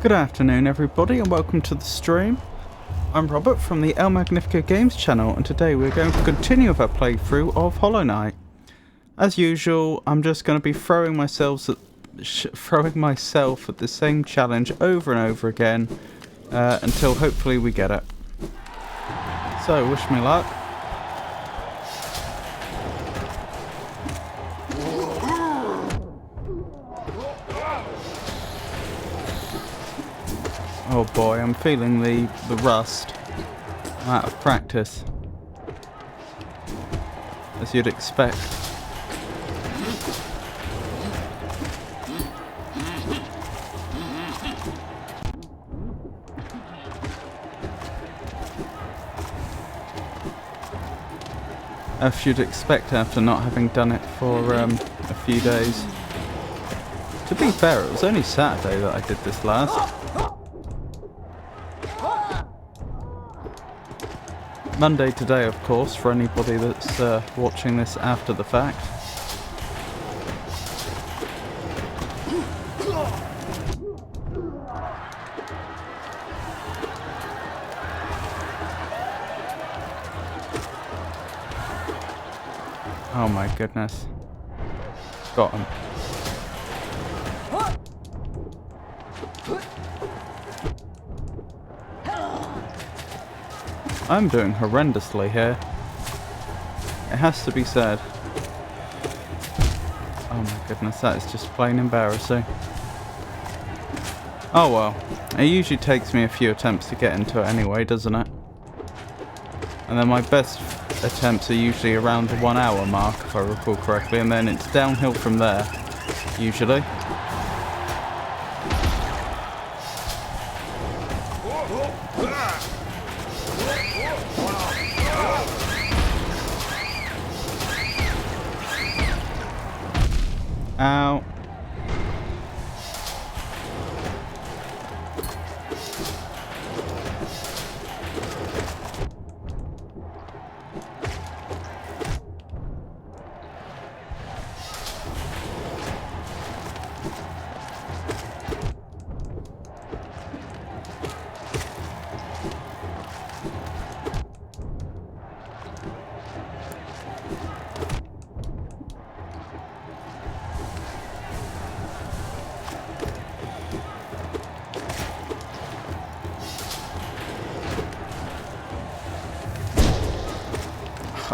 Good afternoon everybody and welcome to the stream. I'm Robert from the El Magnifico Games channel and today we're going to continue with our playthrough of Hollow Knight. As usual, I'm just going to be throwing myself at the same challenge over and over again until hopefully we get it. So, wish me luck. Oh boy, I'm feeling the rust. I'm out of practice. As you'd expect. As you'd expect after not having done it for a few days. To be fair, it was only Saturday that I did this last. Monday today, of course, for anybody that's watching this after the fact. Oh my goodness. Got him. I'm doing horrendously here. It has to be said. Oh my goodness, that is just plain embarrassing. Oh well. It usually takes me a few attempts to get into it anyway, doesn't it? And then my best attempts are usually around the 1 hour mark, if I recall correctly, and then it's downhill from there, usually. Ow.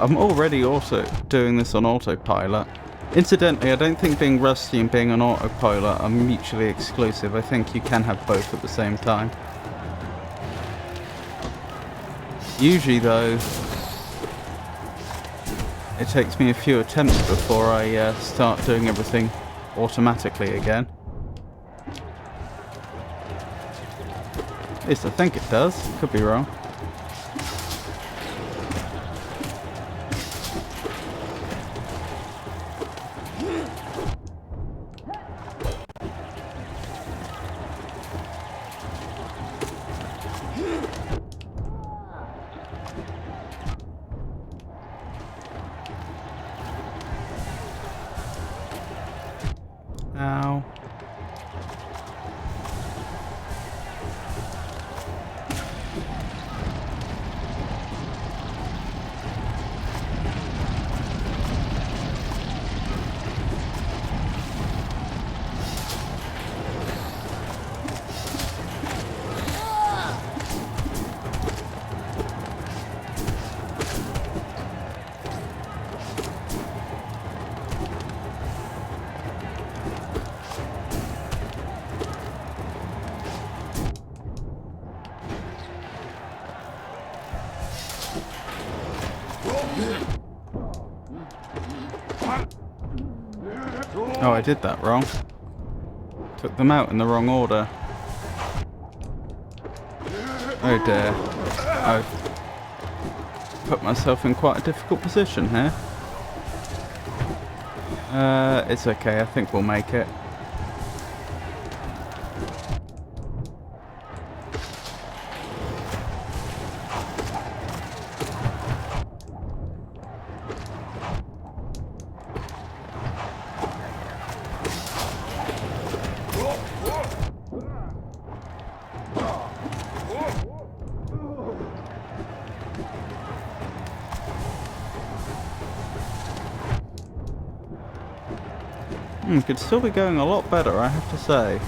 I'm already also doing this on autopilot. Incidentally, I don't think being rusty and being on autopilot are mutually exclusive. I think you can have both at the same time. Usually though, it takes me a few attempts before I start doing everything automatically again. At least I think it does. Could be wrong. Ow. Oh, I did that wrong. Took them out in the wrong order. Oh dear. I've put myself in quite a difficult position here. It's okay, I think we'll make it. Could still be going a lot better, I have to say.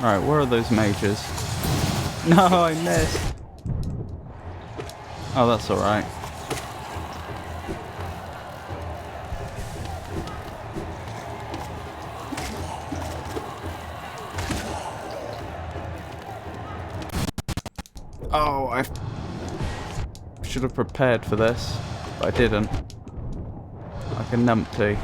Right, where are those mages? No, I missed. Oh, that's alright. Oh, I should have prepared for this, but I didn't. Like a numpty.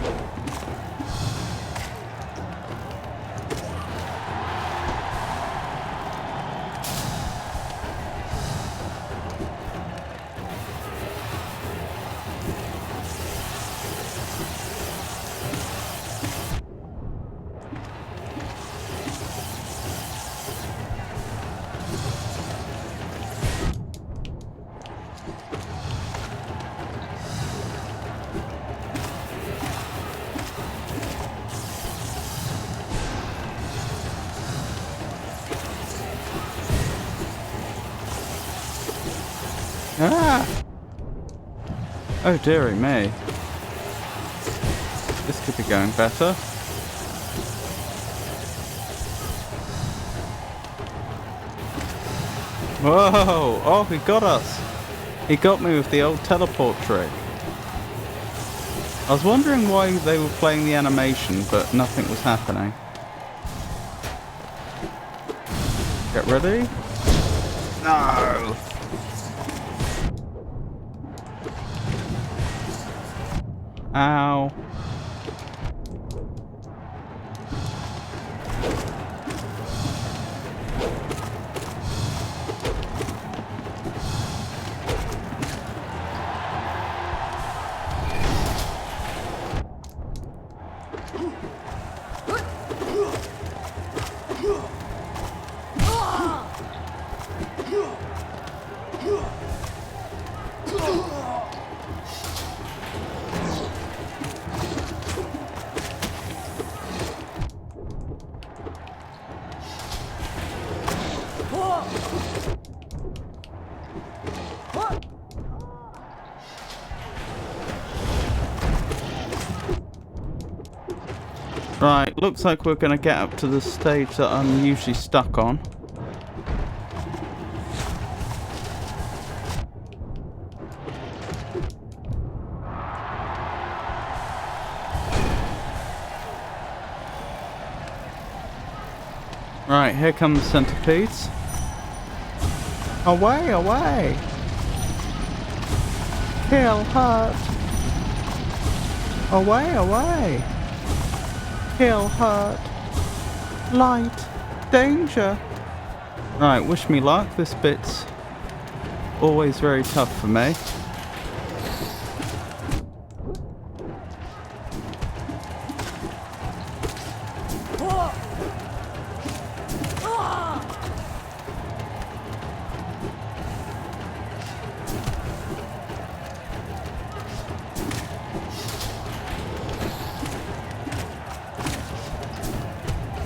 Ah! Oh dearie me. This could be going better. Whoa! Oh, he got us! He got me with the old teleport trick. I was wondering why they were playing the animation, but nothing was happening. Get ready? No! Ow. Right, looks like we're going to get up to the stage that I'm usually stuck on. Right, here comes the centipedes. Away, away! Kill, hurt! Away, away! Kill, hurt! Light! Danger! Right, wish me luck. This bit's always very tough for me.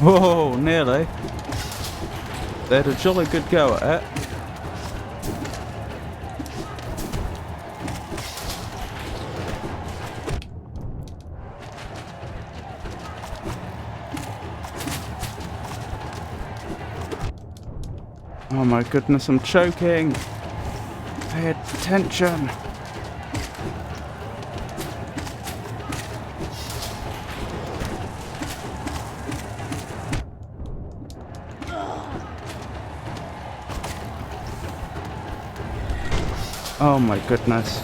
Whoa, nearly. They had a jolly good go at it. Oh my goodness, I'm choking. Pay attention. Oh my goodness.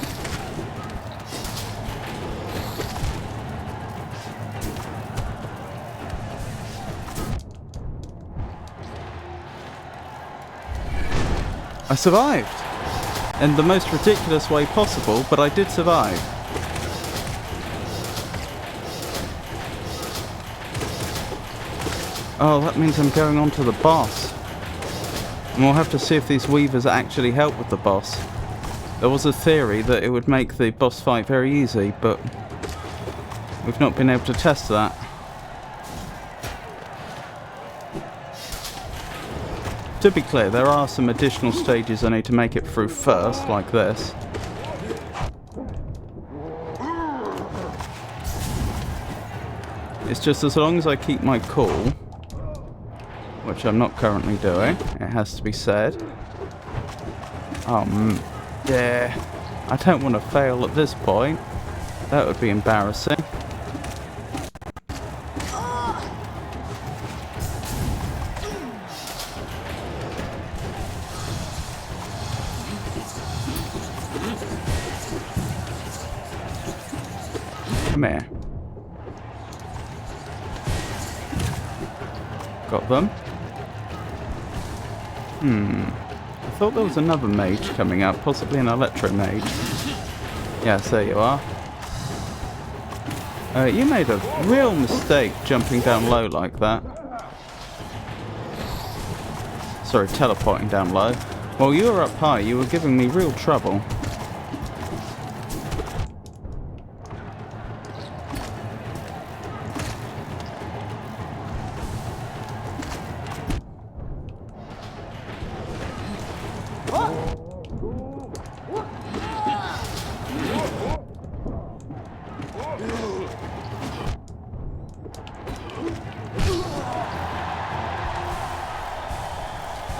I survived! In the most ridiculous way possible, but I did survive. Oh, that means I'm going on to the boss. And we'll have to see if these weavers actually help with the boss. There was a theory that it would make the boss fight very easy, but we've not been able to test that. To be clear, there are some additional stages I need to make it through first, like this. It's just as long as I keep my cool, which I'm not currently doing, it has to be said. Yeah. I don't want to fail at this point. That would be embarrassing. Come here. Got them. I thought there was another mage coming up, possibly an electro mage. Yes, there you are. You made a real mistake jumping down low like that. Sorry, teleporting down low. While you were up high, you were giving me real trouble.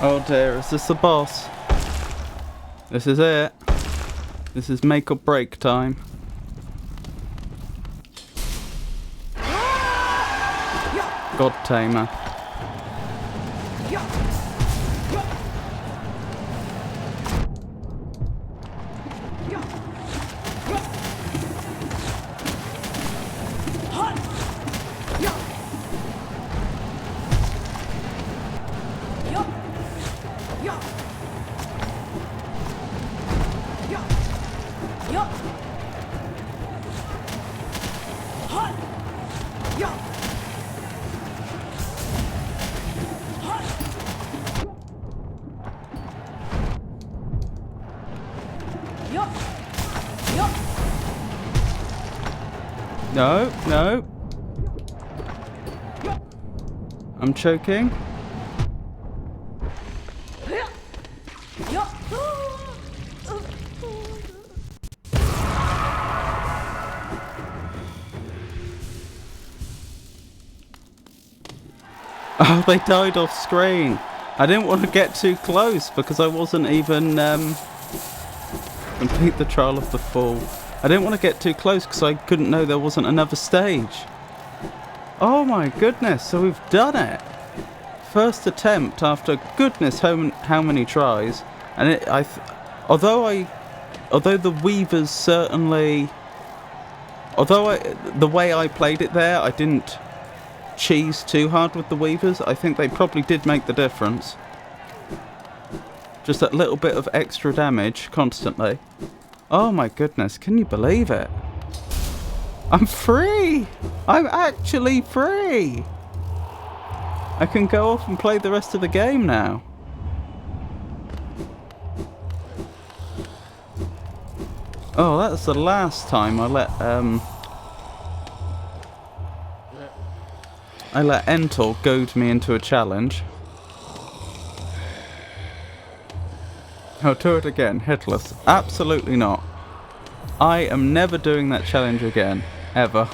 Oh dear, is this the boss? This is it. This is make or break time. God Tamer. No, no. I'm choking. Oh, they died off screen. I didn't want to get too close because I wasn't even complete the trial of the fall. I didn't want to get too close because I couldn't know there wasn't another stage. Oh my goodness, so we've done it. First attempt after goodness how many tries. And although the weavers certainly, the way I played it there, I didn't cheese too hard with the weavers. I think they probably did make the difference. Just that little bit of extra damage constantly. Oh my goodness, can you believe it? I'm free! I'm actually free! I can go off and play the rest of the game now. Oh, that's the last time I let Entor goad me into a challenge. I'll do it again, headless. Absolutely not. I am never doing that challenge again. Ever.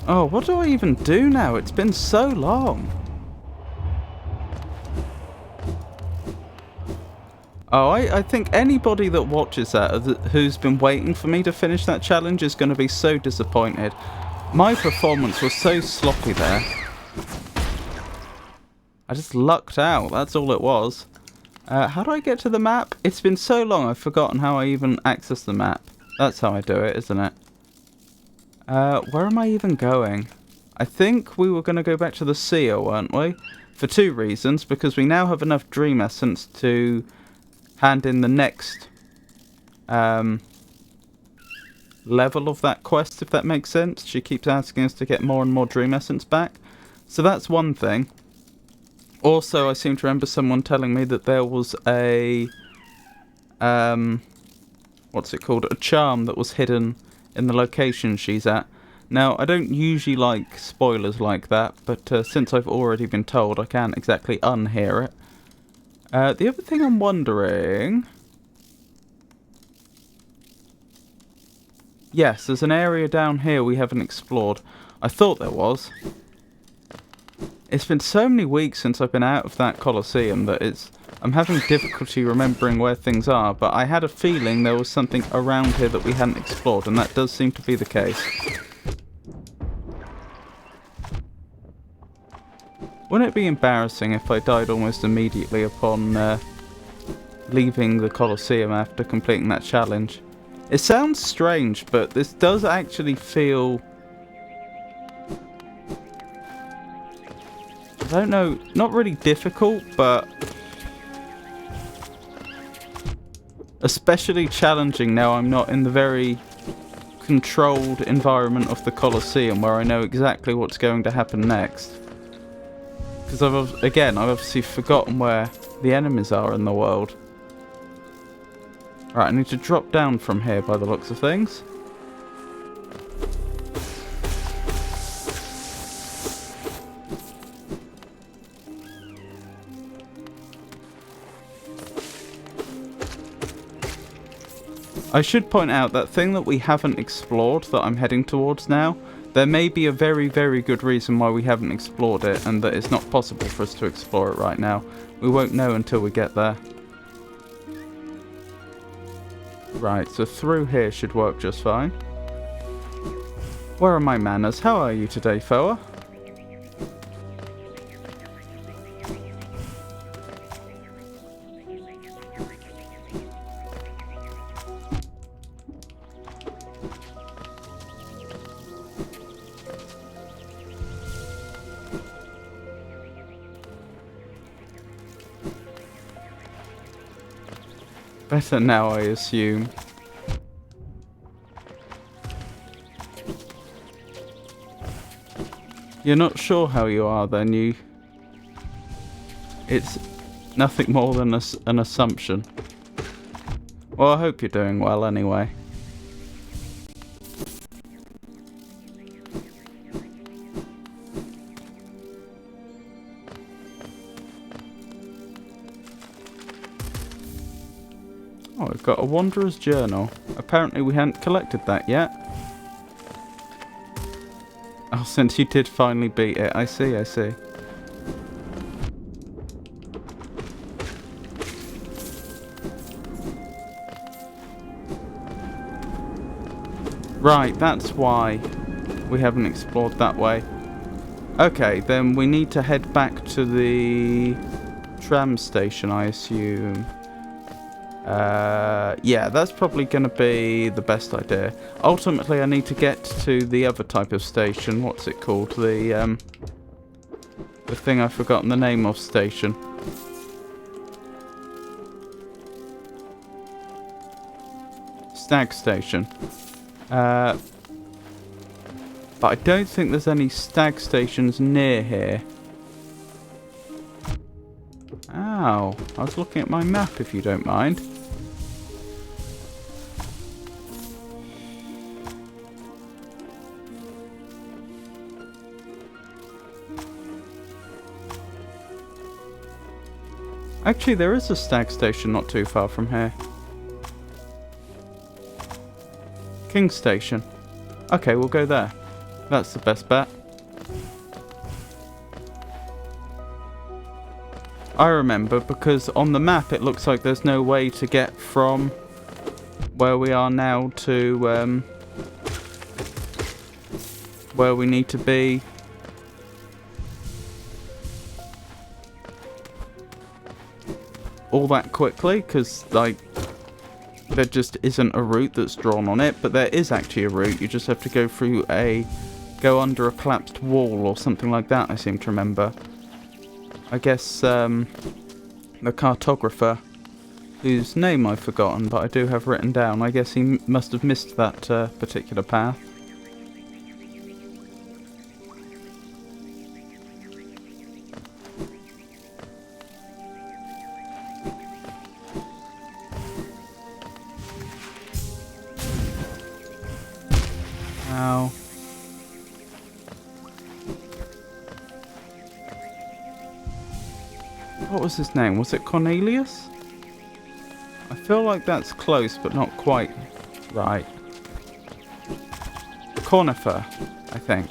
Oh, what do I even do now? It's been so long. Oh, I think anybody that watches that who's been waiting for me to finish that challenge is going to be so disappointed. My performance was so sloppy there. I just lucked out, that's all it was. How do I get to the map? It's been so long I've forgotten how I even access the map. That's how I do it, isn't it? Where am I even going? I think we were going to go back to the seer, weren't we? For two reasons. Because we now have enough Dream Essence to hand in the next level of that quest, if that makes sense. She keeps asking us to get more and more Dream Essence back. So that's one thing. Also, I seem to remember someone telling me that there was a what's it called? A charm that was hidden in the location she's at. Now, I don't usually like spoilers like that, but since I've already been told, I can't exactly unhear it. The other thing I'm wondering... Yes, there's an area down here we haven't explored. I thought there was. It's been so many weeks since I've been out of that Colosseum that I'm having difficulty remembering where things are, but I had a feeling there was something around here that we hadn't explored, and that does seem to be the case. Wouldn't it be embarrassing if I died almost immediately upon leaving the Colosseum after completing that challenge? It sounds strange, but this does actually feel... I don't know, not really difficult, but... especially challenging now I'm not in the very controlled environment of the Colosseum where I know exactly what's going to happen next. Because I've obviously forgotten where the enemies are in the world. Right, I need to drop down from here by the looks of things. I should point out that thing that we haven't explored that I'm heading towards now, there may be a very, very good reason why we haven't explored it and that it's not possible for us to explore it right now. We won't know until we get there. Right, so through here should work just fine. Where are my manners? How are you today, Foa? Better now, I assume. You're not sure how you are, then you... It's nothing more than an assumption. Well, I hope you're doing well anyway. Oh, we've got a Wanderer's Journal. Apparently we hadn't collected that yet. Oh, since you did finally beat it. I see, I see. Right, that's why we haven't explored that way. Okay, then we need to head back to the tram station, I assume. Yeah, that's probably going to be the best idea. Ultimately, I need to get to the other type of station. What's it called? The thing I've forgotten the name of station. Stag station. But I don't think there's any stag stations near here. Ow, I was looking at my map if you don't mind. Actually, there is a stag station not too far from here. King Station. Okay, we'll go there. That's the best bet. I remember because on the map it looks like there's no way to get from where we are now to where we need to be. All that quickly, because like there just isn't a route that's drawn on it, but there is actually a route. You just have to go under a collapsed wall or something like that, I seem to remember. I guess the cartographer, whose name I've forgotten, but I do have written down, I guess he must have missed that particular path. Ow. What was his name? Was it Cornelius? I feel like that's close, but not quite right. conifer, I think.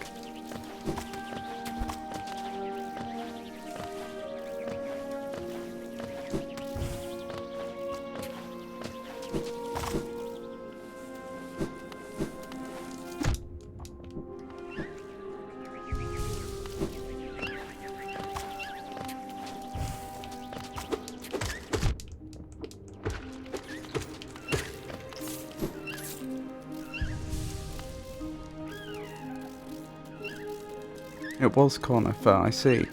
It was conifer, I see.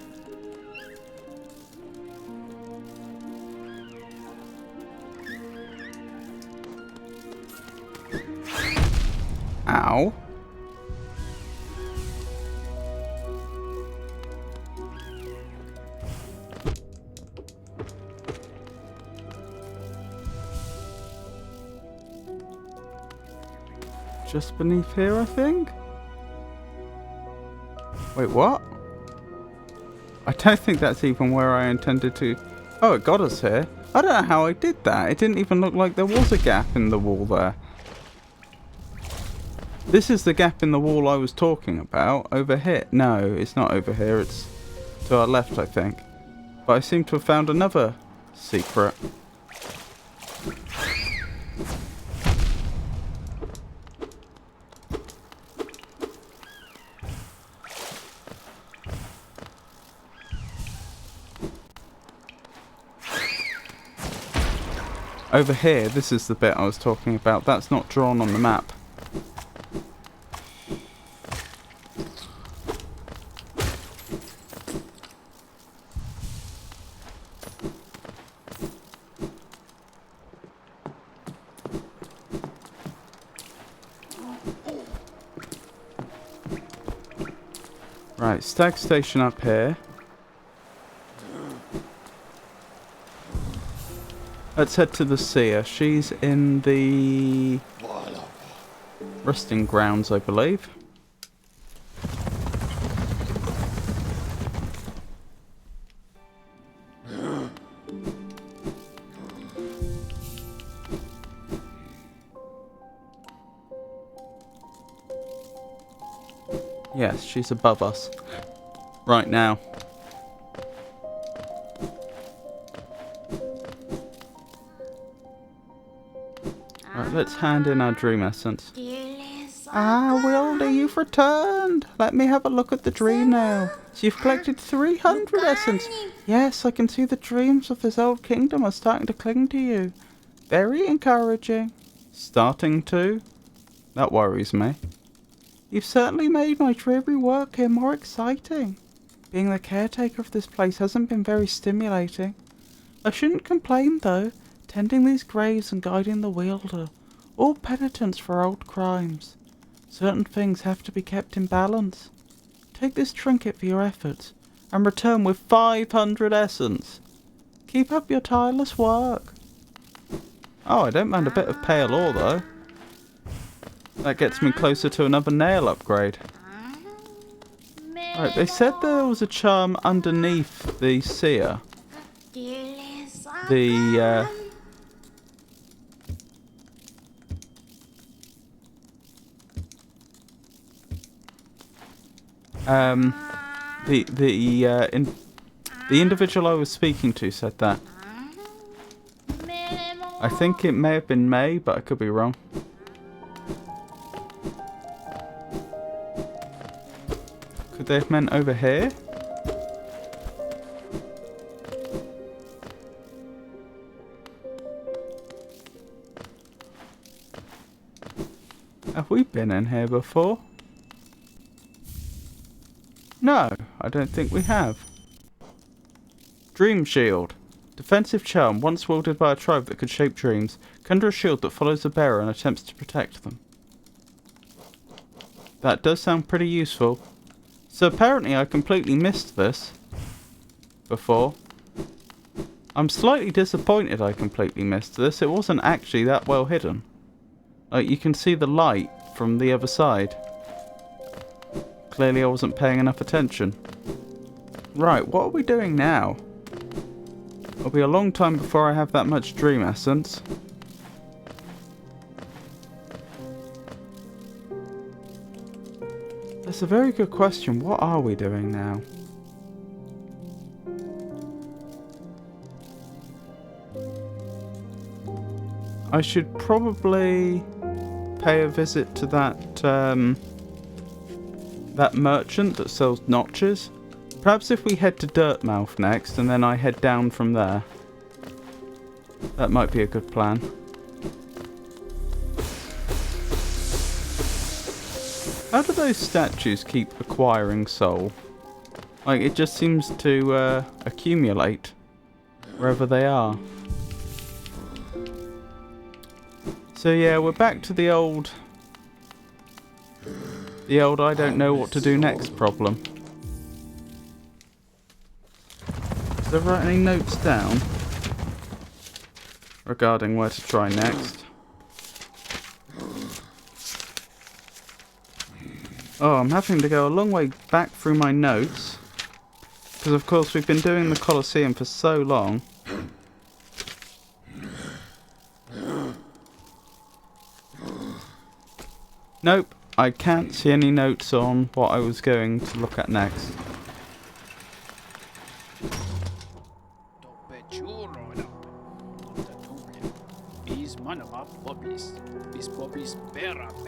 Ow. Just beneath here, I think? Wait, what? I don't think that's even where I intended to... Oh, it got us here. I don't know how I did that. It didn't even look like there was a gap in the wall there. This is the gap in the wall I was talking about. Over here. No, it's not over here. It's to our left, I think. But I seem to have found another secret. Over here, this is the bit I was talking about. That's not drawn on the map. Right, stag station up here. Let's head to the seer. She's in the resting grounds, I believe. Yes, she's above us right now. Right, let's hand in our dream essence. Ah, Wilder, you've returned. Let me have a look at the dream now. So you've collected 300 essence. Yes, I can see the dreams of this old kingdom are starting to cling to you. Very encouraging. Starting to? That worries me. You've certainly made my dreary work here more exciting. Being the caretaker of this place hasn't been very stimulating. I shouldn't complain, though. Tending these graves and guiding the wielder. All penitence for old crimes. Certain things have to be kept in balance. Take this trinket for your efforts, and return with 500 essence. Keep up your tireless work. Oh, I don't mind a bit of pale ore, though. That gets me closer to another nail upgrade. Right, they said there was a charm underneath the seer. The individual I was speaking to said that. I think it may have been May, but I could be wrong. Could they have meant over here? Have we been in here before? No, I don't think we have. Dream Shield. Defensive charm, once wielded by a tribe that could shape dreams. Conjure a shield that follows the bearer and attempts to protect them. That does sound pretty useful. So apparently I completely missed this before. I'm slightly disappointed I completely missed this. It wasn't actually that well hidden. Like, you can see the light from the other side. Clearly I wasn't paying enough attention. Right, what are we doing now? It'll be a long time before I have that much dream essence. That's a very good question. What are we doing now? I should probably pay a visit to that that merchant that sells notches. Perhaps if we head to Dirtmouth next and then I head down from there. That might be a good plan. How do those statues keep acquiring soul? Like, it just seems to accumulate wherever they are. So yeah, we're back to the old I don't know what to do next problem. Did I write any notes down regarding where to try next? Oh, I'm having to go a long way back through my notes. Because of course we've been doing the Colosseum for so long. Nope, I can't see any notes on what I was going to look at next.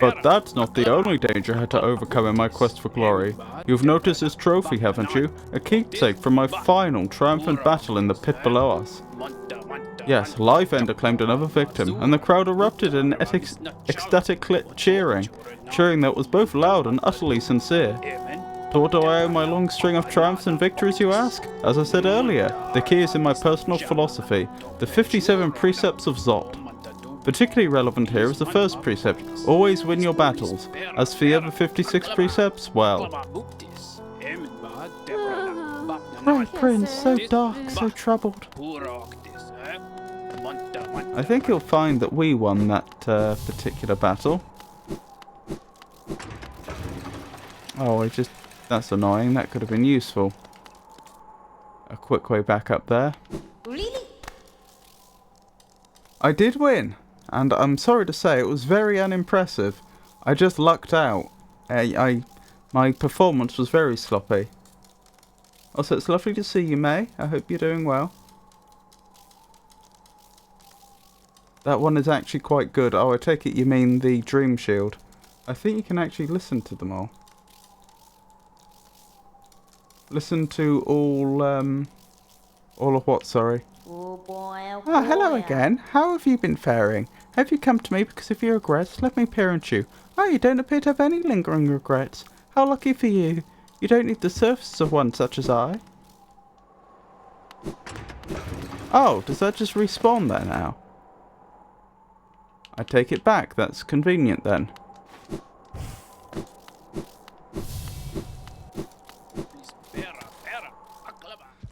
But that's not the only danger I had to overcome in my quest for glory. You've noticed this trophy, haven't you? A keepsake from my final triumphant battle in the pit below us. Yes, Life Ender claimed another victim, and the crowd erupted in ecstatic cheering that was both loud and utterly sincere. To what do I owe my long string of triumphs and victories, you ask? As I said earlier, the key is in my personal philosophy, the 57 precepts of Zot. Particularly relevant here is the first precept, always win your battles. As for the other 56 precepts, well... Right, Prince, so dark, so troubled. I think you'll find that we won that particular battle. Oh, that's annoying. That could have been useful. A quick way back up there. Really? I did win, and I'm sorry to say it was very unimpressive. I just lucked out. My performance was very sloppy. Also, it's lovely to see you, May. I hope you're doing well. That one is actually quite good. Oh, I take it you mean the Dream Shield. I think you can actually listen to them all. Listen to all of what, sorry? Oh boy, Ah, hello again. How have you been faring? Have you come to me because of your regrets? Let me parent you. Oh, you don't appear to have any lingering regrets. How lucky for you. You don't need the surface of one such as I. Oh, does that just respawn there now? I take it back. That's convenient then.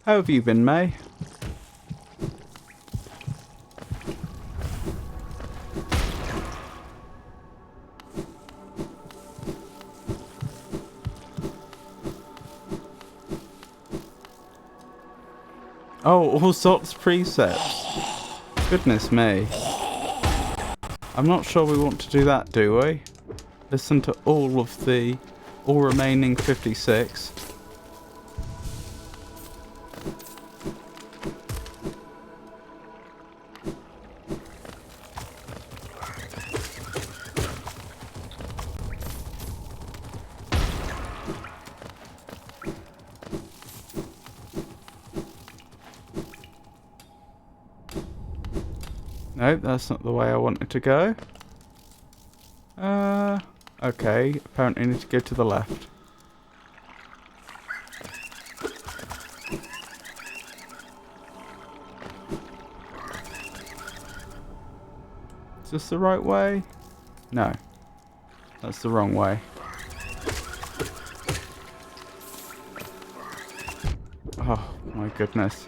How have you been, May? Oh, all sorts of precepts. Goodness me. I'm not sure we want to do that, do we? Listen to all remaining 56. Nope, that's not the way I wanted to go. Okay, apparently I need to go to the left. Is this the right way? No. That's the wrong way. Oh, my goodness.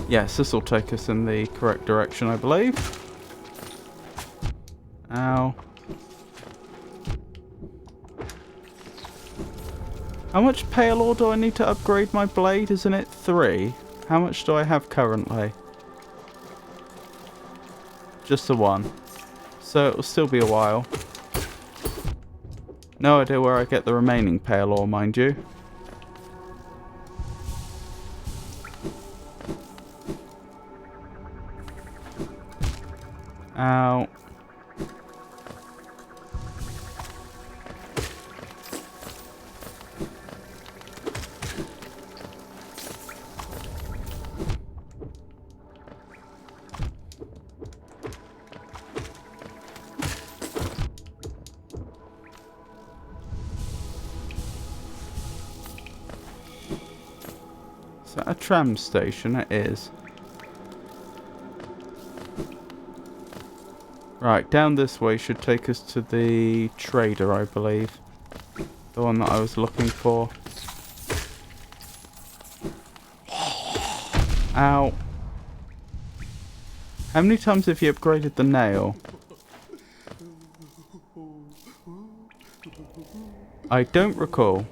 Yes, this will take us in the correct direction, I believe. Ow. How much pale ore do I need to upgrade my blade? Isn't it 3? How much do I have currently? Just the one. So it'll still be a while. No idea where I get the remaining pale ore, mind you. Ow. Is that a tram station? It is. Right, down this way should take us to the trader, I believe. The one that I was looking for. Ow. How many times have you upgraded the nail? I don't recall.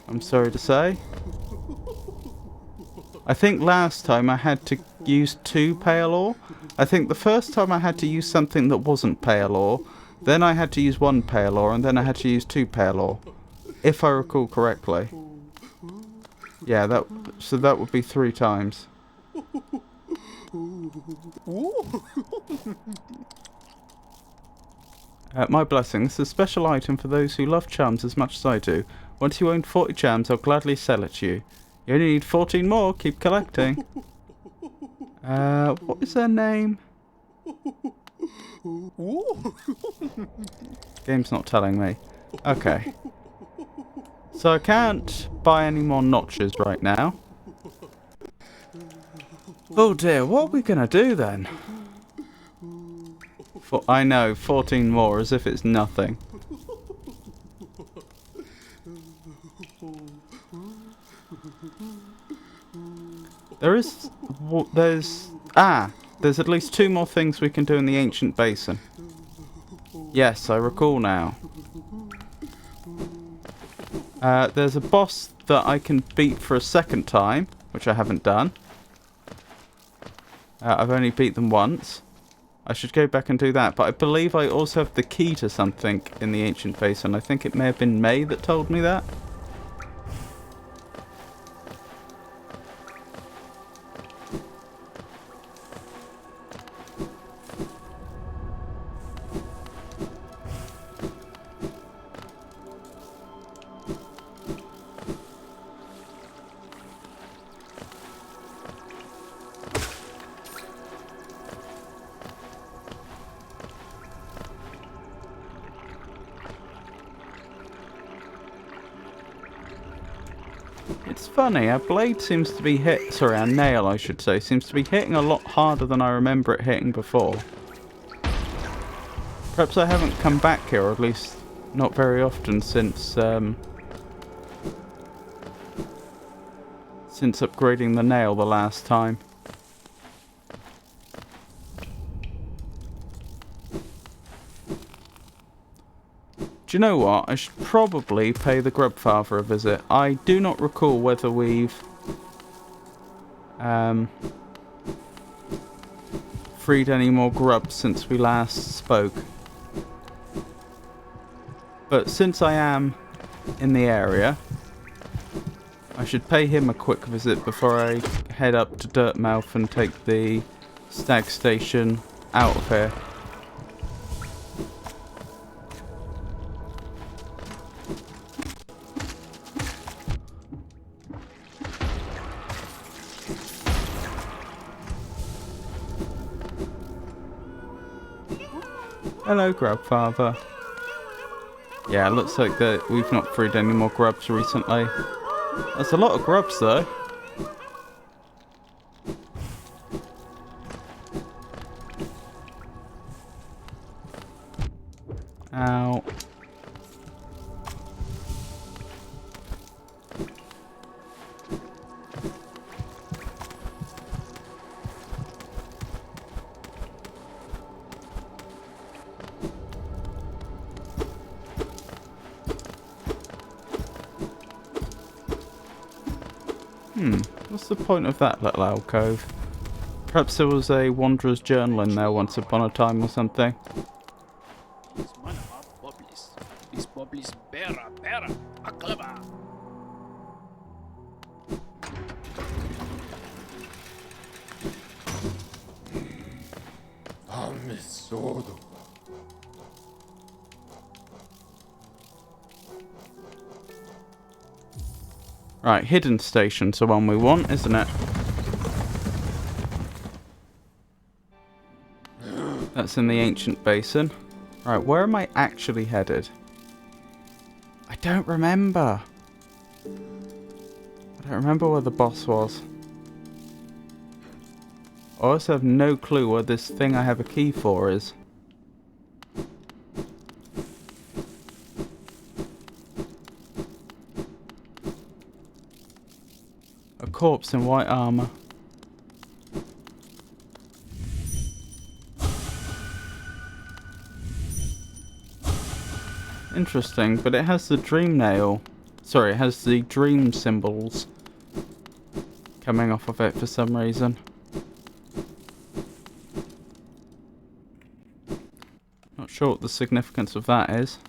I'm sorry to say. I think last time I had to use 2 pale ore. I think the first time I had to use something that wasn't pale ore. Then I had to use 1 pale ore, and then I had to use 2 pale ore. If I recall correctly. Yeah, so that would be 3 times. My blessing. This is a special item for those who love charms as much as I do. Once you own 40 charms, I'll gladly sell it to you. You only need 14 more. Keep collecting. What is their name? Game's not telling me. Okay. So I can't buy any more notches right now. Oh dear, what are we gonna do then? I know, 14 more, as if it's nothing. There's at least 2 more things we can do in the ancient basin. Yes, I recall now. There's a boss that I can beat for a second time, which I haven't done. I've only beat them once. I should go back and do that, but I believe I also have the key to something in the ancient basin. I think it may have been May that told me that. It's funny, our blade seems to be sorry, our nail I should say, seems to be hitting a lot harder than I remember it hitting before. Perhaps I haven't come back here, or at least not very often since upgrading the nail the last time. Do you know what? I should probably pay the Grubfather a visit. I do not recall whether we've freed any more grubs since we last spoke. But since I am in the area, I should pay him a quick visit before I head up to Dirtmouth and take the stag station out of here. Hello, Grubfather. Yeah, it looks like that we've not freed any more grubs recently. That's a lot of grubs, though. Ow. What's the point of that little alcove? Perhaps there was a Wanderer's Journal in there once upon a time or something. These man are bubblies. These bubblies beara aklaba. Amesodo. Right, hidden station's the one we want, isn't it? That's in the ancient basin. Right, where am I actually headed? I don't remember. I don't remember where the boss was. I also have no clue where this thing I have a key for is. A corpse in white armor. Interesting, but it has the dream nail. Sorry, it has the dream symbols coming off of it for some reason. Not sure what the significance of that is.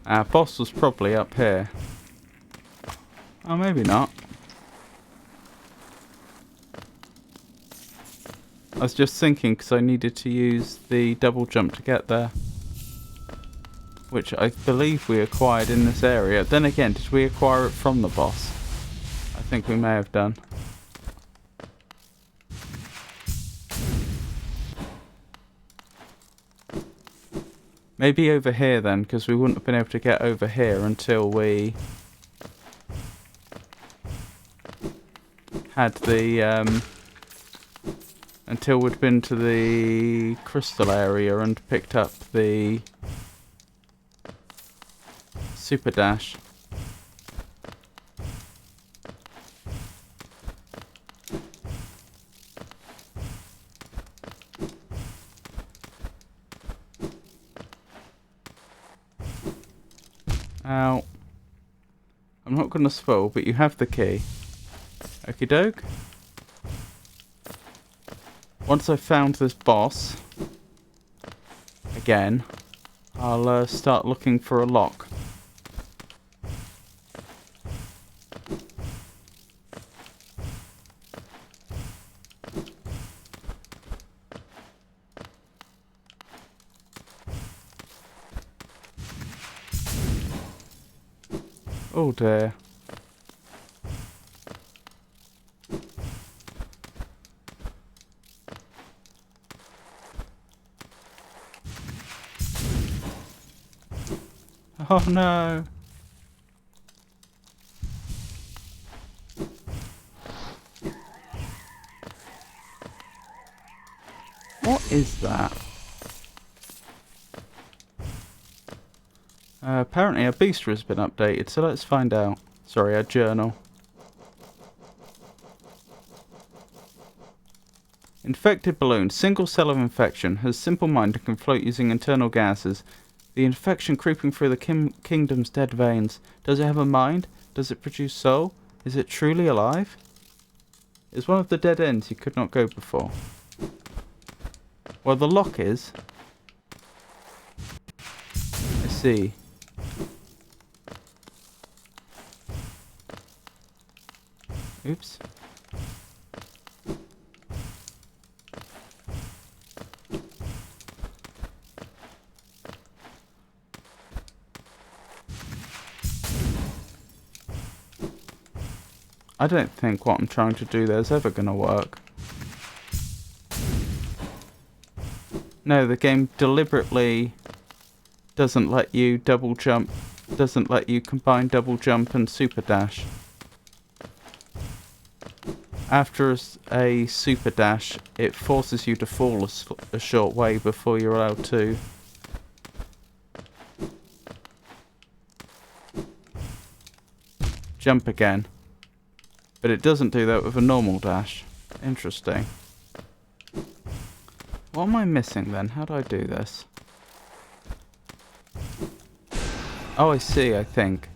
Our boss was probably up here. Oh, maybe not. I was just thinking because I needed to use the double jump to get there. Which I believe we acquired in this area. Then again, did we acquire it from the boss? I think we may have done. Maybe over here then, because we wouldn't have been able to get over here until we had the until we'd been to the crystal area and picked up the super dash. Ow. I'm not going to spoil, but you have the key. Okie doke. Once I've found this boss, again, I'll start looking for a lock. Oh dear. Oh no. What is that? Apparently our booster has been updated, so let's find out. Sorry, our journal. Infected balloon. Single cell of infection. Has simple mind and can float using internal gases. The infection creeping through the kingdom's dead veins. Does it have a mind? Does it produce soul? Is it truly alive? It's one of the dead ends you could not go before. Well, the lock is. I see. Oops. I don't think what I'm trying to do there is ever going to work. No, the game deliberately doesn't let you double jump, doesn't let you combine double jump and super dash. After a super dash, it forces you to fall a short way before you're allowed to jump again. But it doesn't do that with a normal dash. Interesting. What am I missing then? How do I do this? Oh, I see, I think.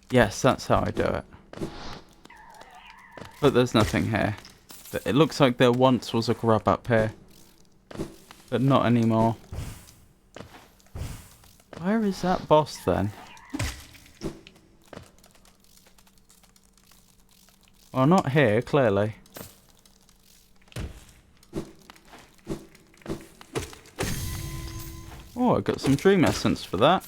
Yes, that's how I do it. But there's nothing here. It looks like there once was a grub up here. But not anymore. Where is that boss then? Well, not here, clearly. Oh, I got some dream essence for that.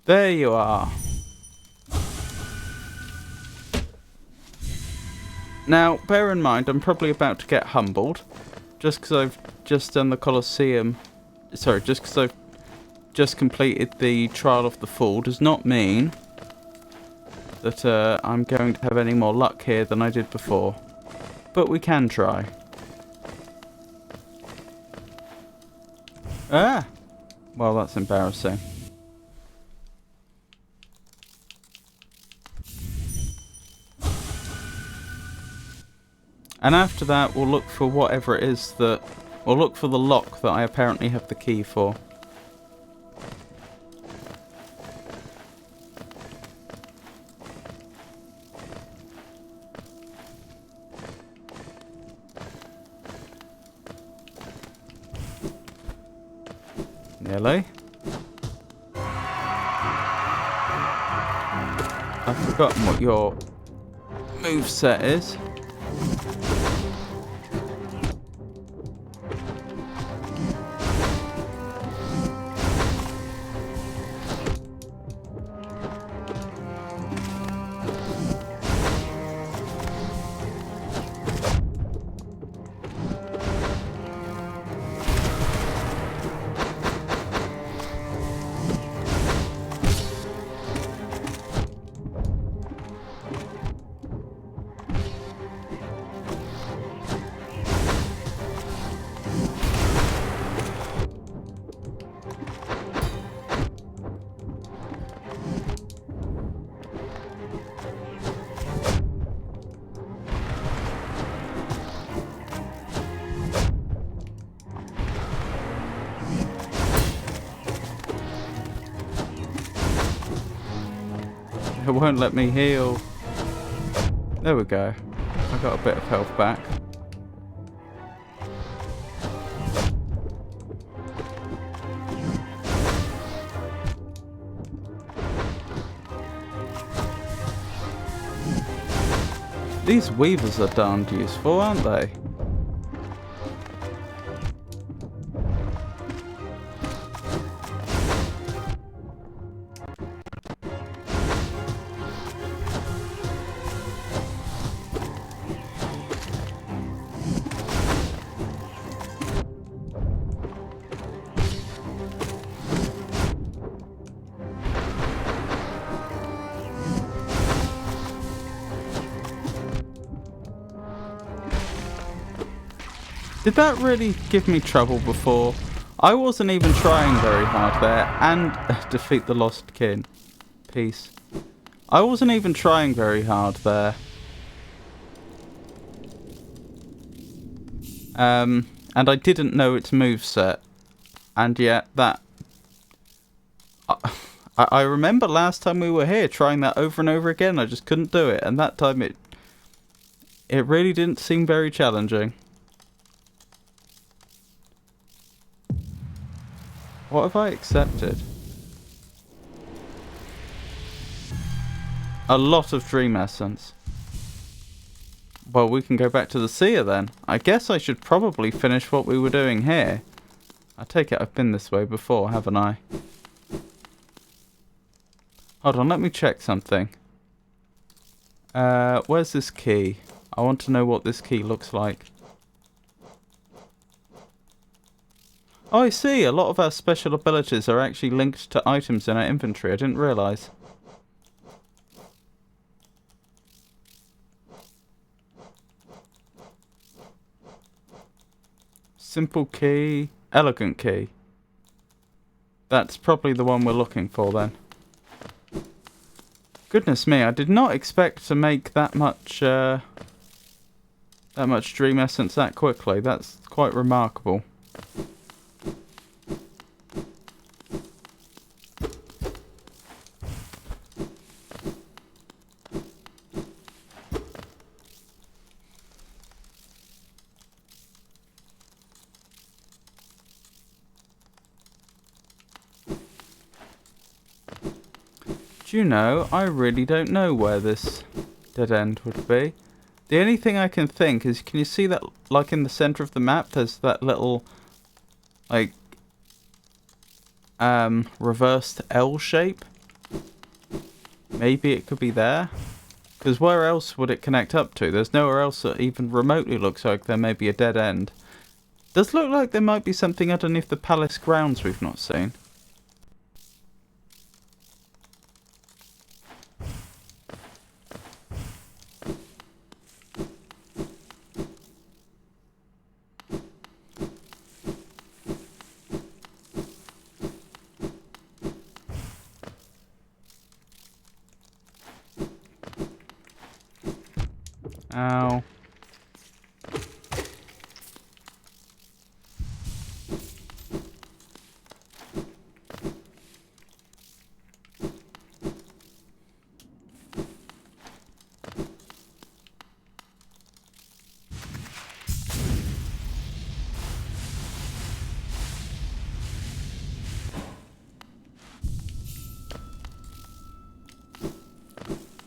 There you are. Now, bear in mind, I'm probably about to get humbled. Just because I've just done the Colosseum. Sorry, just because I've just completed the Trial of the Fool does not mean that I'm going to have any more luck here than I did before. But we can try. Ah! Well, that's embarrassing. And after that, we'll look for whatever it is that... We'll look for the lock that I apparently have the key for. Nearly. I've forgotten what your moveset is. It won't let me heal. There we go. I got a bit of health back. These weavers are darned useful, aren't they? Did that really give me trouble before? I wasn't even trying very hard there. And defeat the lost kin. Peace. I wasn't even trying very hard there. And I didn't know its moveset. And yet that... I remember last time we were here trying that over and over again. I just couldn't do it. And that time it really didn't seem very challenging. What have I accepted? A lot of dream essence. Well, we can go back to the seer then. I guess I should probably finish what we were doing here. I take it I've been this way before, haven't I? Hold on, let me check something. Where's this key? I want to know what this key looks like. Oh, I see. A lot of our special abilities are actually linked to items in our inventory. I didn't realise. Simple key, elegant key. That's probably the one we're looking for then. Goodness me, I did not expect to make that much dream essence that quickly. That's quite remarkable. Do you know, I really don't know where this dead end would be. The only thing I can think is, can you see that, like in the center of the map, there's that little, like, reversed L shape? Maybe it could be there? Because where else would it connect up to? There's nowhere else that even remotely looks like there may be a dead end. Does look like there might be something underneath the palace grounds we've not seen. Ow.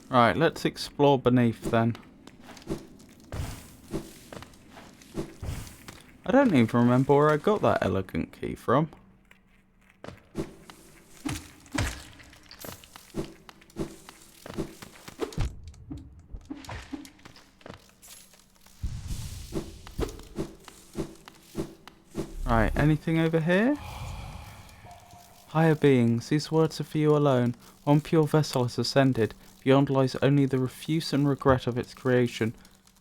Right, let's explore beneath then. I don't even remember where I got that elegant key from. Right, anything over here? Higher beings, these words are for you alone. One pure vessel has ascended. Beyond lies only the refuse and regret of its creation.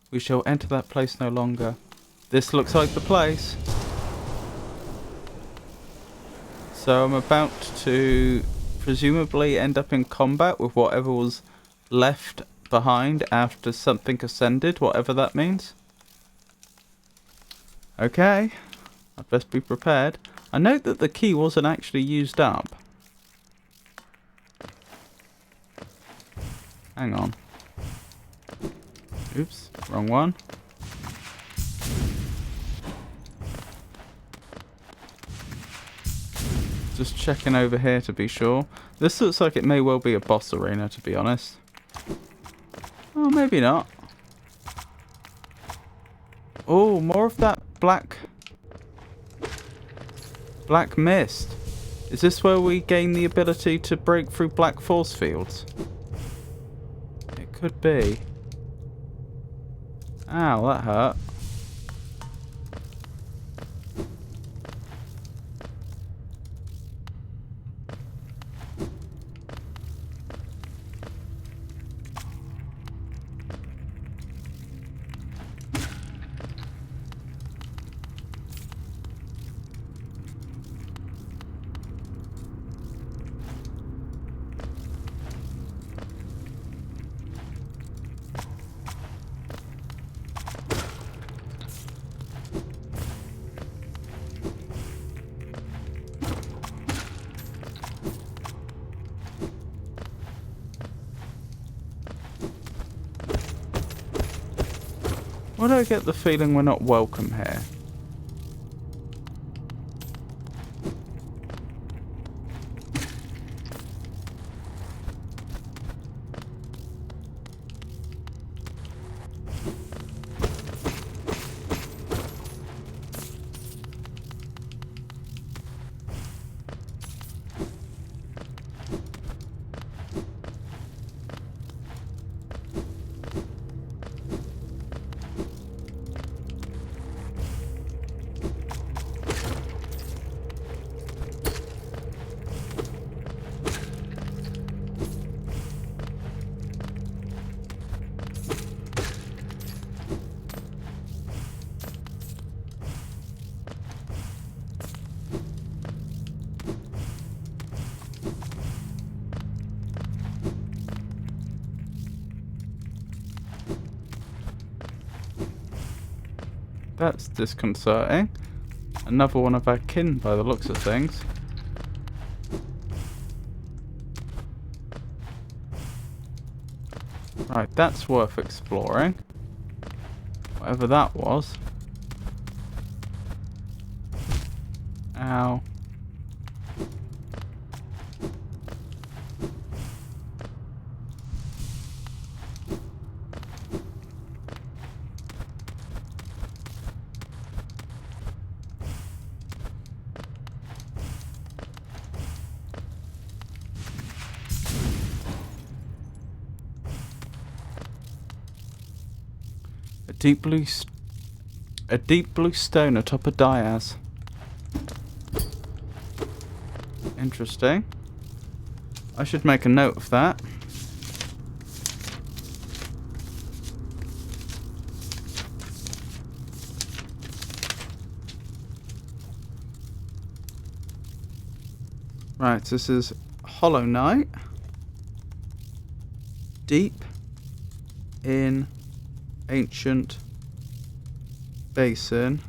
We shall enter that place no longer. This looks like the place. So I'm about to presumably end up in combat with whatever was left behind after something ascended, whatever that means. Okay, I'd best be prepared. I note that the key wasn't actually used up. Hang on. Oops, wrong one. Just checking over here to be sure. This looks like it may well be a boss arena, to be honest. Oh, maybe not. Oh, more of that black mist. Is this where we gain the ability to break through black force fields? It could be. Ow, that hurt. Why do I get the feeling we're not welcome here? That's disconcerting. Another one of our kin by the looks of things. Right, that's worth exploring. Whatever that was. Ow. A deep blue stone atop a dais. Interesting. I should make a note of that. Right, this is Hollow Knight. Deep in ancient basin.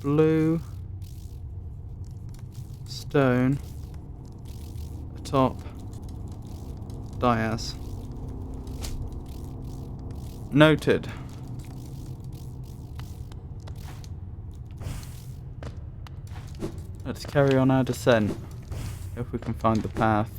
Blue stone atop dais. Noted. Let's carry on our descent, if we can find the path.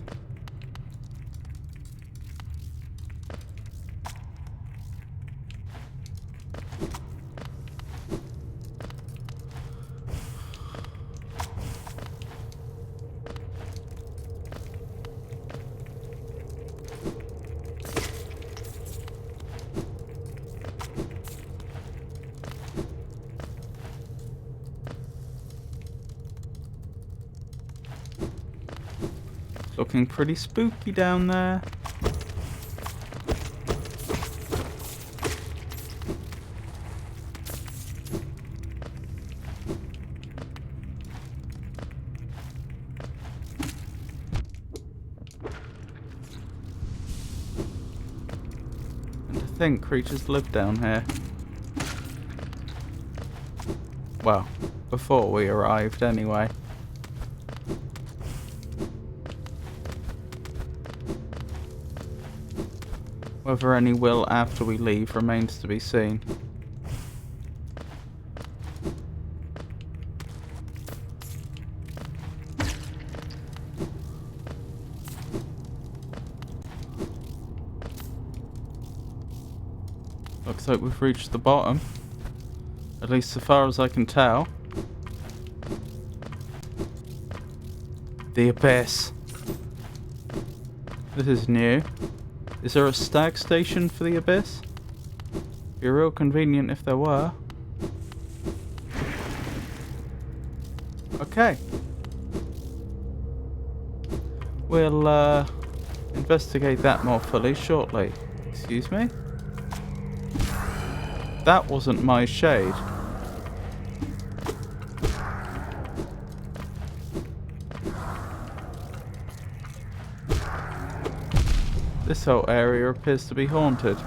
Looking pretty spooky down there. And to think creatures live down here. Well, before we arrived anyway. Whether any will after we leave remains to be seen. Looks like we've reached the bottom. At least so far as I can tell. The abyss. This is new. Is there a stag station for the abyss? Be real convenient if there were. Okay. We'll investigate that more fully shortly. Excuse me? That wasn't my shade. This whole area appears to be haunted.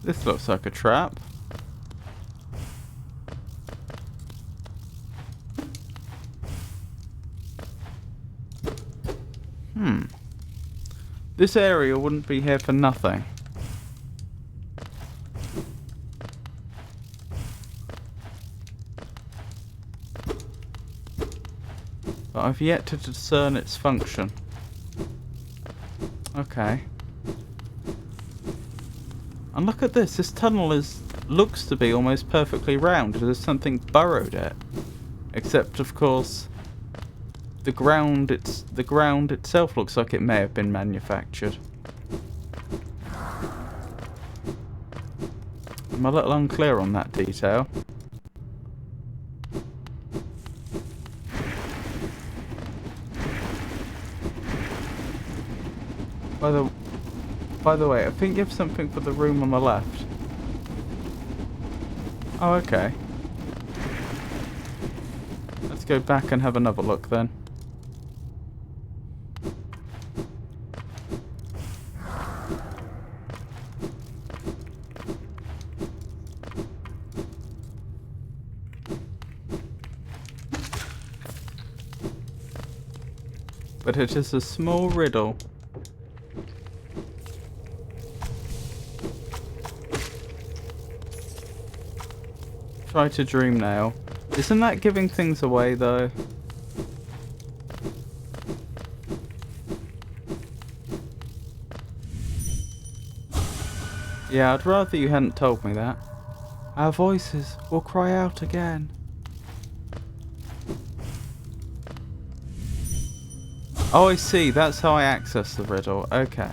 This looks like a trap. This area wouldn't be here for nothing. But I've yet to discern its function. Okay. And look at this. This tunnel looks to be almost perfectly round. There's something burrowed it. Except, of course, the ground itself looks like it may have been manufactured. I'm a little unclear on that detail. By the way, I think you have something for the room on the left. Oh, okay. Let's go back and have another look then. But it is a small riddle. Try to dream now. Isn't that giving things away though? Yeah, I'd rather you hadn't told me that. Our voices will cry out again. Oh, I see. That's how I access the riddle. Okay.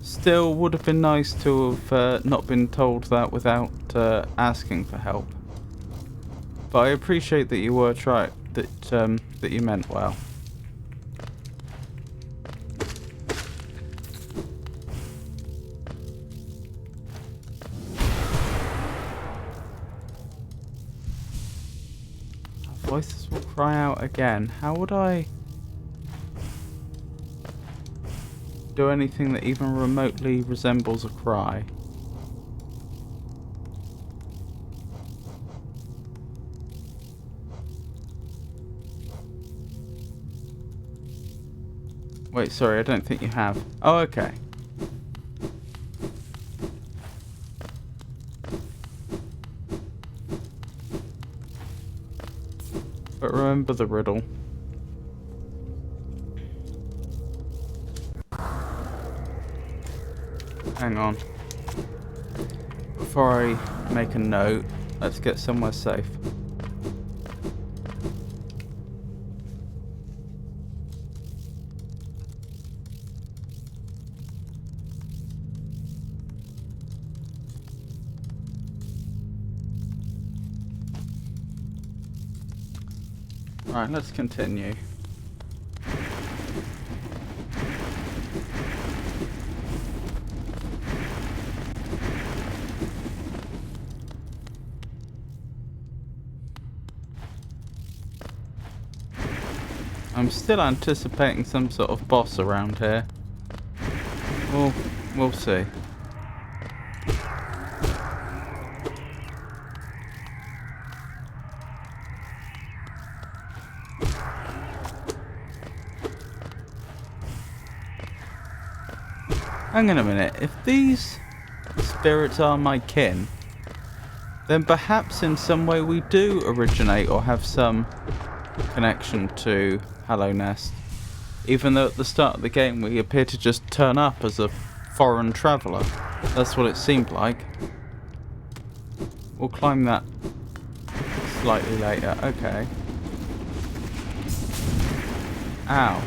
Still, would have been nice to have not been told that without asking for help. But I appreciate that you were that you meant well. Our voices will cry out again. How would I do anything that even remotely resembles a cry? Wait, sorry, I don't think you have. Oh, okay. But remember the riddle. Hang on. Before I make a note, let's get somewhere safe. Right, let's continue. I'm still anticipating some sort of boss around here. We'll see. Hang on a minute, if these spirits are my kin, then perhaps in some way we do originate or have some connection to Hello Nest. Even though at the start of the game we appear to just turn up as a foreign traveller. That's what it seemed like. We'll climb that slightly later. Okay. Ow.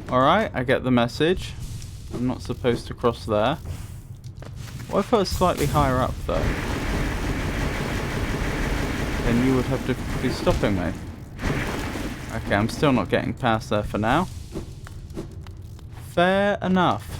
Alright, I get the message. I'm not supposed to cross there. What if I was slightly higher up though? Then you would have to be stopping me. Okay, I'm still not getting past there for now. Fair enough.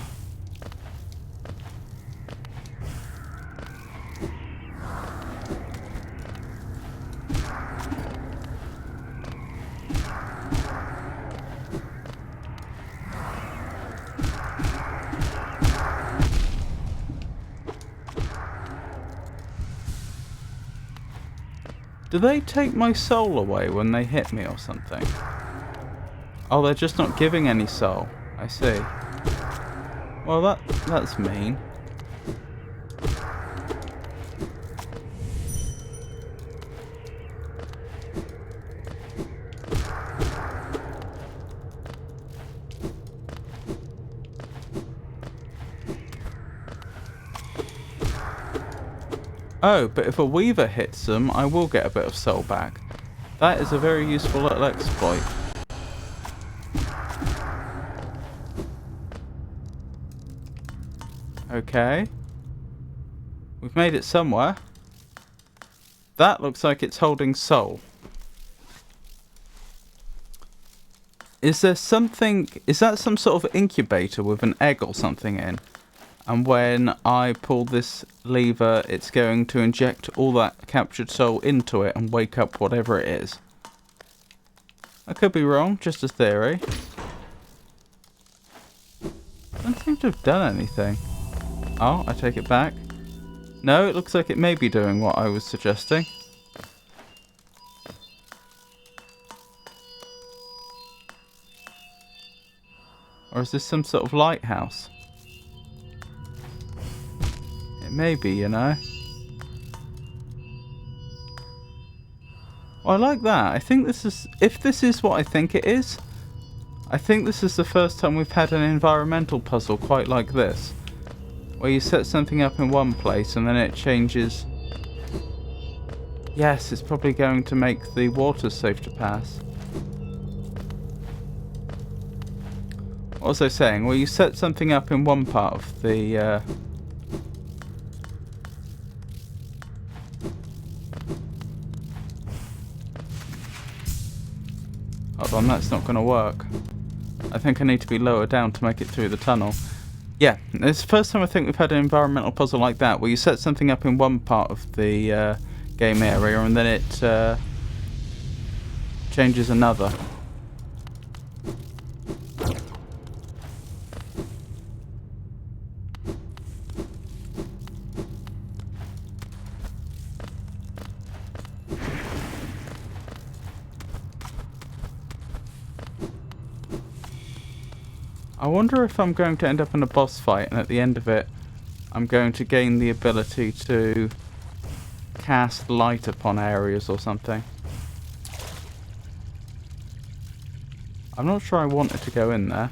Do they take my soul away when they hit me or something? Oh, they're just not giving any soul. I see. Well, that's mean. Oh, but if a weaver hits them, I will get a bit of soul back. That is a very useful little exploit. Okay. We've made it somewhere. That looks like it's holding soul. Is there something... Is that some sort of incubator with an egg or something in? And when I pull this lever, it's going to inject all that captured soul into it and wake up whatever it is. I could be wrong, just a theory. Don't seem to have done anything. Oh, I take it back. No, it looks like it may be doing what I was suggesting. Or is this some sort of lighthouse? It may be, you know. Well, I like that. I think this is... If this is what I think it is, I think this is the first time we've had an environmental puzzle quite like this. Where you set something up in one place and then it changes... Yes, it's probably going to make the water safe to pass. What was I saying? Well, you set something up in one part of the... Hold on, that's not going to work. I think I need to be lower down to make it through the tunnel. Yeah, it's the first time I think we've had an environmental puzzle like that, where you set something up in one part of the game area and then it changes another. I wonder if I'm going to end up in a boss fight and at the end of it I'm going to gain the ability to cast light upon areas or something. I'm not sure I wanted to go in there.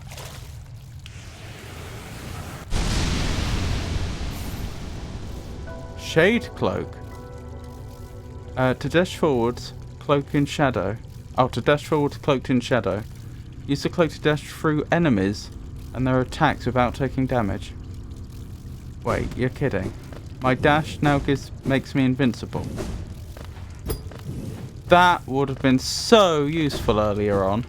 Shade cloak. To dash forwards, cloak in shadow. Oh, to dash forwards, cloaked in shadow. Use the cloak to dash through enemies and their attacks without taking damage. Wait, you're kidding. My dash now makes me invincible. That would have been so useful earlier on.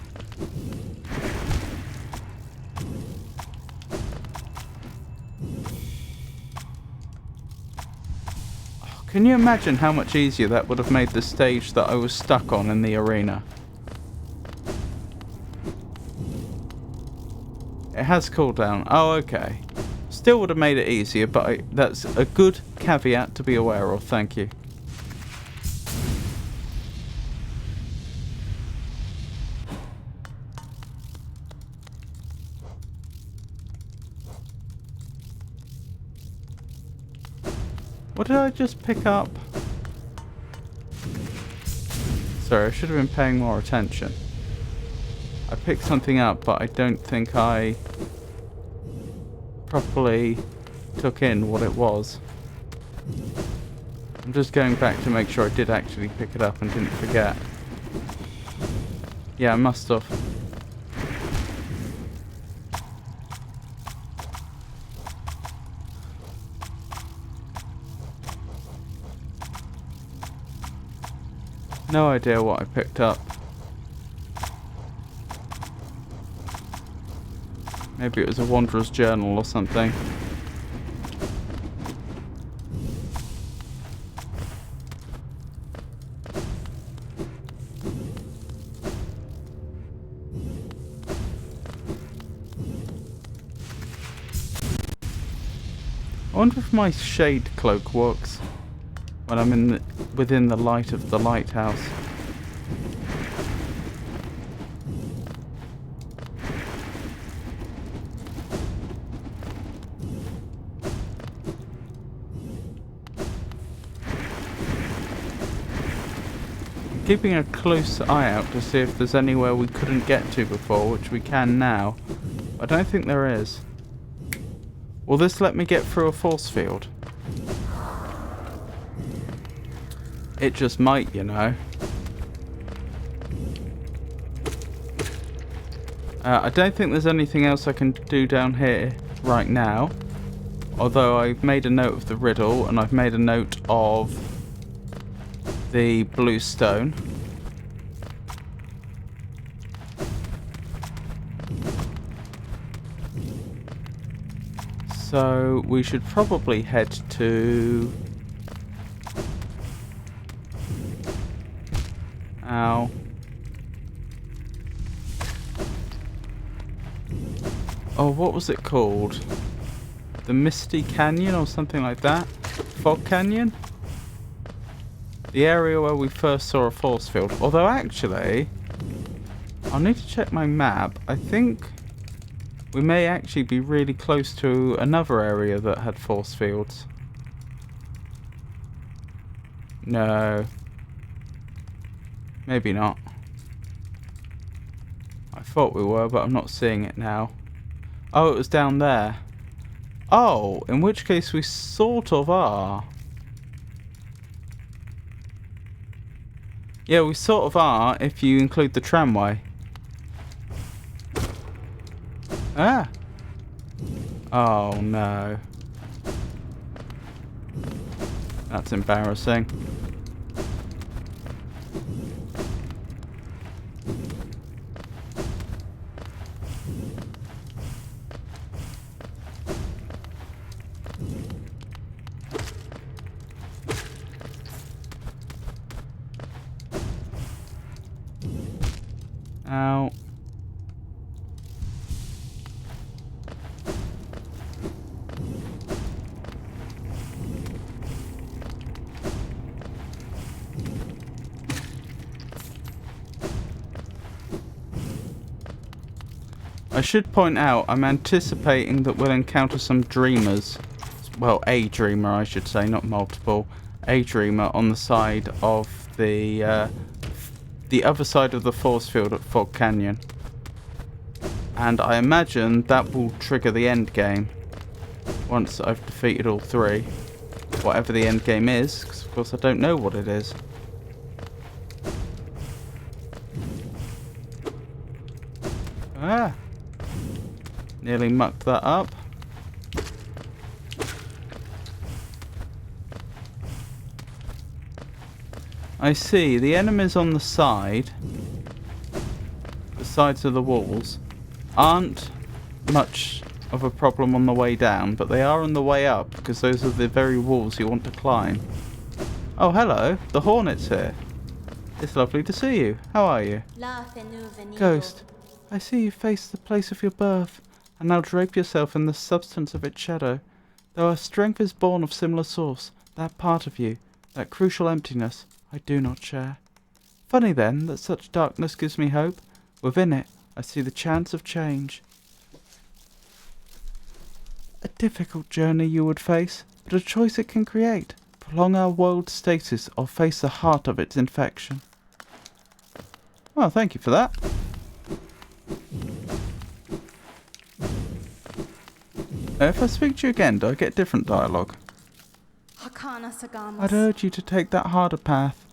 Oh, can you imagine how much easier that would have made the stage that I was stuck on in the arena? It has cooldown. Oh, okay. Still would have made it easier, but that's a good caveat to be aware of. Thank you. What did I just pick up? Sorry, I should have been paying more attention. I picked something up, but I don't think I properly took in what it was. I'm just going back to make sure I did actually pick it up and didn't forget. Yeah, I must have. No idea what I picked up. Maybe it was a Wanderer's Journal or something. I wonder if my shade cloak works when I'm within the light of the lighthouse. Keeping a close eye out to see if there's anywhere we couldn't get to before, which we can now. I don't think there is. Will this let me get through a force field? It just might, you know. I don't think there's anything else I can do down here right now. Although I've made a note of the riddle and I've made a note of the blue stone. So we should probably head to... Ow. Oh, what was it called? The Misty Canyon or something like that? Fog Canyon? The area where we first saw a force field. Although actually, I'll need to check my map. I think we may actually be really close to another area that had force fields. No. Maybe not. I thought we were, but I'm not seeing it now. Oh, it was down there. Oh, in which case we sort of are. Yeah, we sort of are if you include the tramway. Ah. Oh no. That's embarrassing. Ow. I should point out, I'm anticipating that we'll encounter some dreamers. Well, a dreamer, I should say, not multiple. A dreamer on the side of the other side of the force field at Fog Canyon. And I imagine that will trigger the end game once I've defeated all three. Whatever the end game is, because of course I don't know what it is. Ah! Nearly mucked that up. I see, the enemies on the sides of the walls, aren't much of a problem on the way down, but they are on the way up, because those are the very walls you want to climb. Oh, hello, the Hornet's here. It's lovely to see you. How are you? Ghost, I see you face the place of your birth, and now drape yourself in the substance of its shadow. Though our strength is born of similar source, that part of you, that crucial emptiness, I do not share. Funny then, that such darkness gives me hope. Within it, I see the chance of change. A difficult journey you would face, but a choice it can create. Prolong our world's stasis or face the heart of its infection. Well, thank you for that. If I speak to you again, do I get different dialogue? I'd urge you to take that harder path.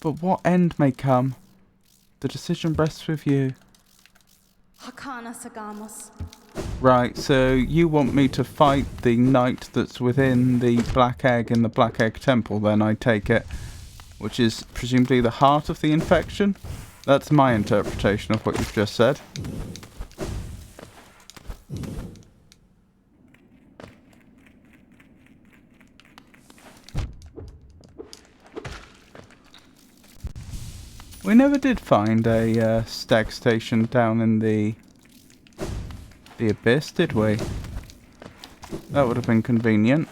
But what end may come, the decision rests with you. Right, so you want me to fight the knight that's within the black egg in the black egg temple then, I take it. Which is presumably the heart of the infection? That's my interpretation of what you've just said. We never did find a stag station down in the abyss, did we? That would have been convenient.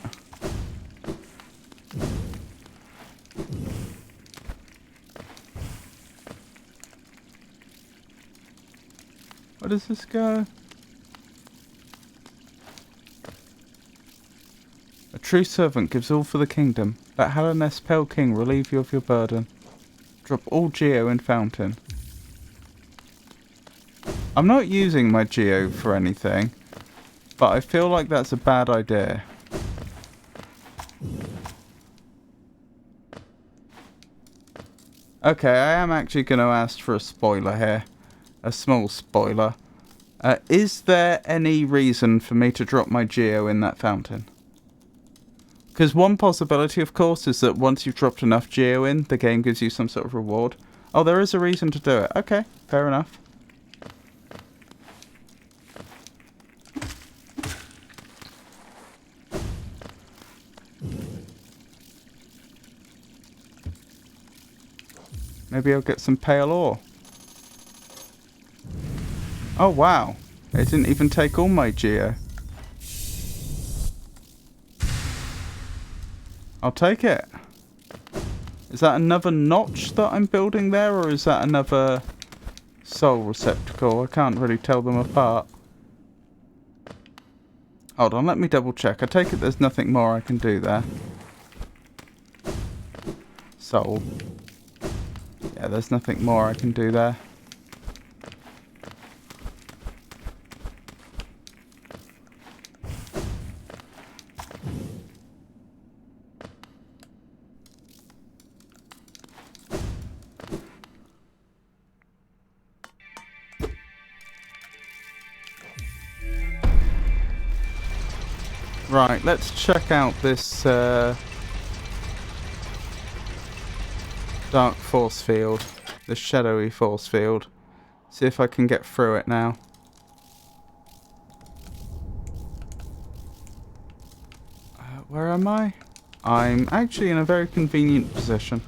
Where does this go? A true servant gives all for the kingdom. Let Hallownest Pale King relieve you of your burden. Drop all geo in fountain. I'm not using my geo for anything, but I feel like that's a bad idea. Okay, I am actually going to ask for a spoiler here. A small spoiler. Is there any reason for me to drop my geo in that fountain? Because one possibility, of course, is that once you've dropped enough geo in, the game gives you some sort of reward. Oh, there is a reason to do it. Okay, fair enough. Maybe I'll get some pale ore. Oh, wow. It didn't even take all my geo. I'll take it. Is that another notch that I'm building there, or is that another soul receptacle? I can't really tell them apart. Hold on, let me double check. I take it there's nothing more I can do there. Soul. Yeah, there's nothing more I can do there. Right, let's check out this dark force field, the shadowy force field. See if I can get through it now. Where am I? I'm actually in a very convenient position.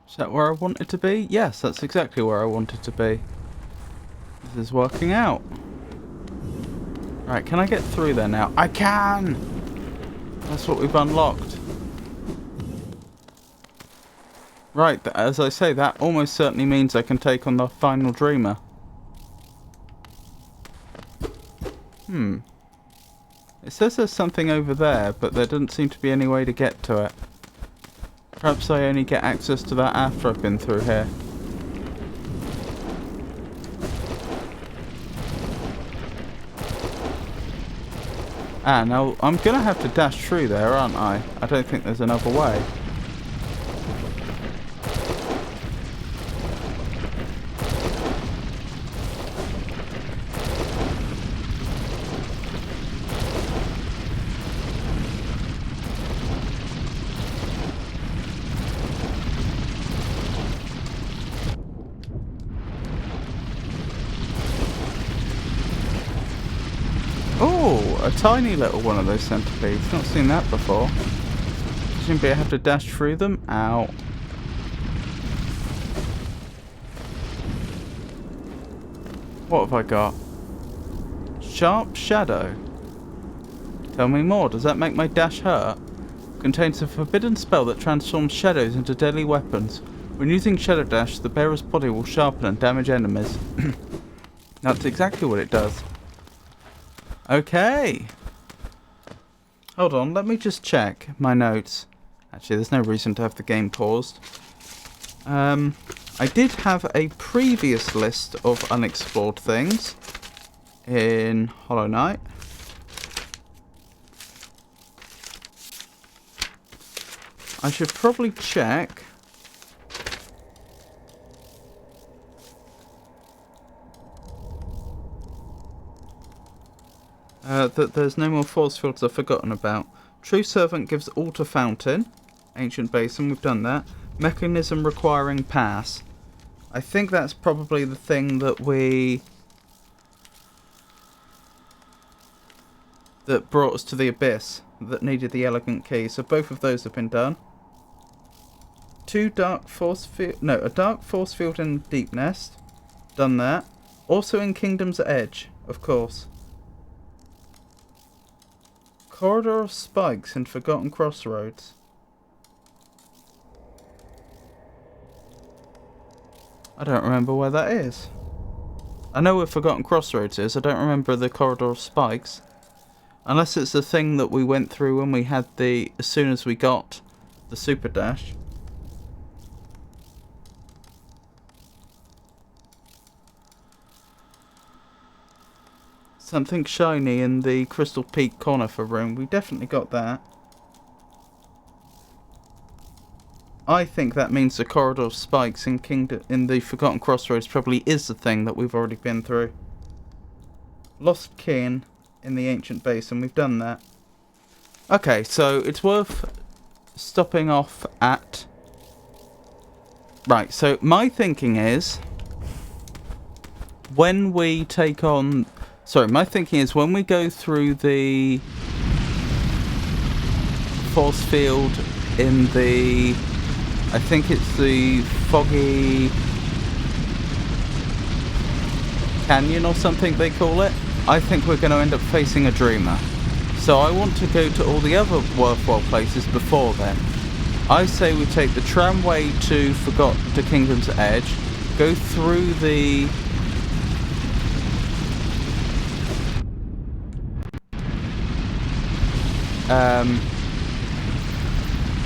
Is that where I wanted to be? Yes, that's exactly where I wanted to be. This is working out. Right, can I get through there now? I can! That's what we've unlocked. Right, as I say, that almost certainly means I can take on the final dreamer. It says there's something over there, but there doesn't seem to be any way to get to it. Perhaps I only get access to that after I've been through here. Ah, now I'm going to have to dash through there, aren't I? I don't think there's another way. Oh, a tiny little one of those centipedes. Not seen that before. Presumably I have to dash through them. Ow. What have I got? Sharp shadow. Tell me more. Does that make my dash hurt? Contains a forbidden spell that transforms shadows into deadly weapons. When using Shadow Dash, the bearer's body will sharpen and damage enemies. That's exactly what it does. Okay. Hold on, let me just check my notes. Actually, there's no reason to have the game paused. I did have a previous list of unexplored things in Hollow Knight. I should probably check. That there's no more force fields I've forgotten about. True Servant gives Altar Fountain. Ancient Basin, we've done that. Mechanism requiring pass. I think that's probably the thing that that brought us to the Abyss, that needed the Elegant Key. So both of those have been done. A dark force field in Deep Nest. Done that. Also in Kingdom's Edge, of course. Corridor of Spikes in Forgotten Crossroads. I don't remember where that is. I know where Forgotten Crossroads is. I don't remember the Corridor of Spikes. Unless it's the thing that we went through when we had the... as soon as we got the super dash. Something shiny in the Crystal Peak conifer room. We definitely got that. I think that means the corridor of spikes in the Forgotten Crossroads probably is the thing that we've already been through. Lost kin in the ancient basin. We've done that. Okay, so it's worth stopping off at... Right, so my thinking is... when we take on... Sorry, my thinking is when we go through the force field in the... I think it's the Foggy Canyon or something they call it. I think we're going to end up facing a dreamer. So I want to go to all the other worthwhile places before then. I say we take the tramway to Kingdom's Edge, go through the...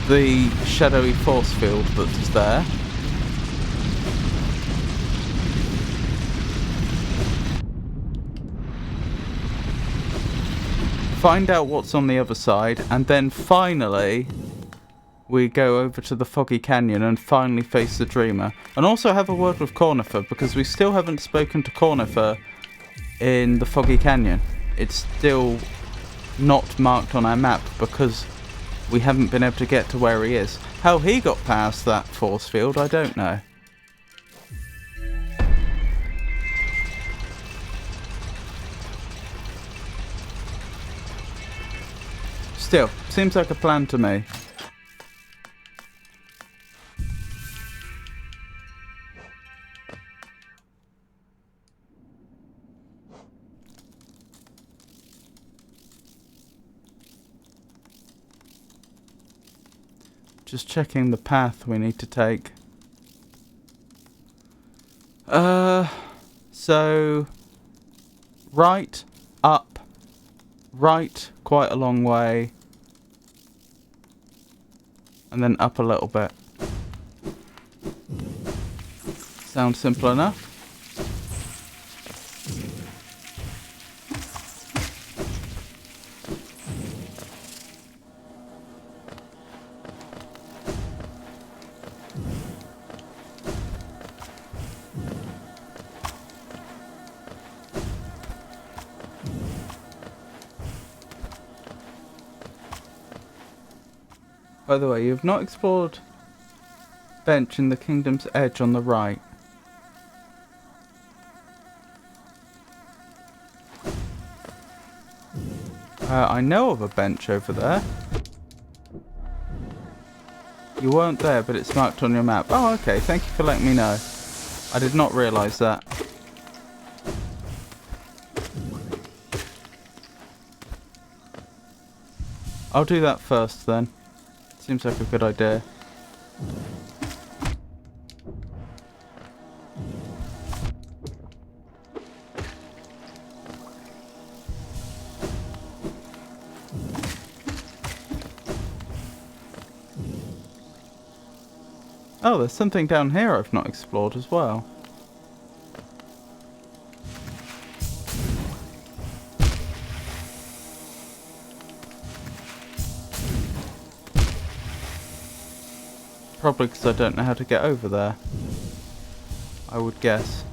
the shadowy force field that's there. Find out what's on the other side, and then finally we go over to the Foggy Canyon and finally face the Dreamer. And also have a word with Cornifer, because we still haven't spoken to Cornifer in the Foggy Canyon. It's still not marked on our map because we haven't been able to get to where he is. How he got past that force field, I don't know. Still, seems like a plan to me. Just checking the path we need to take. So... right, up, right, quite a long way. And then up a little bit. Sounds simple enough. By the way, you've not explored bench in the Kingdom's Edge on the right. I know of a bench over there. You weren't there, but it's marked on your map. Oh, okay. Thank you for letting me know. I did not realise that. I'll do that first then. Seems like a good idea. Oh, there's something down here I've not explored as well. Probably because I don't know how to get over there, I would guess.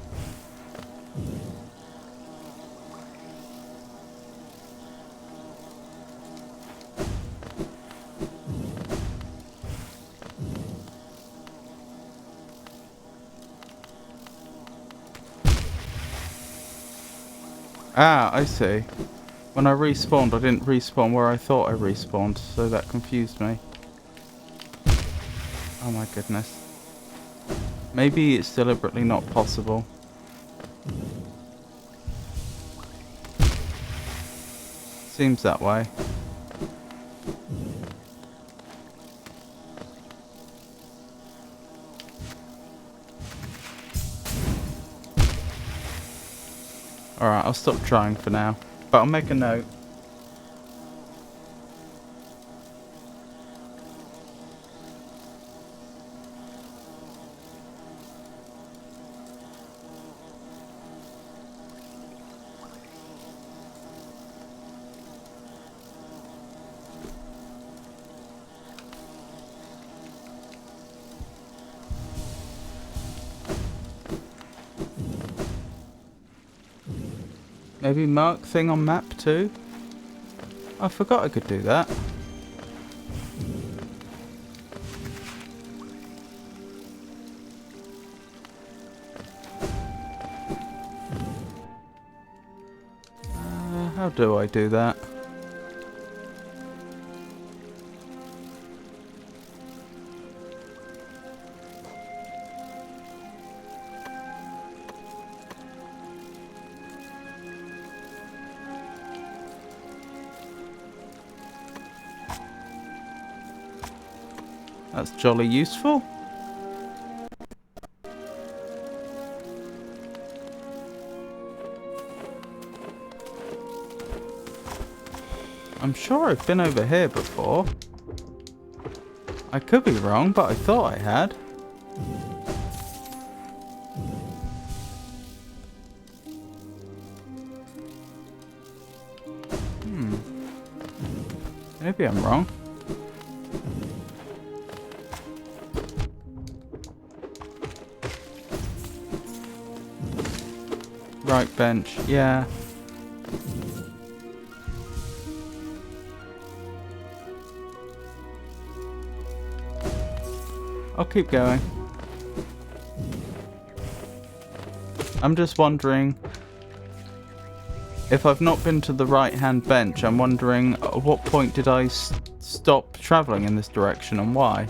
Ah, I see. When I respawned, I didn't respawn where I thought I respawned, so that confused me. Oh my goodness. Maybe it's deliberately not possible. Seems that way. Alright, I'll stop trying for now. But I'll make a note. Maybe mark thing on map too? I forgot I could do that. How do I do that? That's jolly useful. I'm sure I've been over here before. I could be wrong, but I thought I had. Maybe I'm wrong. Right bench, yeah. I'll keep going. I'm just wondering if I've not been to the right hand bench. I'm wondering at what point did I stop travelling in this direction and why.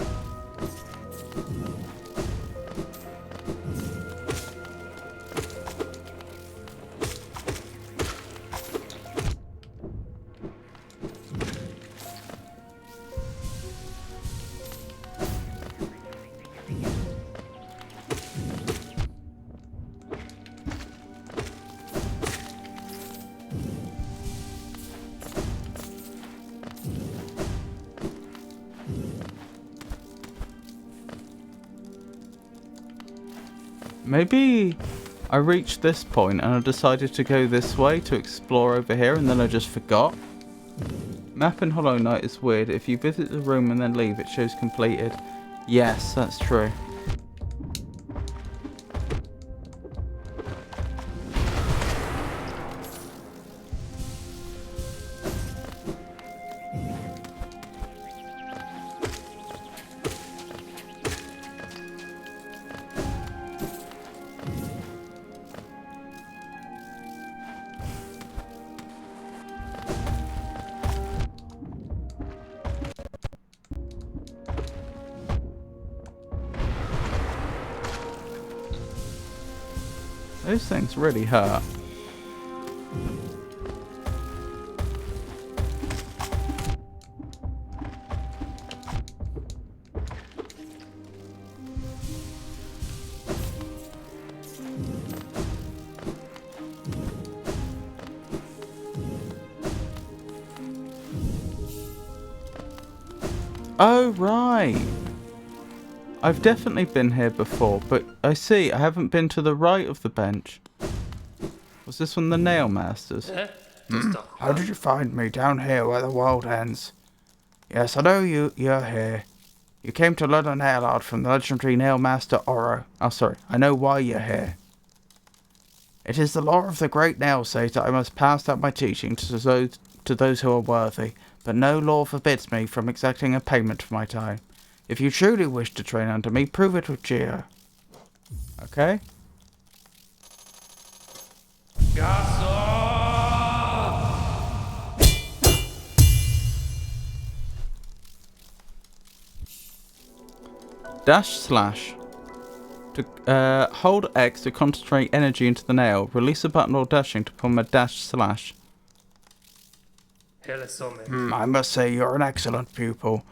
Maybe I reached this point and I decided to go this way to explore over here and then I just forgot. Map in Hollow Knight is weird. If you visit the room and then leave, it shows completed. Yes, that's true. Those things really hurt. Oh, right. I've definitely been here before, but I see I haven't been to the right of the bench. Was this one the Nail Masters? How did you find me down here where the world ends? Yes, I know you're here. You came to learn a nail art from the legendary nail master Oro. Oh, sorry. I know why you're here. It is the law of the great nail says that I must pass out my teaching to those who are worthy, but no law forbids me from exacting a payment for my time. If you truly wish to train under me, prove it with Geo. Okay. Dash slash. To hold X to concentrate energy into the nail. Release a button while dashing to perform a dash slash. I must say you're an excellent pupil.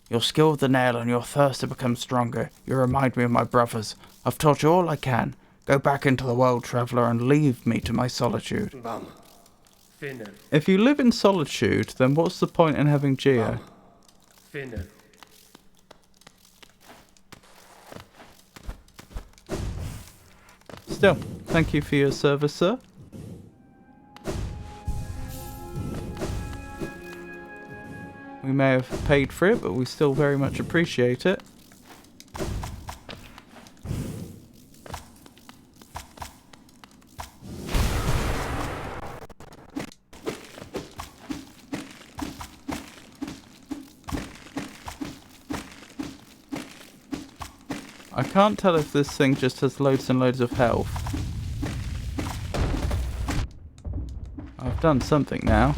Your skill with the nail and your thirst to become stronger. You remind me of my brothers. I've taught you all I can. Go back into the world, traveller, and leave me to my solitude. If you live in solitude, then what's the point in having Geo? Still, thank you for your service, sir. We may have paid for it, but we still very much appreciate it. I can't tell if this thing just has loads and loads of health. I've done something now.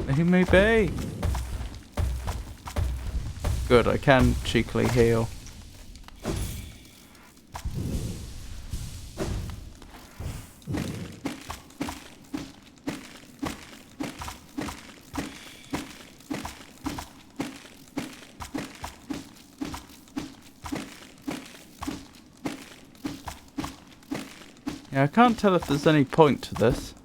Leave me be. Good, I can cheekily heal. Yeah, I can't tell if there's any point to this.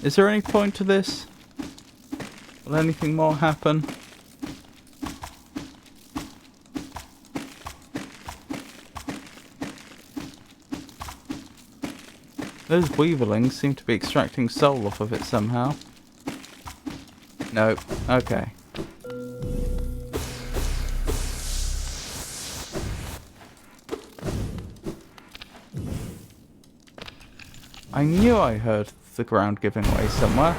Is there any point to this? Will anything more happen? Those weevilings seem to be extracting soul off of it somehow. Nope. Okay. I knew I heard the ground giving way somewhere.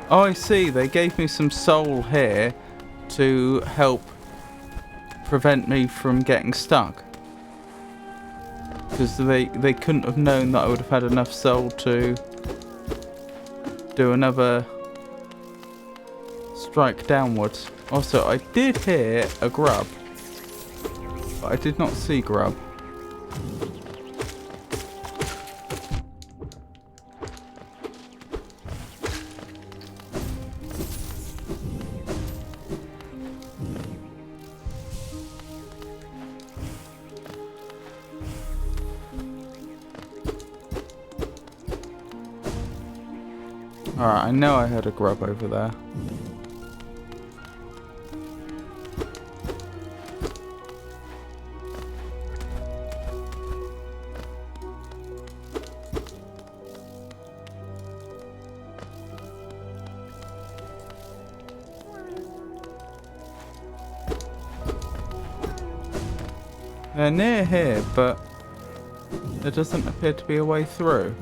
Oh, I see. They gave me some soul here to help prevent me from getting stuck. Because they couldn't have known that I would have had enough soul to do another strike downwards. Also, I did hear a grub, but I did not see grub. Alright, I know I heard a grub over there. They're near here, but there doesn't appear to be a way through.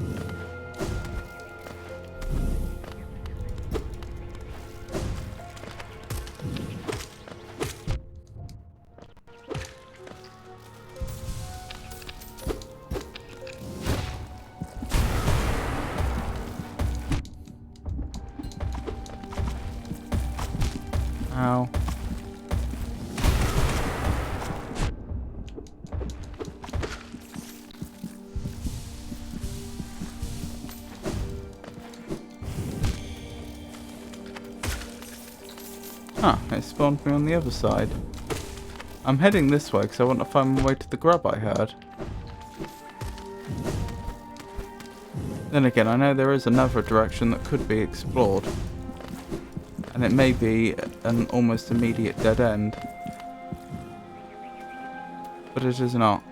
Ow. Huh, it spawned me on the other side. I'm heading this way because I want to find my way to the grub I heard. Then again, I know there is another direction that could be explored. And it may be an almost immediate dead end. But it is not.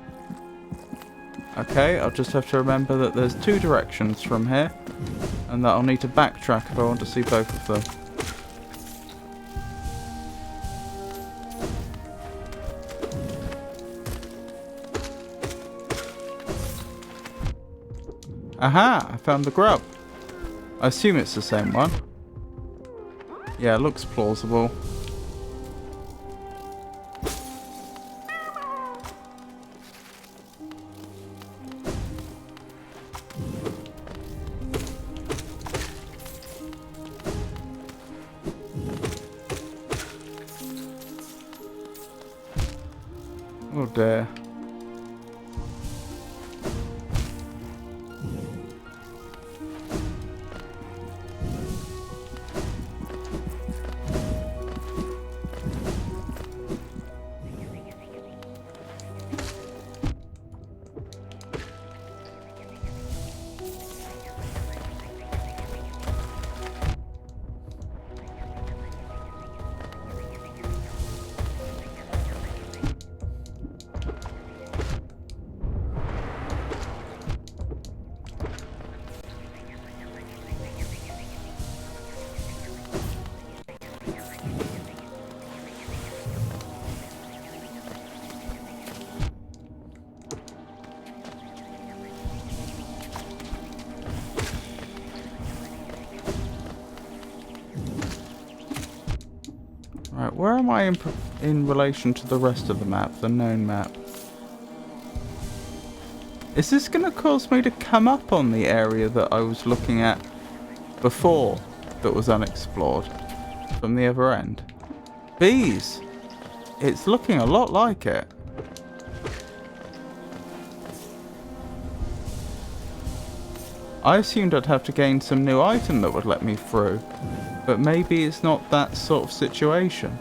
Okay, I'll just have to remember that there's two directions from here. And that I'll need to backtrack if I want to see both of them. Aha! I found the grub. I assume it's the same one. Yeah, it looks plausible. Oh dear. where am I in relation to the rest of the map, the known map? Is this going to cause me to come up on the area that I was looking at before that was unexplored from the other end? Bees! It's looking a lot like it. I assumed I'd have to gain some new item that would let me through, but maybe it's not that sort of situation.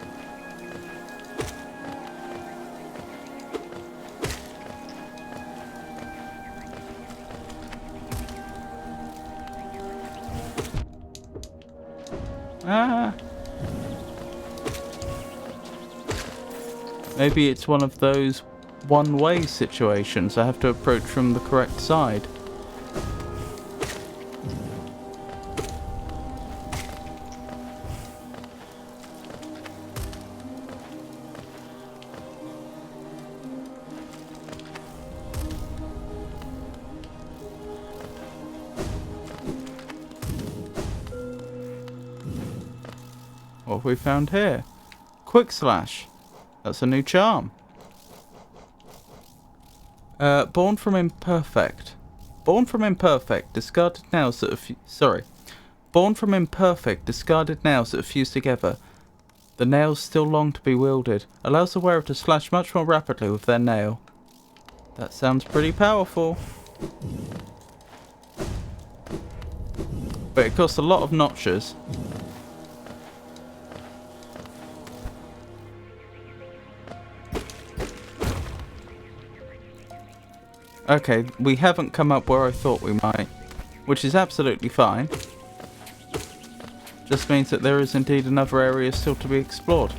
Ah. Maybe it's one of those one-way situations. I have to approach from the correct side. What have we found here? Quick Slash. That's a new charm. Born from Imperfect. Born from Imperfect, discarded nails that are Born from Imperfect, discarded nails that are fused together. The nails still long to be wielded. Allows the wearer to slash much more rapidly with their nail. That sounds pretty powerful. But it costs a lot of notches. Okay, we haven't come up where I thought we might, which is absolutely fine. Just means that there is indeed another area still to be explored.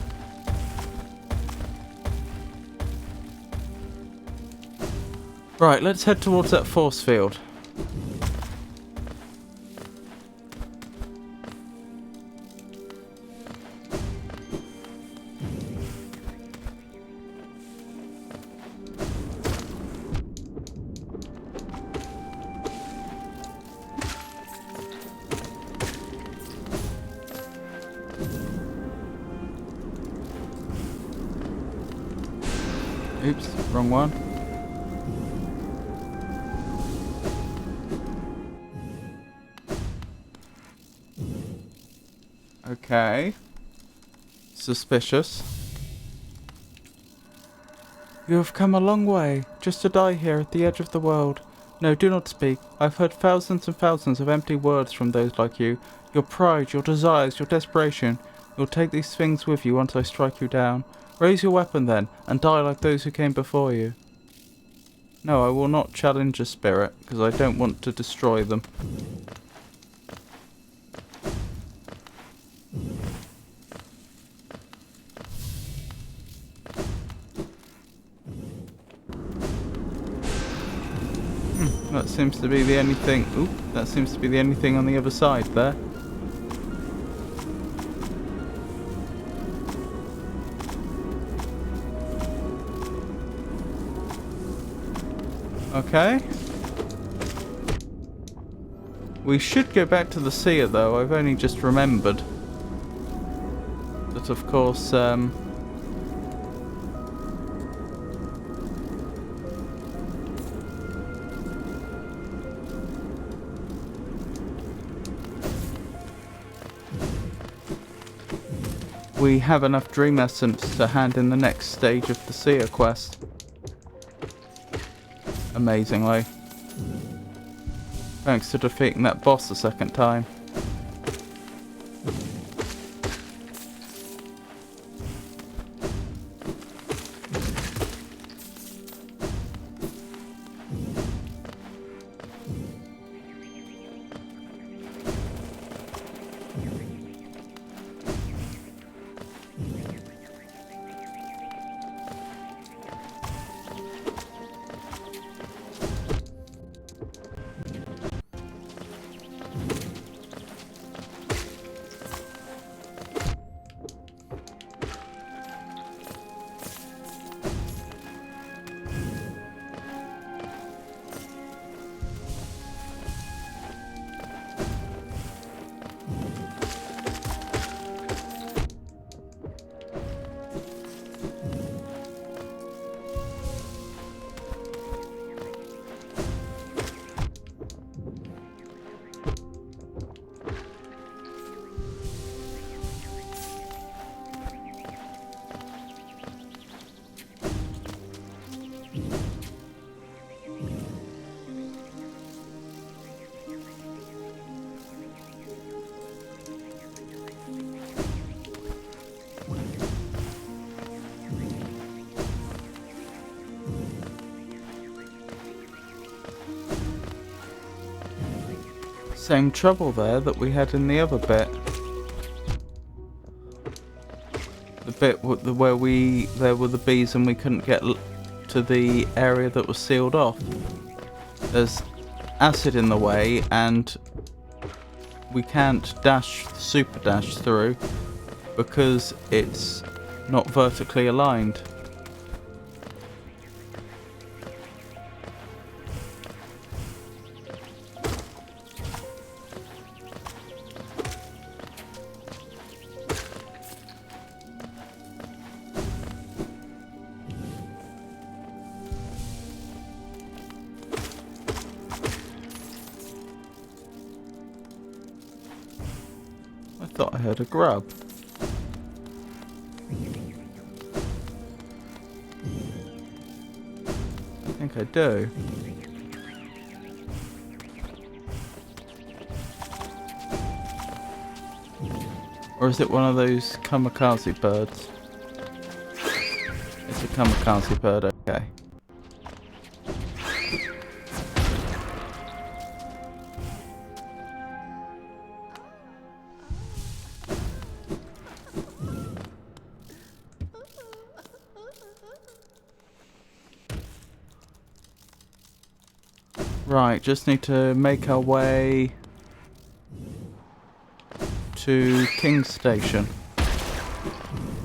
Right, let's head towards that force field. Oops, wrong one. Okay. Suspicious. You have come a long way, just to die here at the edge of the world. No, do not speak. I've heard thousands and thousands of empty words from those like you. Your pride, your desires, your desperation. You'll take these things with you once I strike you down. Raise your weapon then, and die like those who came before you. No, I will not challenge a spirit, because I don't want to destroy them. That seems to be the only thing. Oop, that seems to be the only thing on the other side there. Okay. We should go back to the seer though. I've only just remembered that, of course, we have enough dream essence to hand in the next stage of the seer quest. Amazingly. Thanks to defeating that boss the second time. Same trouble there that we had in the other bit. The bit where there were the bees and we couldn't get to the area that was sealed off. There's acid in the way and we can't super dash through because it's not vertically aligned. I thought I heard a grub. I think I do. Or is it one of those kamikaze birds? It's a kamikaze bird, okay. Right, just need to make our way to King's Station.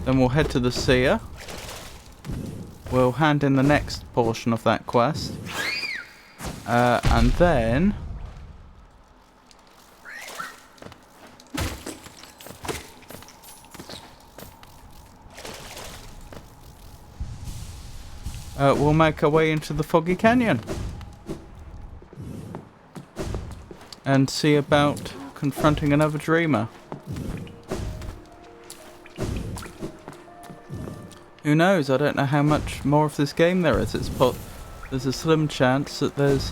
Then we'll head to the seer. We'll hand in the next portion of that quest. And then... we'll make our way into the Foggy Canyon. And see about confronting another dreamer. Who knows? I don't know how much more of this game there is. There's a slim chance that there's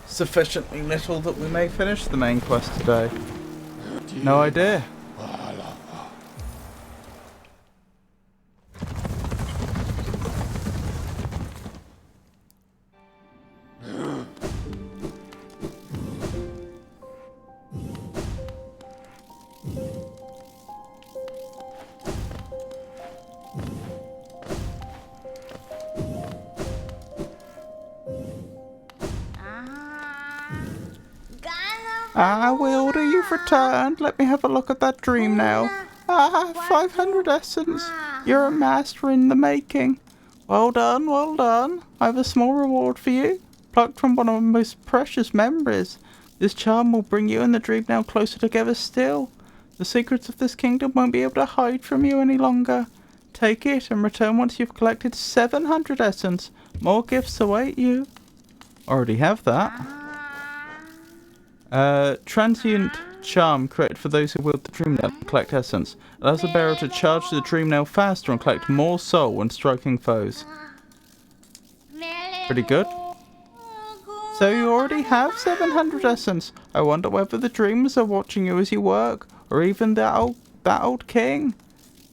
sufficiently little that we may finish the main quest today. No idea. Wilder, you've returned. Let me have a look at that dream now. 500 essence. You're a master in the making. Well done, well done. I have a small reward for you. Plucked from one of my most precious memories. This charm will bring you and the dream now closer together still. The secrets of this kingdom won't be able to hide from you any longer. Take it and return once you've collected 700 essence. More gifts await you. Already have that. Transient charm created for those who wield the dream nail to collect essence. Allows the bearer to charge the dream nail faster and collect more soul when striking foes. Pretty good. So you already have 700 essence. I wonder whether the dreamers are watching you as you work, or even that old king.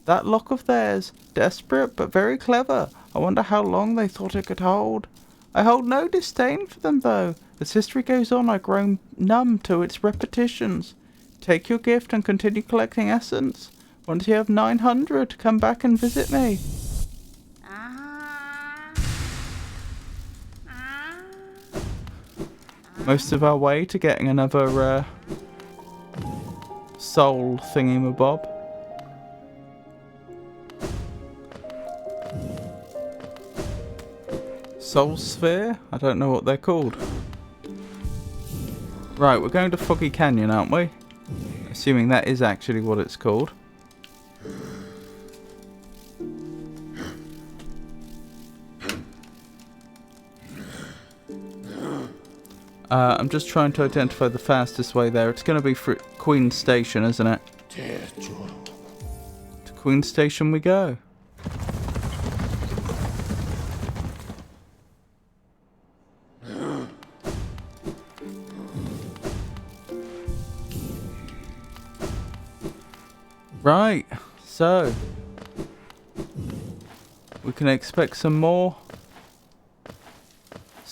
That lock of theirs, desperate but very clever. I wonder how long they thought it could hold. I hold no disdain for them though. As history goes on, I grow numb to its repetitions. Take your gift and continue collecting essence. Once you have 900, come back and visit me. Most of our way to getting another soul thingy-mabob. Soul Sphere? I don't know what they're called. Right, we're going to Foggy Canyon, aren't we? Assuming that is actually what it's called. I'm just trying to identify the fastest way there. It's going to be for Queen Station, isn't it? To Queen Station we go. Right, so we can expect some more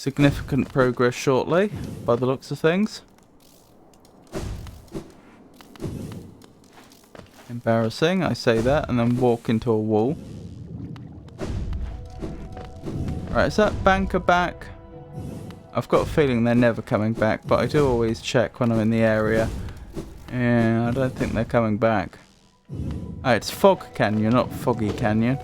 significant progress shortly, by the looks of things. Embarrassing, I say that, and then walk into a wall. Right, is that banker back? I've got a feeling they're never coming back, but I do always check when I'm in the area. Yeah, I don't think they're coming back. Oh, it's Fog Canyon, not Foggy Canyon.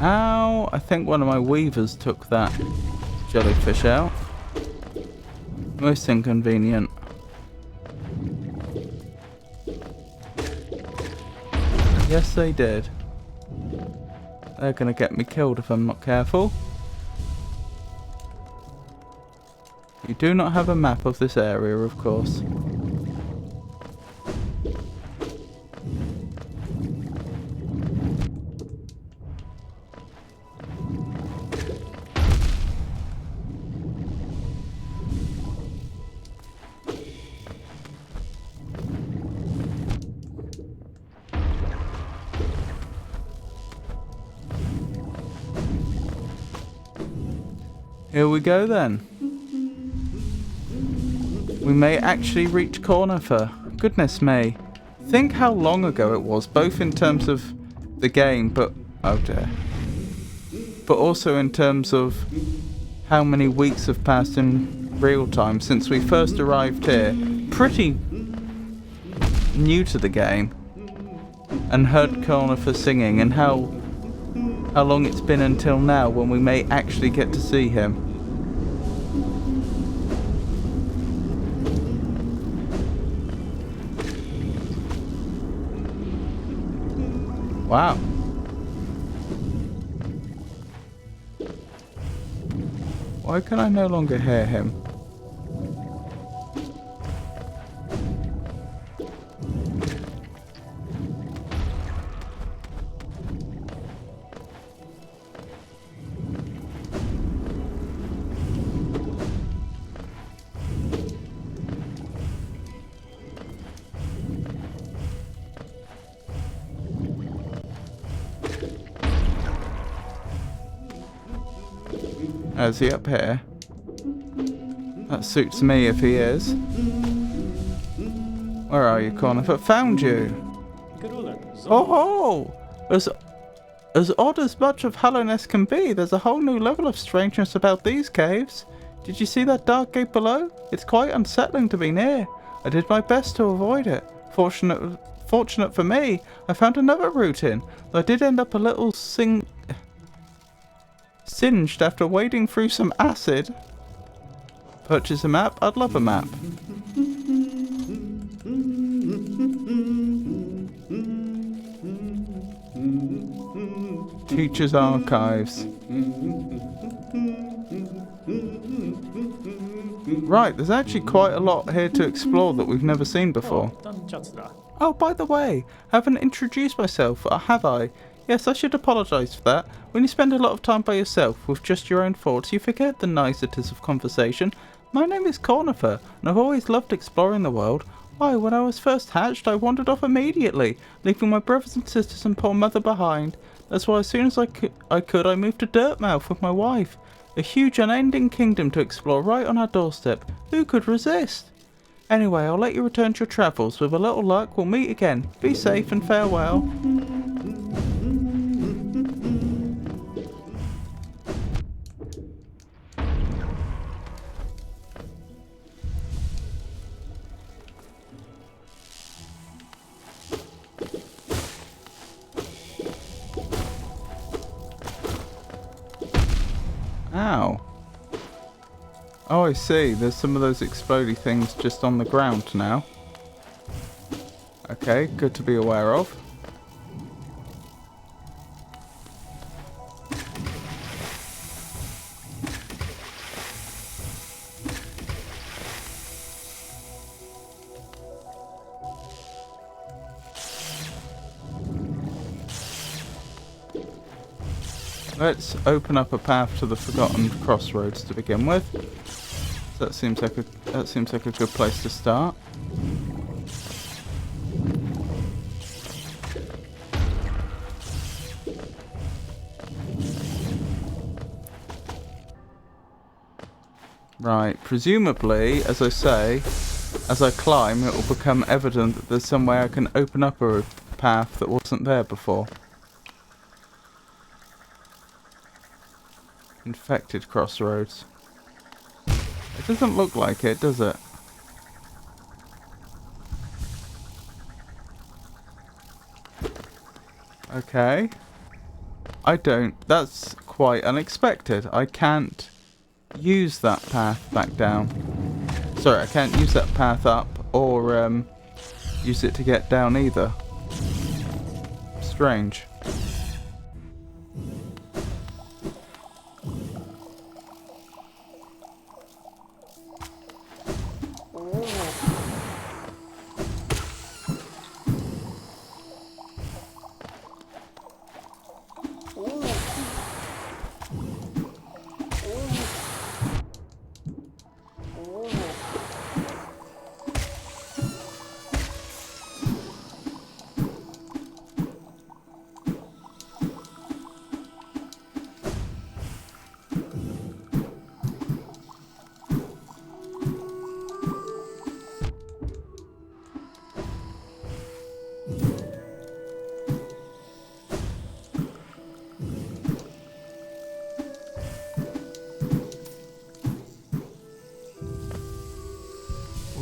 Ow, I think one of my weavers took that jellyfish out. Most inconvenient. Yes, they did. They're gonna get me killed if I'm not careful. You do not have a map of this area, of course. Here we go then. We may actually reach Cornifer. Goodness me. Think how long ago it was, both in terms of the game, but... oh dear. But also in terms of how many weeks have passed in real time since we first arrived here. Pretty new to the game. And heard Cornifer singing, and how long it's been until now when we may actually get to see him. Wow. Why can I no longer hear him? Is he up here? That suits me if he is. Where are you, Cornifer? Found you! Oh ho! As odd as much of hollowness can be, there's a whole new level of strangeness about these caves. Did you see that dark gate below? It's quite unsettling to be near. I did my best to avoid it. Fortunate for me, I found another route in, though I did end up a little singed after wading through some acid. Purchase a map? I'd love a map. Teacher's Archives. Right, there's actually quite a lot here to explore that we've never seen before. Oh, by the way, I haven't introduced myself, have I? Yes, I should apologise for that. When you spend a lot of time by yourself, with just your own thoughts, you forget the niceties of conversation. My name is Cornifer, and I've always loved exploring the world. Why, when I was first hatched, I wandered off immediately, leaving my brothers and sisters and poor mother behind. That's why as soon as I could, I moved to Dirtmouth with my wife. A huge unending kingdom to explore right on our doorstep. Who could resist? Anyway, I'll let you return to your travels. With a little luck, we'll meet again. Be safe and farewell. Ow. Oh, I see. There's some of those explodey things just on the ground now. Okay, good to be aware of. Let's open up a path to the forgotten crossroads to begin with. So that seems like a good place to start. Right, presumably, as I say, as I climb, it will become evident that there's some way I can open up a path that wasn't there before. Infected crossroads. It doesn't look like it, does it? Okay. I don't. That's quite unexpected. I can't use that path back down. Sorry, I can't use that path up or use it to get down either. Strange.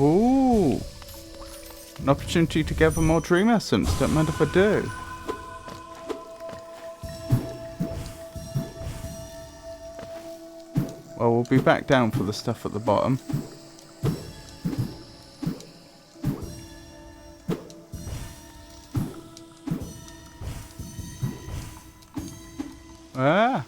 Ooh. An opportunity to gather more dream essence. Don't mind if I do. Well, we'll be back down for the stuff at the bottom. Ah.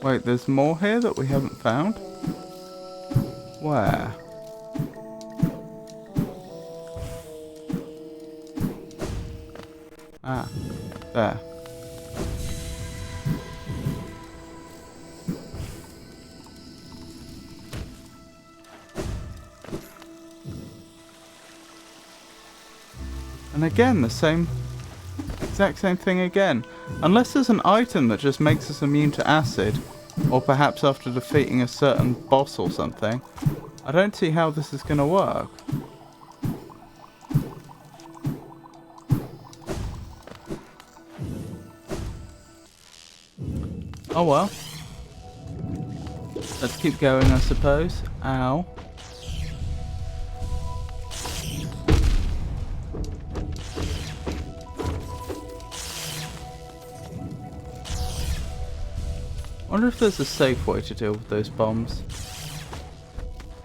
Wait, there's more here that we haven't found? Where? Ah, there. And again, the exact same thing again. Unless there's an item that just makes us immune to acid, or perhaps after defeating a certain boss or something, I don't see how this is going to work. Oh well. Let's keep going, I suppose. Ow. I wonder if there's a safe way to deal with those bombs.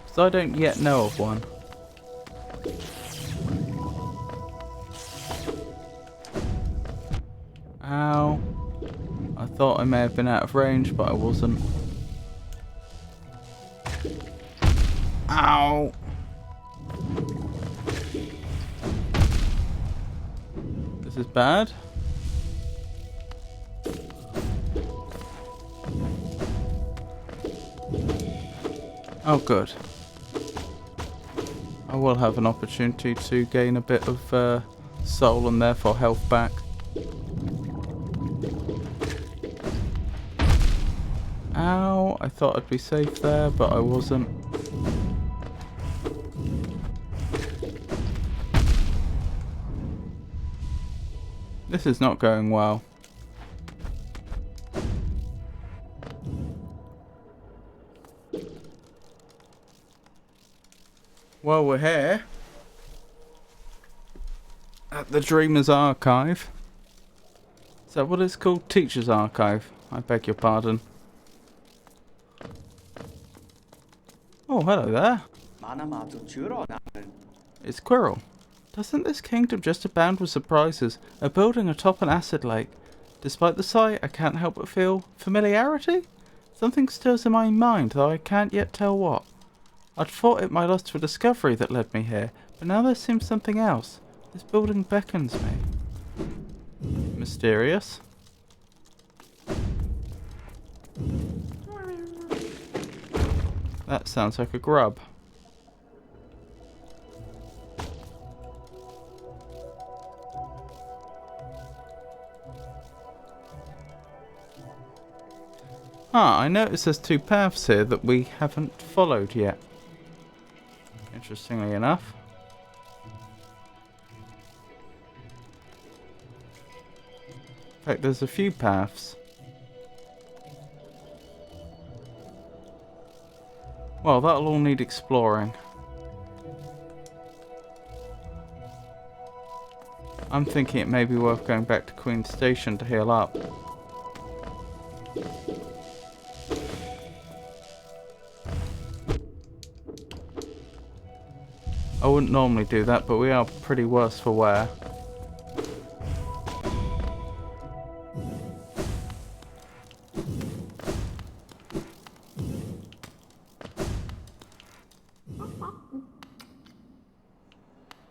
Because I don't yet know of one. Ow. I thought I may have been out of range, but I wasn't. Ow. This is bad. Oh, good. I will have an opportunity to gain a bit of soul and therefore health back. Ow, I thought I'd be safe there, but I wasn't. This is not going well. Well, we're here at the Dreamer's Archive. Is that what it's called? Teacher's Archive. I beg your pardon. Oh, hello there. It's Quirrell. Doesn't this kingdom just abound with surprises? A building atop an acid lake. Despite the sight, I can't help but feel familiarity? Something stirs in my mind, though I can't yet tell what. I'd thought it my lust for discovery that led me here, but now there seems something else. This building beckons me. Mysterious. That sounds like a grub. Ah, I notice there's two paths here that we haven't followed yet. Interestingly enough. In fact, there's a few paths. Well, that'll all need exploring. I'm thinking it may be worth going back to Queen's Station to heal up. I wouldn't normally do that, but we are pretty worse for wear.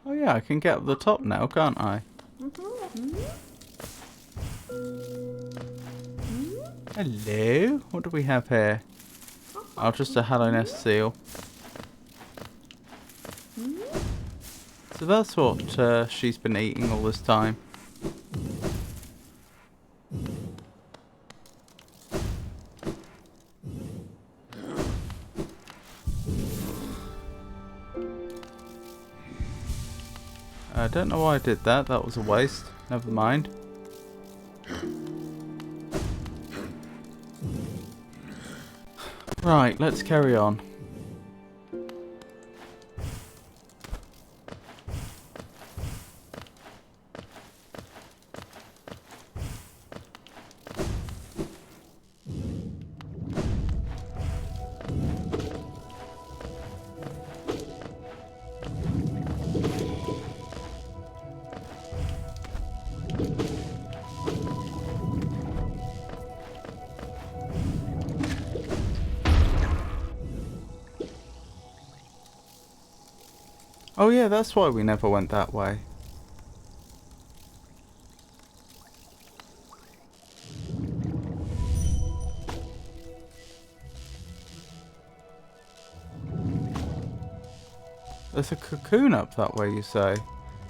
Oh yeah, I can get up the top now, can't I? Hello? What do we have here? Oh, just a Hello Nest seal. So that's what she's been eating all this time. I don't know why I did that. That was a waste. Never mind. Right, let's carry on. Oh yeah, that's why we never went that way. There's a cocoon up that way, you say?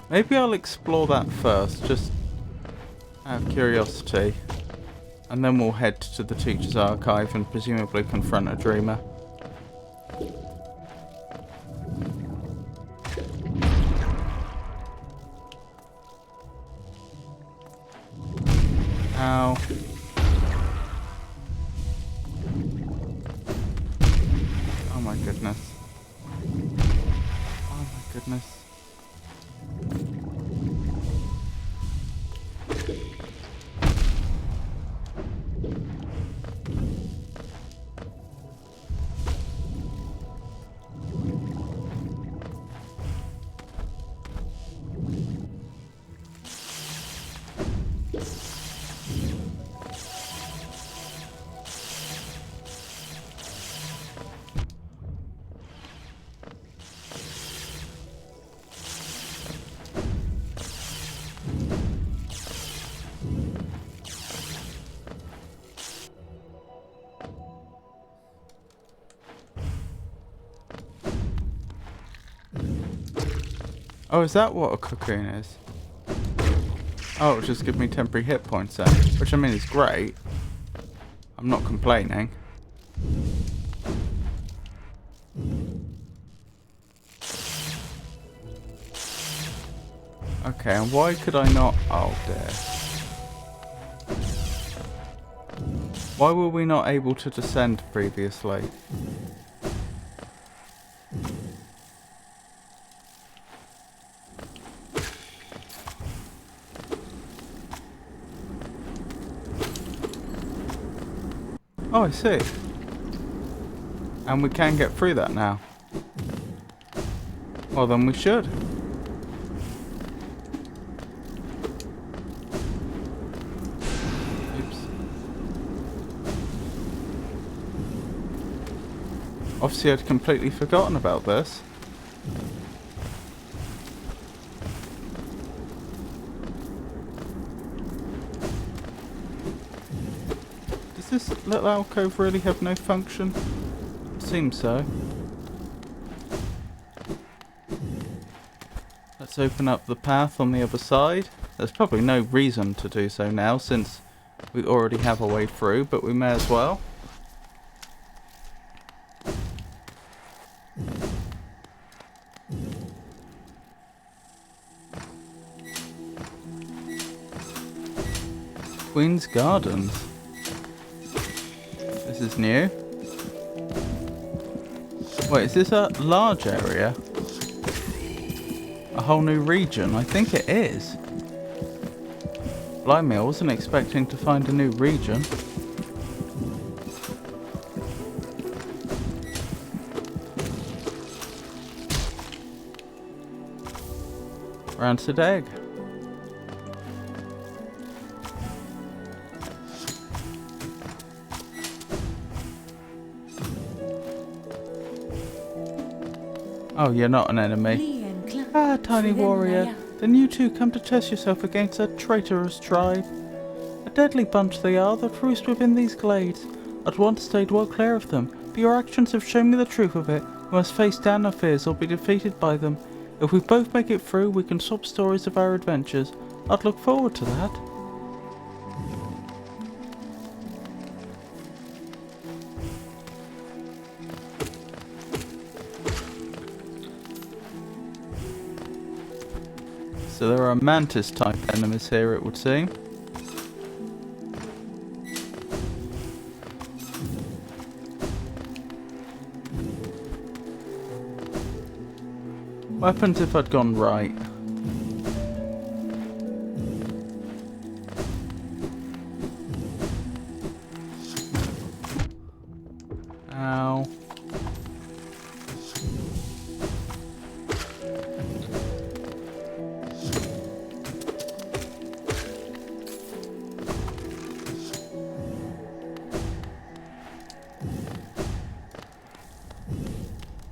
Maybe I'll explore that first, just out of curiosity. And then we'll head to the Teacher's Archive and presumably confront a dreamer. Ow. Oh my goodness. Oh my goodness. Oh, is that what a cocoon is? Oh, it'll just give me temporary hit points then. Which I mean is great. I'm not complaining. Okay, and why could I not... Oh dear. Why were we not able to descend previously? Oh, I see. And we can get through that now. Well, then we should. Oops. Obviously, I'd completely forgotten about this. Does this little alcove really have no function? Seems so. Let's open up the path on the other side. There's probably no reason to do so now since we already have a way through, but we may as well. Queen's Gardens. This is new. Wait, is this a large area? A whole new region? I think it is. Blimey, I wasn't expecting to find a new region. Rancid egg. Oh, you're not an enemy. Ah, tiny warrior. Then you too come to test yourself against a traitorous tribe. A deadly bunch they are that roost within these glades. I'd once stayed well clear of them, but your actions have shown me the truth of it. We must face down our fears or be defeated by them. If we both make it through, we can swap stories of our adventures. I'd look forward to that. So there are mantis type enemies here, it would seem. What happens if I'd gone right? Ow.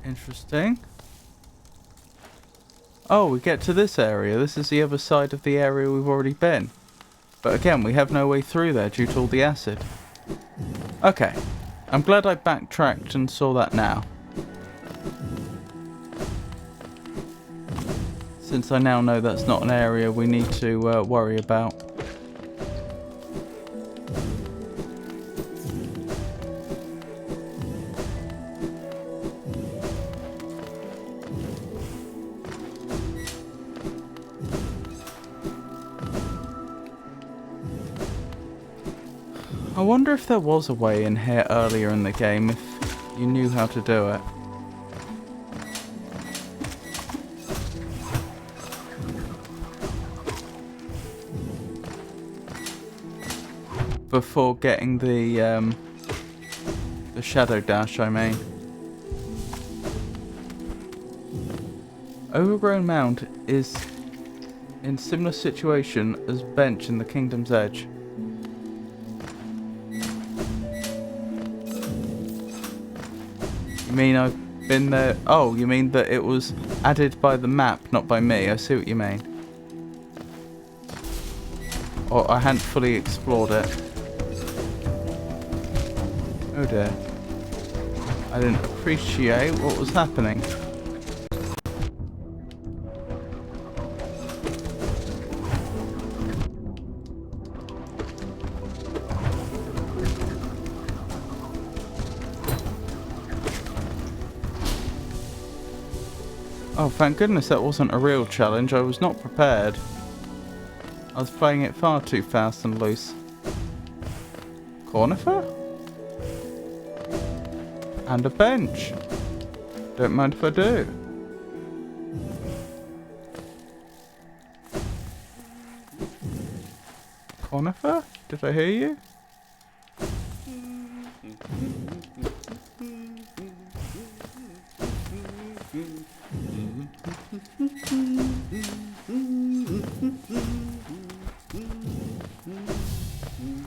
Interesting. Oh, we get to this area. This is the other side of the area we've already been. But again, we have no way through there due to all the acid. Okay. I'm glad I backtracked and saw that now. Since I now know that's not an area we need to worry about. I wonder if there was a way in here earlier in the game if you knew how to do it. Before getting the shadow dash, I mean. Overgrown Mound is in similar situation as Bench in the Kingdom's Edge. You mean I've been there? Oh, you mean that it was added by the map, not by me. I see what you mean. Or I hadn't fully explored it. Oh dear. I didn't appreciate what was happening. Oh, thank goodness that wasn't a real challenge. I was not prepared. I was playing it far too fast and loose. Cornifer? And a bench. Don't mind if I do. Cornifer? Did I hear you?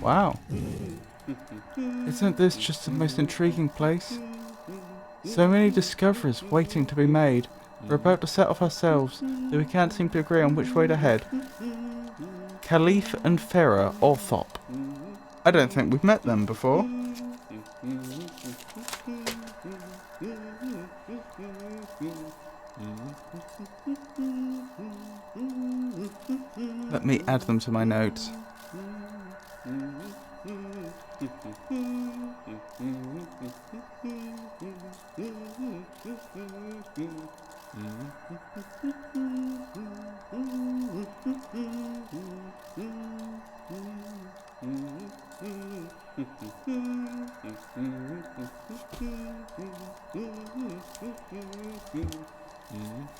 Wow. Isn't this just the most intriguing place? So many discoveries waiting to be made. We're about to set off ourselves, though we can't seem to agree on which way to head. Caliph and Farah Orthop. I don't think we've met them before. Let me add them to my notes.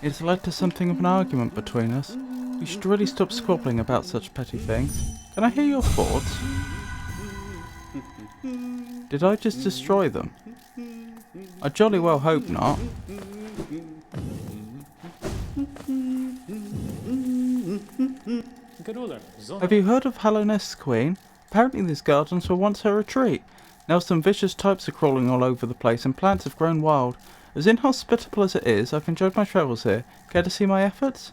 It's led to something of an argument between us. We should really stop squabbling about such petty things. Can I hear your thoughts? Did I just destroy them? I jolly well hope not. Have you heard of Hallownest's queen? Apparently these gardens were once her retreat. Now some vicious types are crawling all over the place and plants have grown wild. As inhospitable as it is, I've enjoyed my travels here. Care to see my efforts?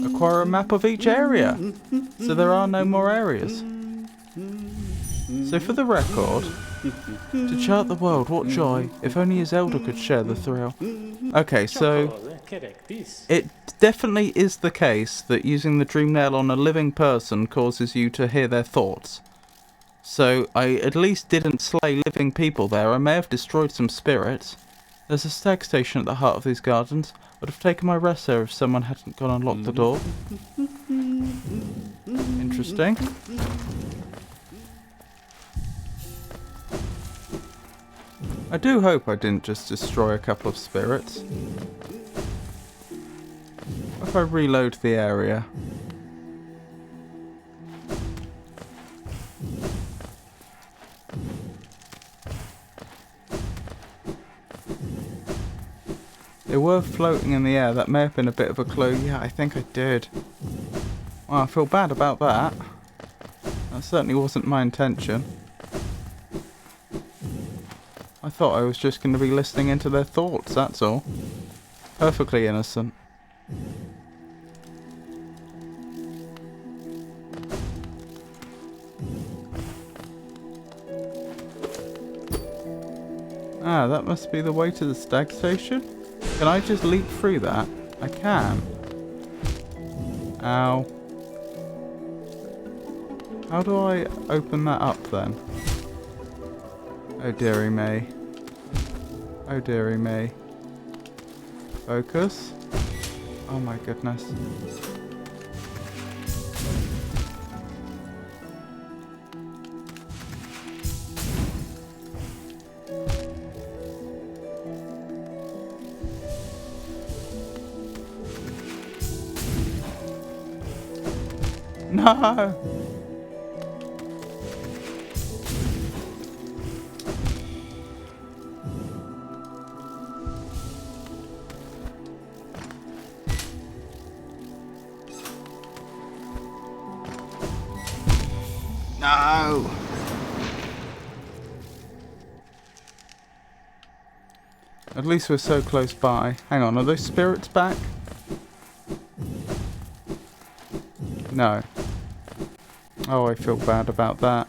Acquire a map of each area, so there are no more areas. So for the record, to chart the world, what joy, if only his elder could share the thrill. Okay, so it definitely is the case that using the dream nail on a living person causes you to hear their thoughts. So I at least didn't slay living people there. I may have destroyed some spirits. There's a stag station at the heart of these gardens. Would have taken my rest there if someone hadn't gone and locked the door. Interesting. I do hope I didn't just destroy a couple of spirits. What if I reload the area? They were floating in the air. That may have been a bit of a clue. Yeah, I think I did. Well, I feel bad about that. That certainly wasn't my intention. I thought I was just going to be listening into their thoughts, that's all. Perfectly innocent. Ah, that must be the way to the stag station? Can I just leap through that? I can. Ow. How do I open that up then? Oh dearie me. Oh dearie me. Focus. Oh my goodness. No! No! At least we're so close by. Hang on, are those spirits back? No. Oh, I feel bad about that.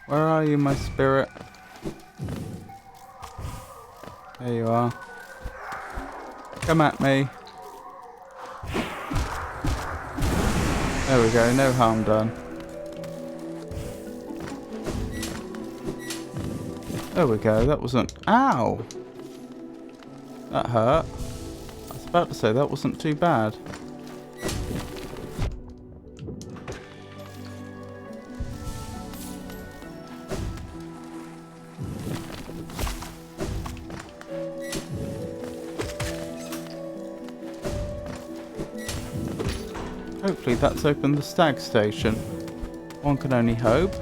Where are you, my spirit? There you are. Come at me. There we go, no harm done. There we go, that wasn't... Ow! That hurt. I was about to say that wasn't too bad. Hopefully that's opened the stag station. One can only hope.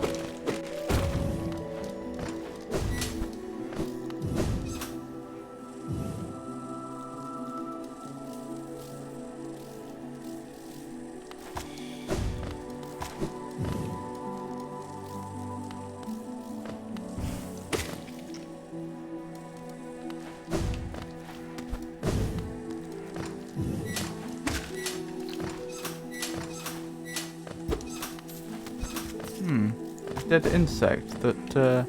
Dead insect that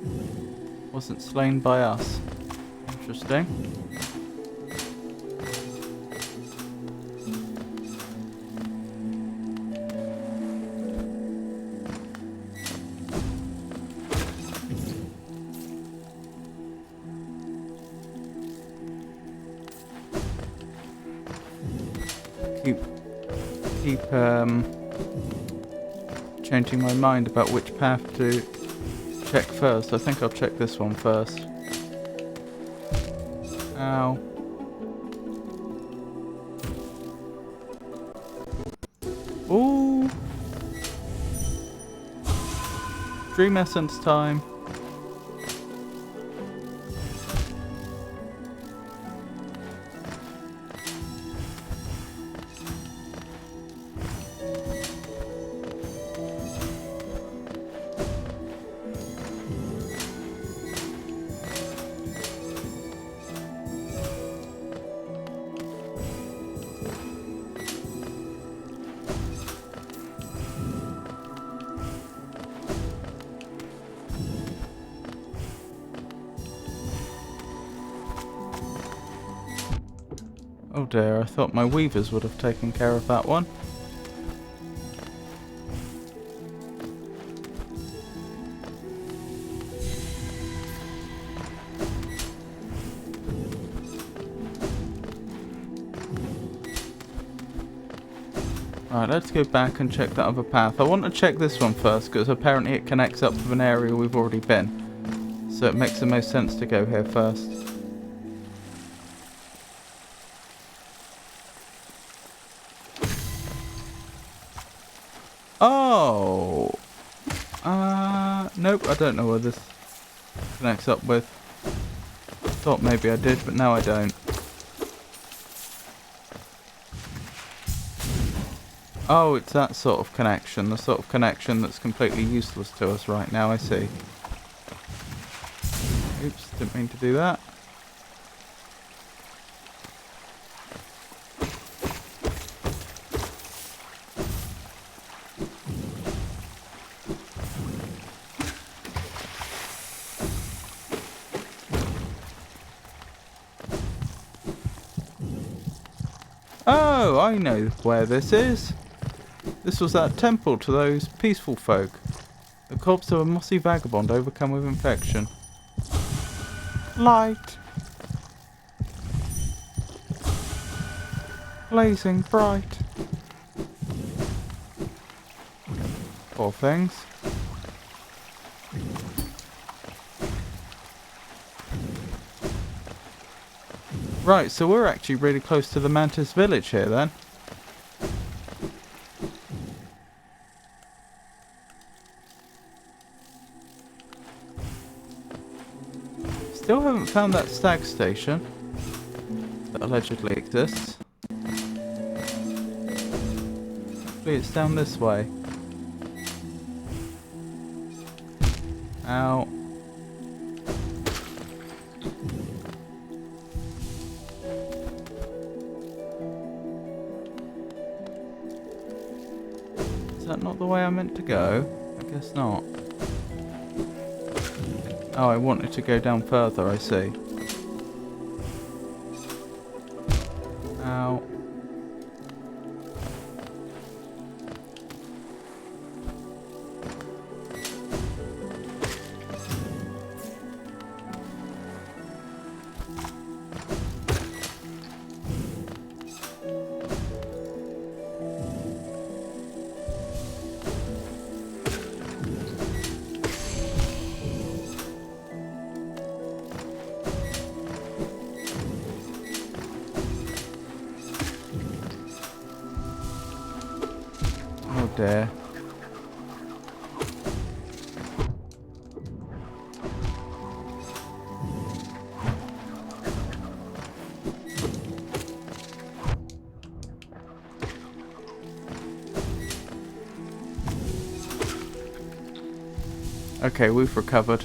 wasn't slain by us. Interesting. Keep changing my mind about which path to check first. I think I'll check this one first. Ow. Ooh. Dream essence time. Oh dear, I thought my weavers would have taken care of that one. Right, let's go back and check that other path. I want to check this one first because apparently it connects up with an area we've already been. So it makes the most sense to go here first. Oh! Nope, I don't know where this connects up with. Thought maybe I did, but now I don't. Oh, it's that sort of connection. The sort of connection that's completely useless to us right now, I see. Oops, didn't mean to do that. Oh, I know where this is. This was that temple to those peaceful folk. The corpse of a mossy vagabond overcome with infection. Light. Blazing bright. Poor things. Right, so we're actually really close to the Mantis village here then. Still haven't found that stag station that allegedly exists. Hopefully it's down this way. Ow. Is that not the way I meant to go? I guess not. Oh, I wanted to go down further, I see. Ow. dear. Okay, we've recovered.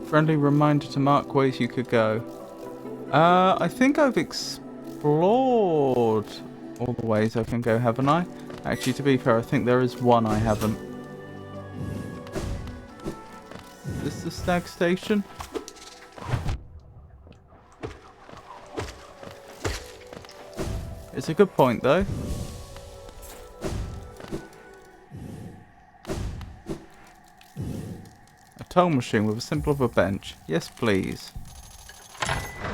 Friendly reminder to mark ways you could go. I think I've explored all the ways I can go, haven't I? Actually, to be fair, I think there is one I haven't. Is this the stag station? It's a good point, though. A toll machine with a symbol of a bench. Yes, please.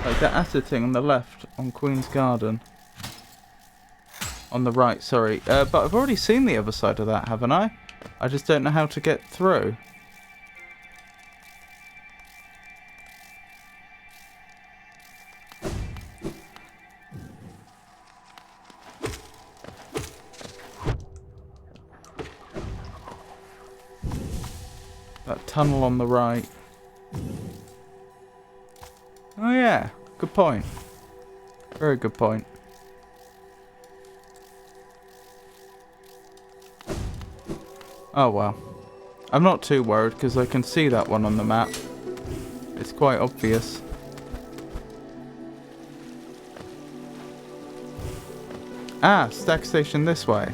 Like that acid thing on the left on Queen's Garden. On the right, sorry. But I've already seen the other side of that, haven't I? I just don't know how to get through. That tunnel on the right. Oh yeah, good point. Very good point. Oh well. I'm not too worried because I can see that one on the map. It's quite obvious. Ah, stag station this way.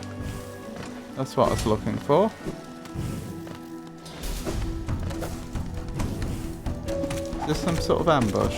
That's what I was looking for. Is this some sort of ambush?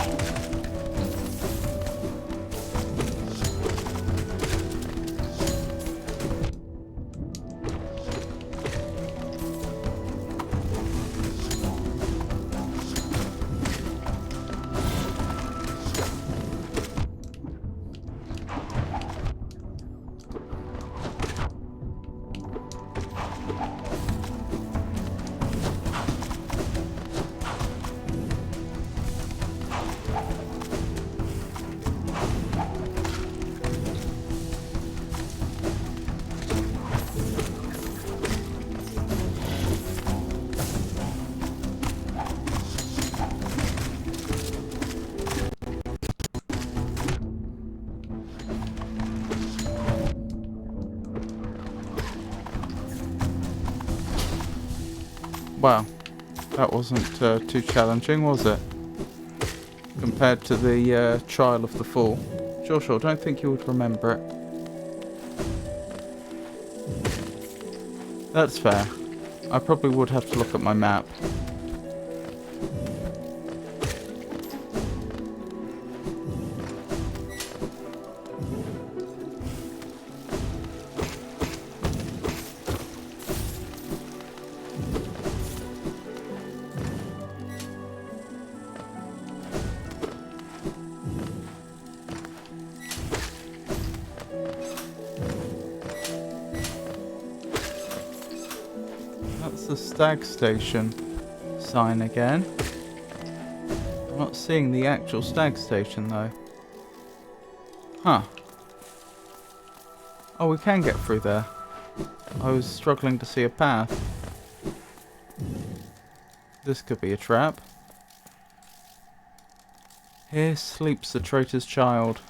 Well, that wasn't too challenging, was it? Compared to the trial of the fool. Sure, don't think you would remember it. That's fair. I probably would have to look at my map. That's the stag station sign again. I'm not seeing the actual stag station though. Huh. Oh, we can get through there. I was struggling to see a path. This could be a trap. Here sleeps the traitor's child.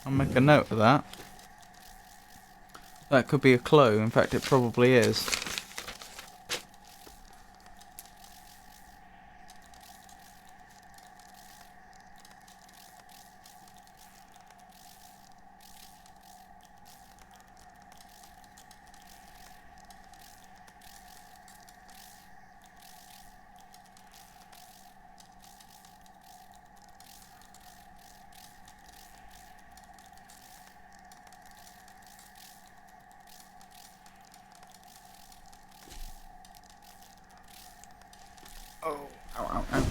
I'll make a note of that. That could be a clue. In fact, it probably is. Oh, ow, ow, ow.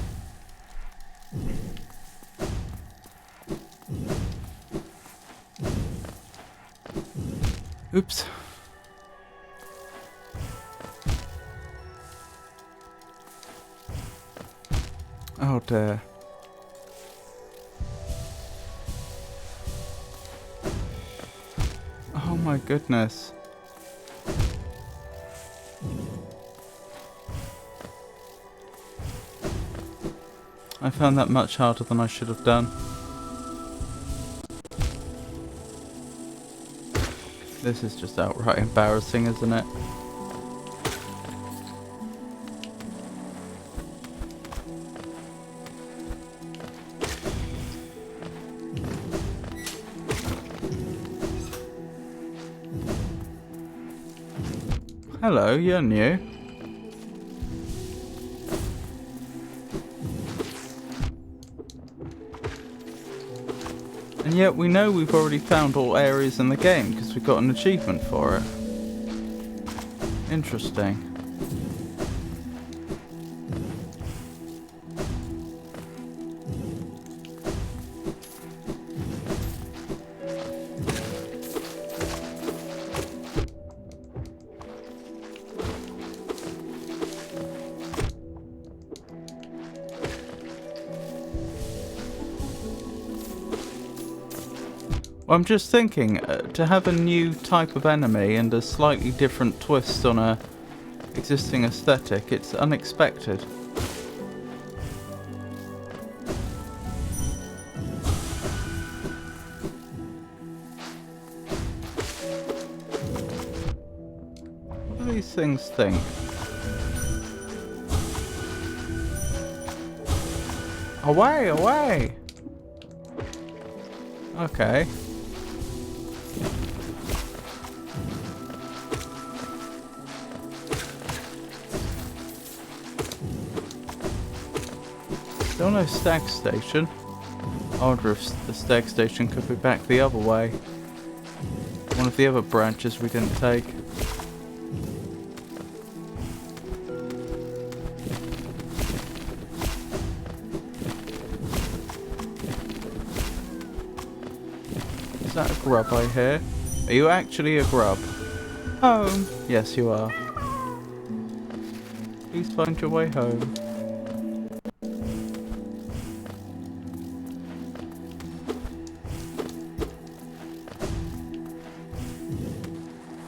Oops. Oh dear. Oh my goodness. I found that much harder than I should have done. This is just outright embarrassing, isn't it? Hello, you're new. And yet we know we've already found all areas in the game because we got an achievement for it. Interesting. Well, I'm just thinking, to have a new type of enemy and a slightly different twist on a existing aesthetic, it's unexpected. What do these things think? Away, away! Okay. Still no stag station. I wonder if the stag station could be back the other way. One of the other branches we didn't take. Is that a grub I hear? Are you actually a grub? Home! Yes, you are. Please find your way home.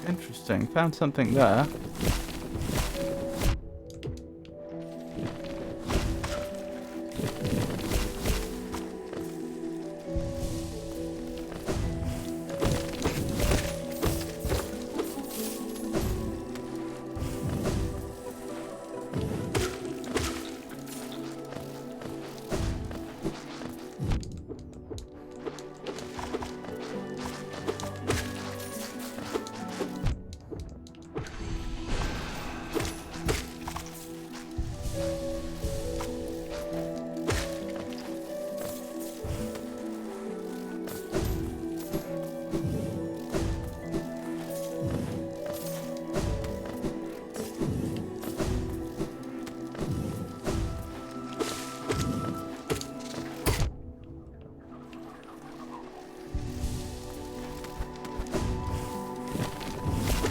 Interesting. Found something there.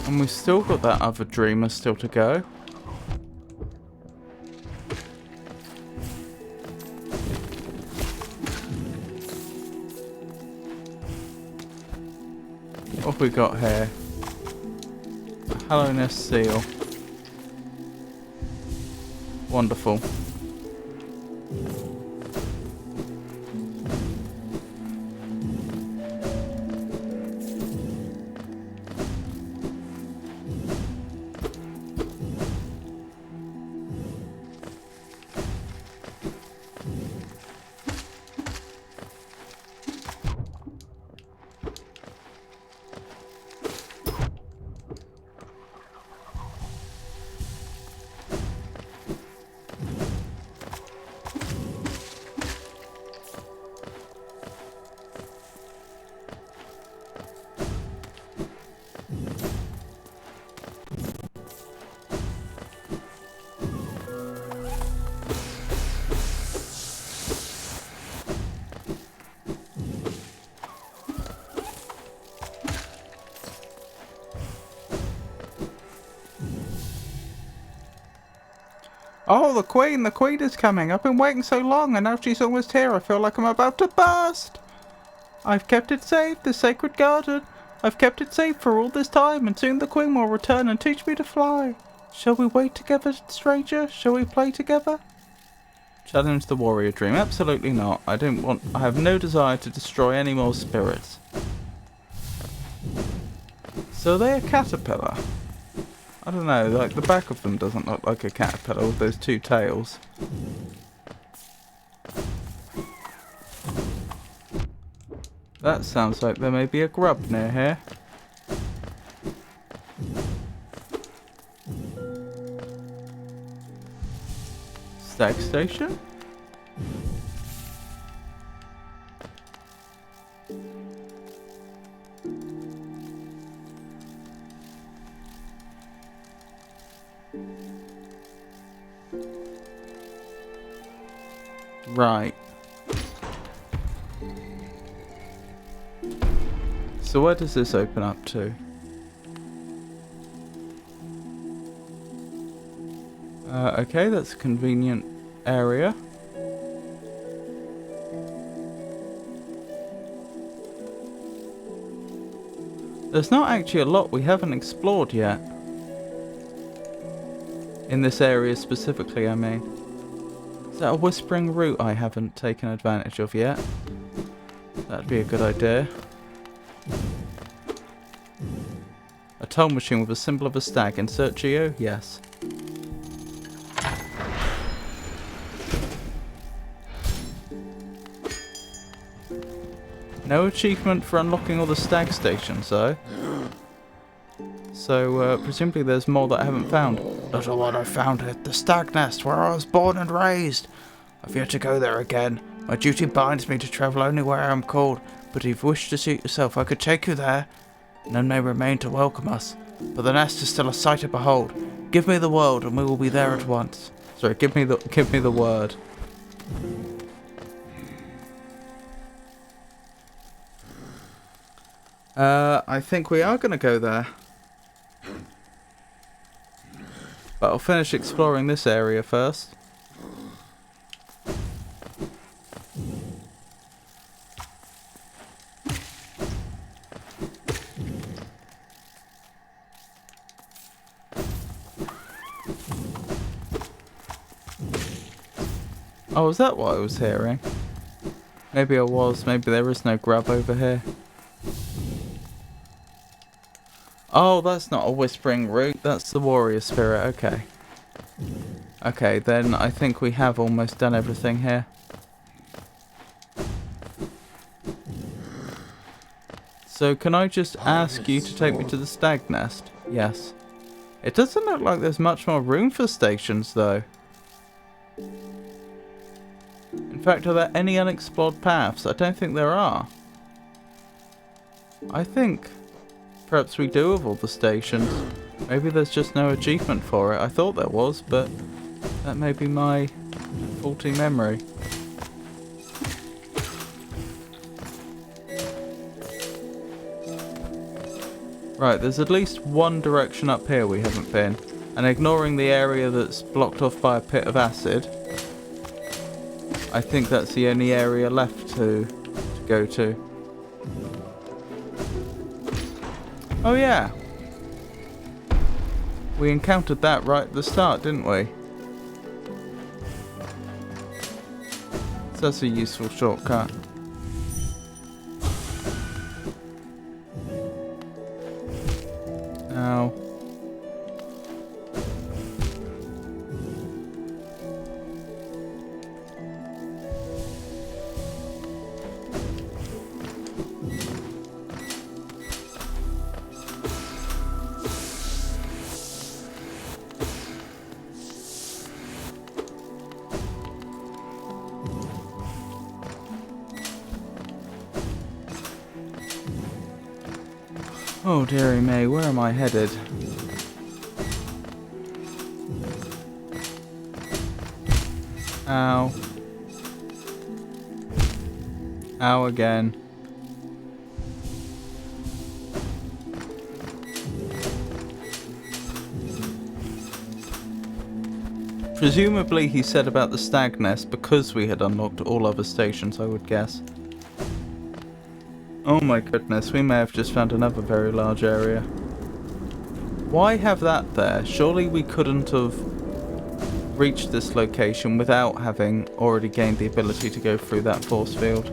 And we've still got that other dreamer still to go. What have we got here? A Hollow Nest seal. Wonderful. Oh, the Queen! The Queen is coming! I've been waiting so long, and now she's almost here. I feel like I'm about to burst! I've kept it safe, the sacred garden. I've kept it safe for all this time, and soon the Queen will return and teach me to fly. Shall we wait together, stranger? Shall we play together? Challenge the warrior dream. Absolutely not. I have no desire to destroy any more spirits. So they're a caterpillar. I don't know, like the back of them doesn't look like a caterpillar with those two tails. That sounds like there may be a grub near here. Stag station? Right. So where does this open up to? Okay, that's a convenient area. There's not actually a lot we haven't explored yet. In this area specifically, I mean. Is that a whispering route I haven't taken advantage of yet? That'd be a good idea. A toll machine with a symbol of a stag. Insert geo? Yes. No achievement for unlocking all the stag stations though. So presumably there's more that I haven't found. Little one, I found it. The stag nest where I was born and raised. I've yet to go there again. My duty binds me to travel only where I am called. But if you wish to suit yourself, I could take you there. None may remain to welcome us. But the nest is still a sight to behold. Give me the world and we will be there at once. Sorry, give me the word. I think we are going to go there. But I'll finish exploring this area first. Oh, is that what I was hearing? Maybe I was. Maybe there is no grub over here. Oh, that's not a whispering root. That's the warrior spirit. Okay. Okay, then I think we have almost done everything here. So can I just ask you to take me to the stag nest? Yes. It doesn't look like there's much more room for stations though. In fact, are there any unexplored paths? I don't think there are. I think perhaps we do have all the stations. Maybe there's just no achievement for it. I thought there was, but that may be my faulty memory. Right, there's at least one direction up here we haven't been. And ignoring the area that's blocked off by a pit of acid, I think that's the only area left to go to. Oh yeah. We encountered that right at the start, didn't we? So that's a useful shortcut. Now. Oh dearie me, where am I headed? Ow. Ow again. Presumably he said about the stag nest because we had unlocked all other stations, I would guess. Oh my goodness, we may have just found another very large area. Why have that there? Surely we couldn't have reached this location without having already gained the ability to go through that force field.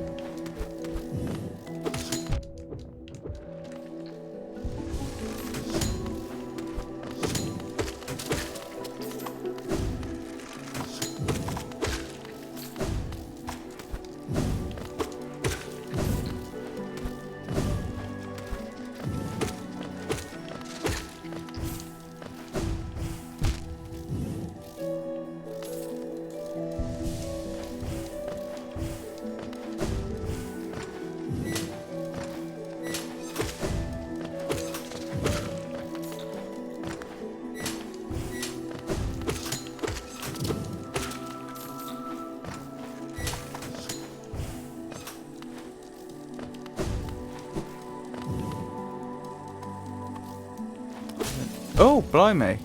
Oh, blimey.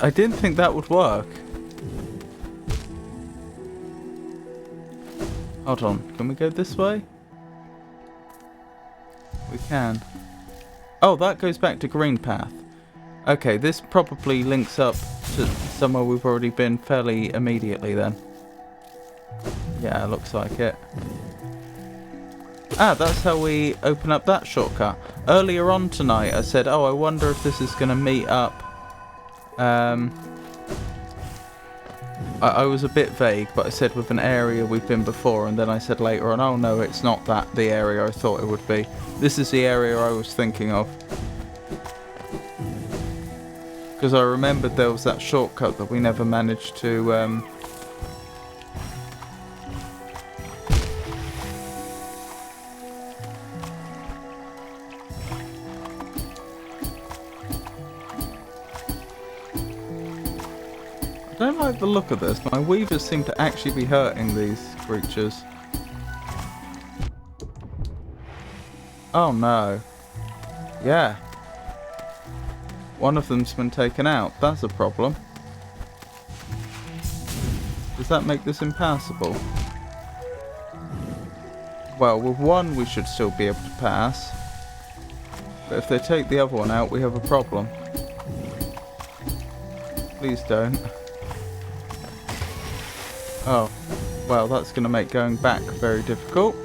I didn't think that would work. Hold on, can we go this way? We can. Oh, that goes back to Green Path. Okay, this probably links up to somewhere we've already been fairly immediately then. Yeah, looks like it. Ah, that's how we open up that shortcut. Earlier on tonight I said, oh, I wonder if this is going to meet up. I was a bit vague, but I said with an area we've been before, and then I said later on, oh no, it's not the area I thought it would be. This is the area I was thinking of. Because I remembered there was that shortcut that we never managed to... I don't like the look of this. My weavers seem to actually be hurting these creatures. Oh no. Yeah. One of them's been taken out. That's a problem. Does that make this impassable? Well, with one we should still be able to pass. But if they take the other one out, we have a problem. Please don't. Oh, well, that's going to make going back very difficult.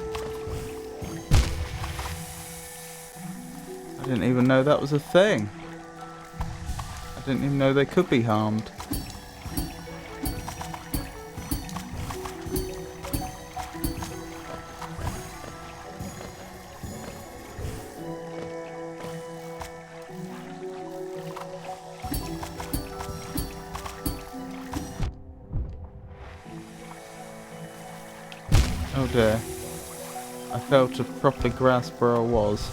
I didn't even know that was a thing. I didn't even know they could be harmed. Oh dear. I failed to properly grasp where I was.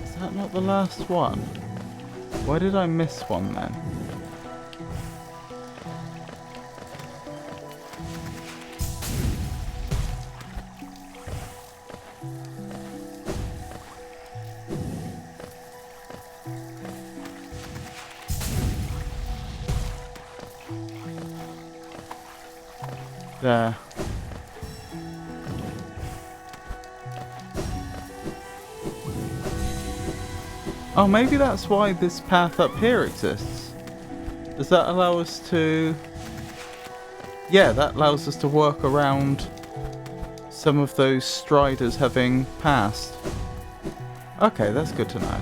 Is that not the last one? Why did I miss one then? There. Oh, maybe that's why this path up here exists. Does that allow us to... Yeah, that allows us to work around some of those striders having passed. Okay, that's good to know.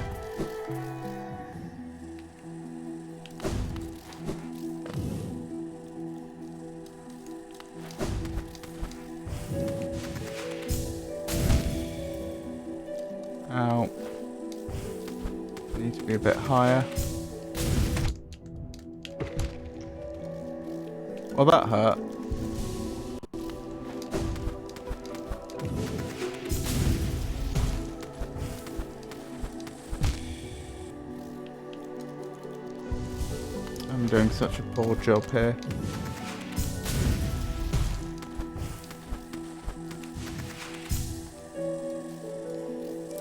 Ow. Need to be a bit higher. Well, that hurt. I'm doing such a poor job here.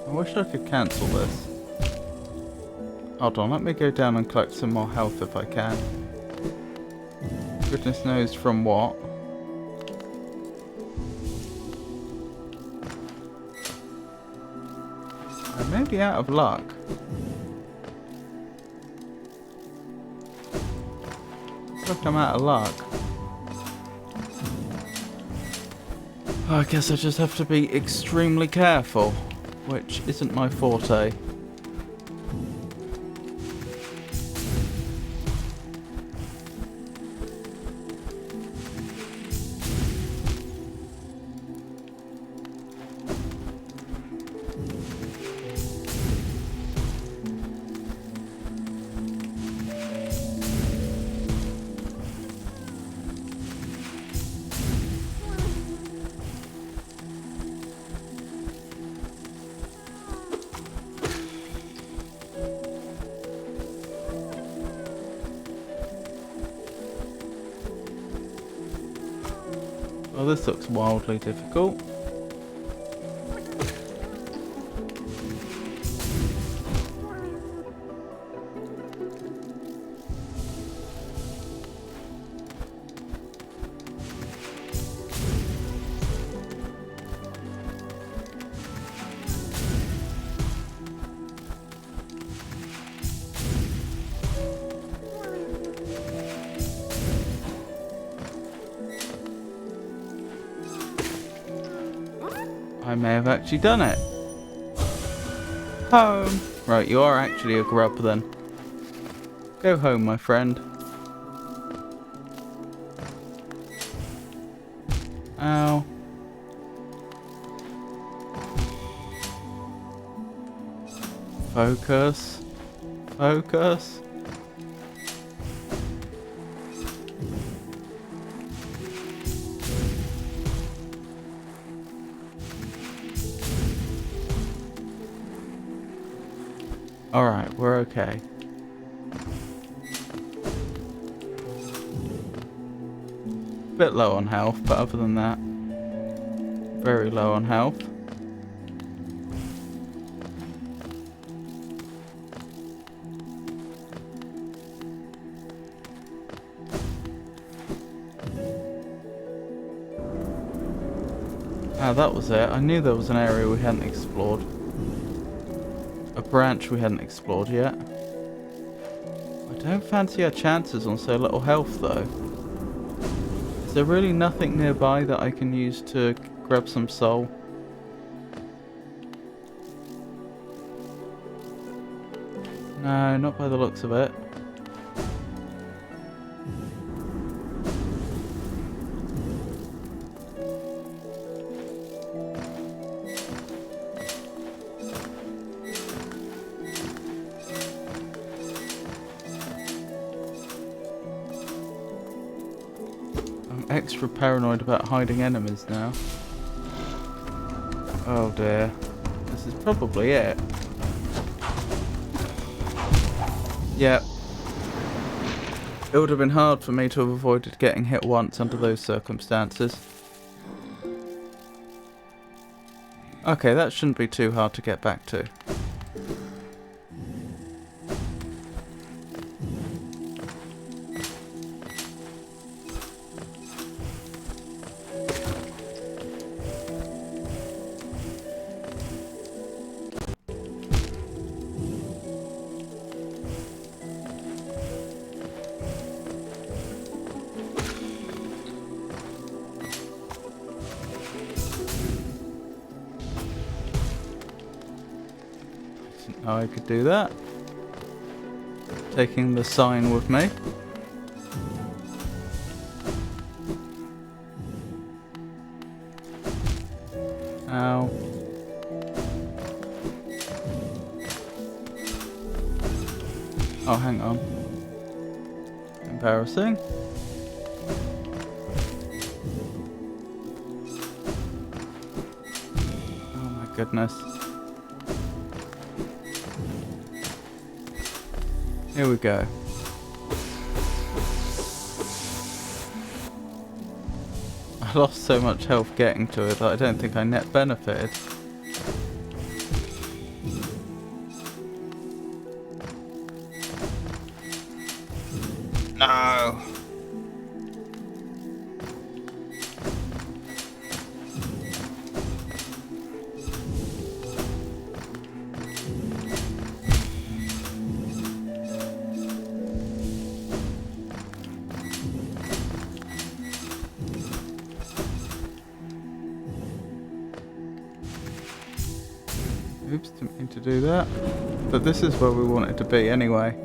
I wish I could cancel this. Hold on, let me go down and collect some more health if I can. Goodness knows from what. I may be out of luck. Looks like I'm out of luck. I guess I just have to be extremely careful, which isn't my forte. Well, this looks wildly difficult. I may have actually done it. Home! Right, you are actually a grub then. Go home, my friend. Ow. Focus. Focus. Alright, we're okay. Bit low on health, but other than that, very low on health. Ah, that was it. I knew there was an area we hadn't explored. A branch we hadn't explored yet. I don't fancy our chances on so little health though. Is there really nothing nearby that I can use to grab some soul? No, not by the looks of it. Extra paranoid about hiding enemies now. Oh dear. This is probably it. Yep. It would have been hard for me to have avoided getting hit once under those circumstances. Okay, that shouldn't be too hard to get back to. I could do that. Taking the sign with me. Ow. Oh, hang on. Embarrassing. goodness. Here we go. I lost so much health getting to it that I don't think I net benefited. No! Oops, didn't mean to do that. But this is where we want it to be anyway.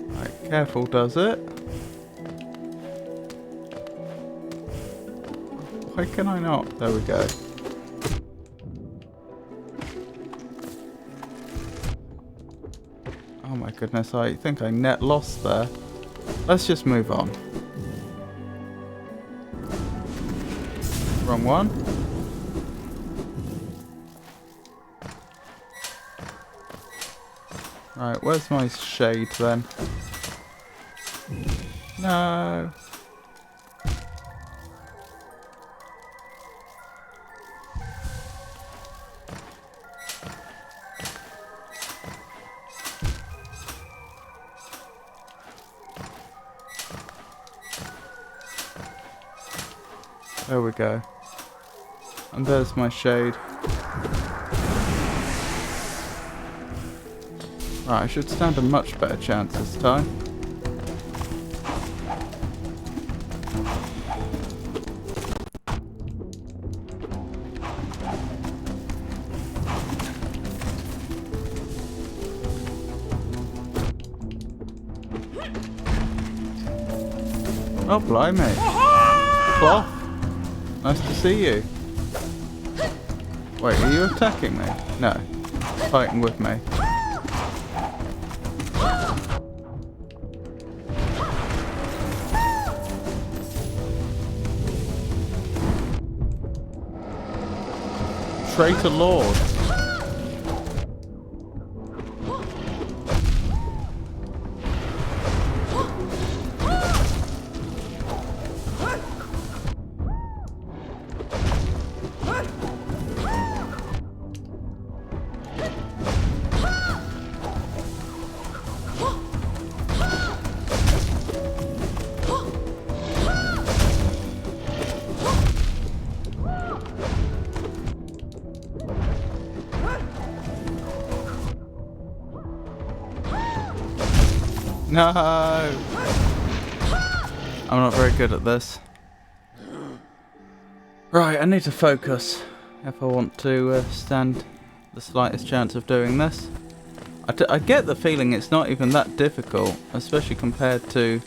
Right, careful does it. Why can I not? There we go. Oh my goodness, I think I net lost there. Let's just move on. Wrong one. Right, where's my shade then? No. There we go. And there's my shade. Right, I should stand a much better chance this time. Oh, blimey. Cloth. Nice to see you. Wait, are you attacking me? No. Fighting with me. Traitor Lord. No! I'm not very good at this. Right, I need to focus if I want to stand the slightest chance of doing this. I get the feeling it's not even that difficult, especially compared to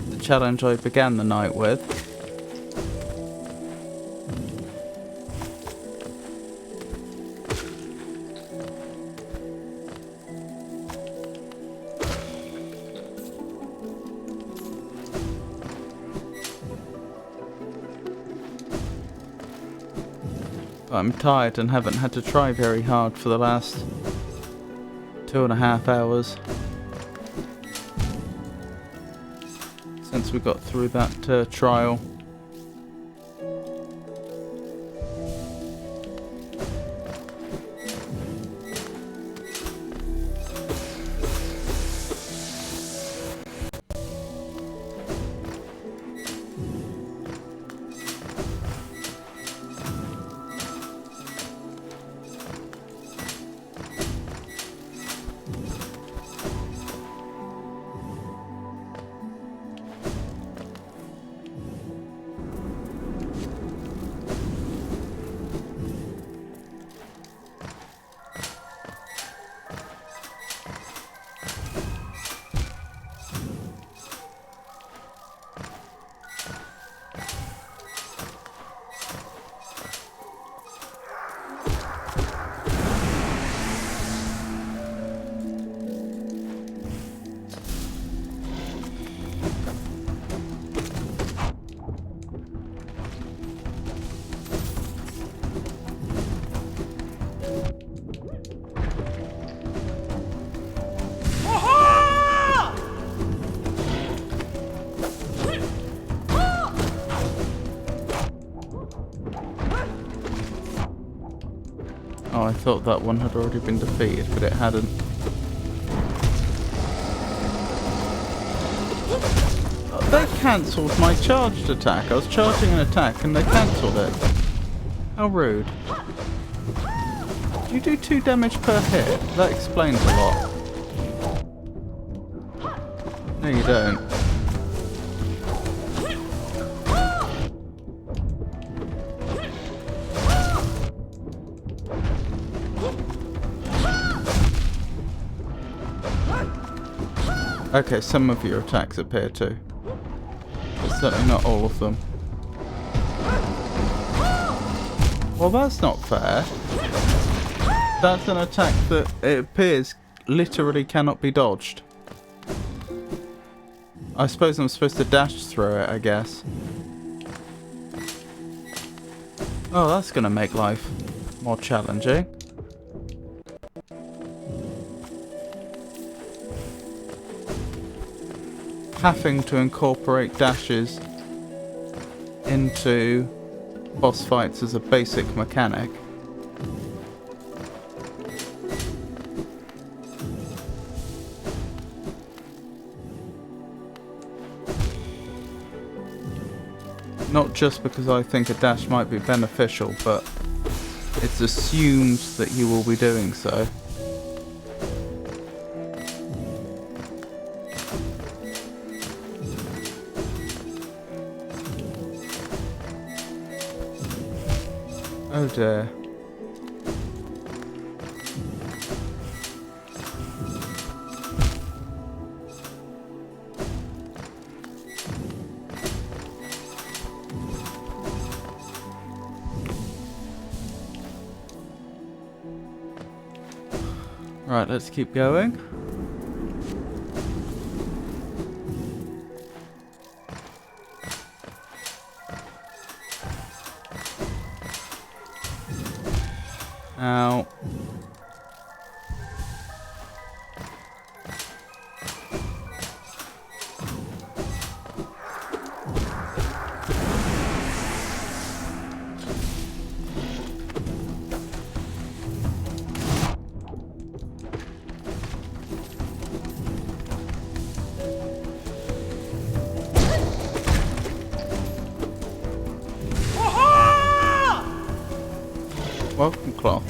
the challenge I began the night with. But I'm tired and haven't had to try very hard for the last 2.5 hours since we got through that trial. Oh, I thought that one had already been defeated, but it hadn't. Oh, they cancelled my charged attack. I was charging an attack and they cancelled it. How rude. You do 2 damage per hit. That explains a lot. No, you don't. Okay, some of your attacks appear to. But certainly not all of them. Well, that's not fair. That's an attack that it appears literally cannot be dodged. I suppose I'm supposed to dash through it, I guess. Oh, that's gonna make life more challenging. Having to incorporate dashes into boss fights as a basic mechanic. Not just because I think a dash might be beneficial, but it's assumed that you will be doing so. Oh dear. Right, let's keep going. Ow. Welcome, Cloth.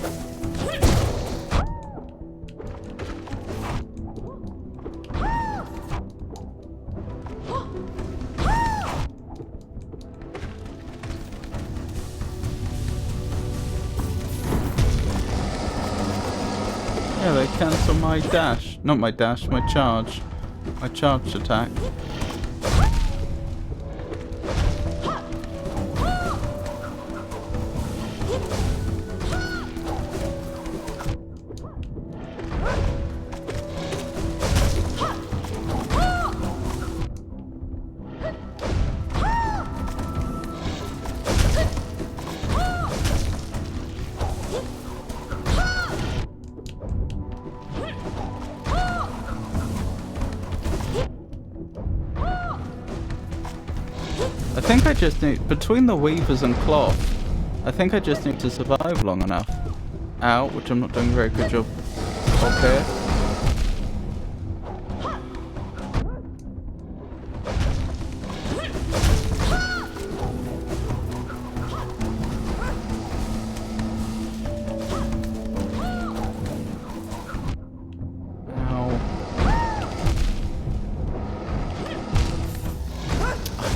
Yeah, they cancel my dash. Not my dash, my charge. My charged attack. I think I just need, between the weavers and cloth, I think I just need to survive long enough. Ow, which I'm not doing a very good job of here.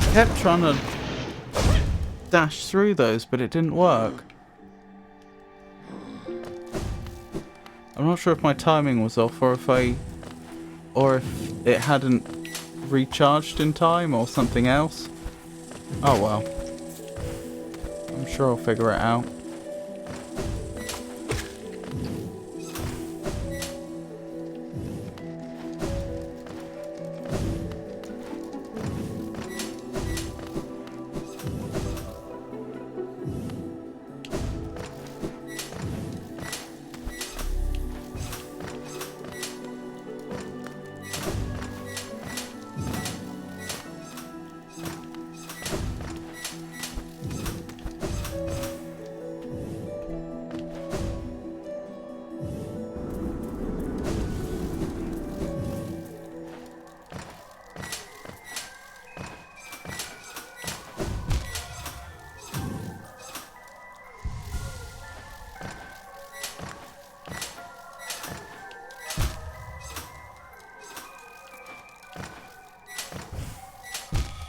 I kept trying to dash through those, but it didn't work. I'm not sure if my timing was off or if it hadn't recharged in time or something else. Oh well. I'm sure I'll figure it out.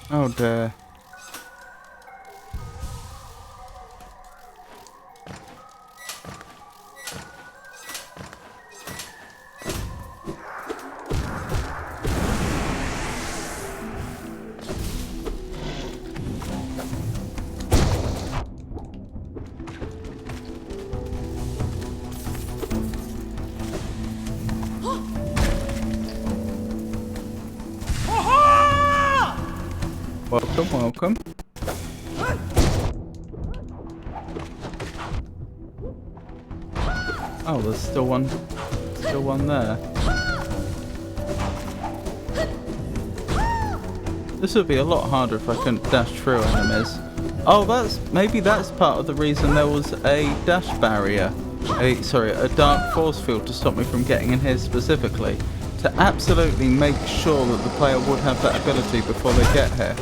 Oh dear. Welcome, welcome. Oh, there's still one there. This would be a lot harder if I couldn't dash through enemies. Oh, maybe that's part of the reason there was a dash barrier. A dark force field to stop me from getting in here specifically. To absolutely make sure that the player would have that ability before they get here.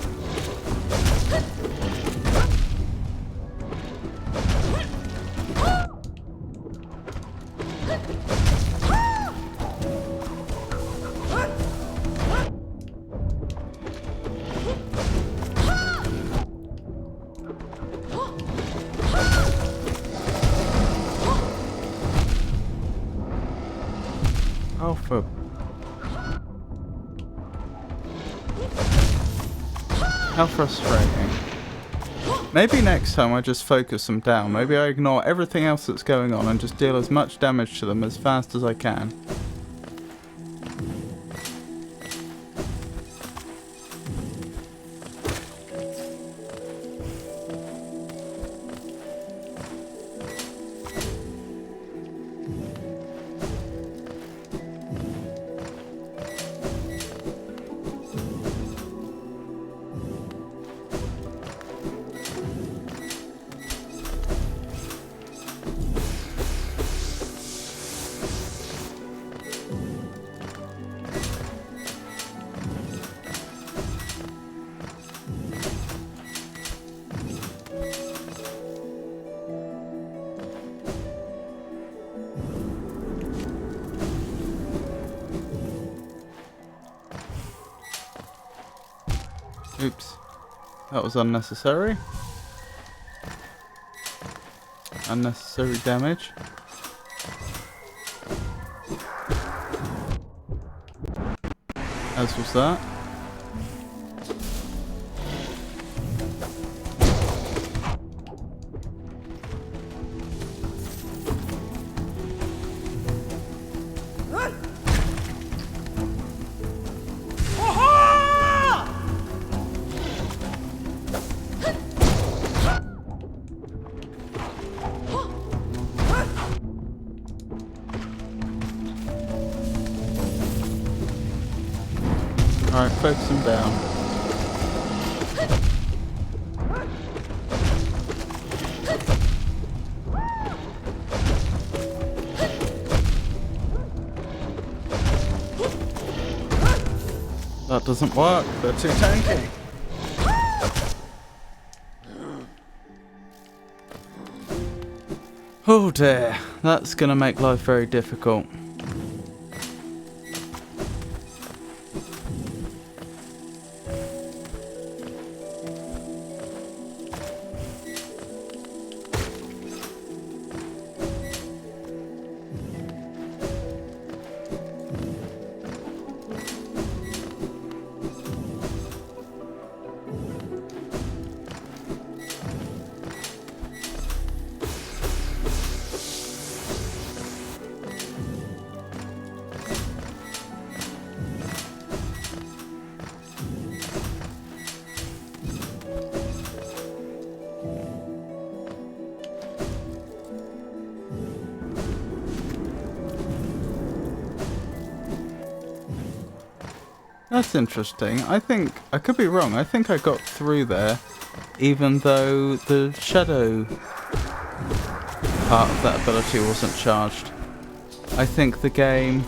Oh, for... How frustrating. Maybe next time I just focus them down. Maybe I ignore everything else that's going on and just deal as much damage to them as fast as I can. Oops. That was unnecessary. Unnecessary damage. As was that. Alright, focus him down. That doesn't work, they're too tanky. Oh dear, that's gonna make life very difficult. That's interesting. I could be wrong. I think I got through there, even though the shadow part of that ability wasn't charged. I think the game...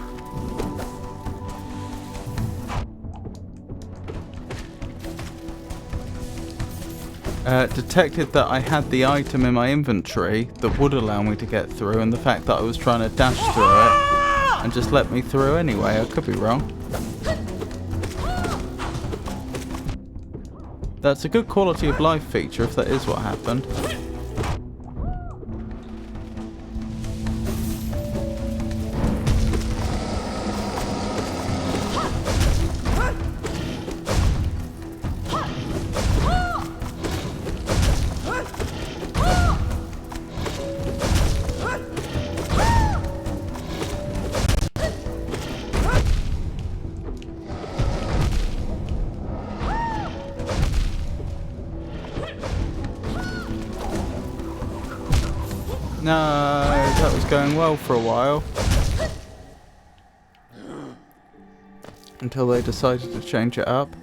detected that I had the item in my inventory that would allow me to get through, and the fact that I was trying to dash through it, and just let me through anyway. I could be wrong. That's a good quality of life feature if that is what happened. No, that was going well for a while. Until they decided to change it up.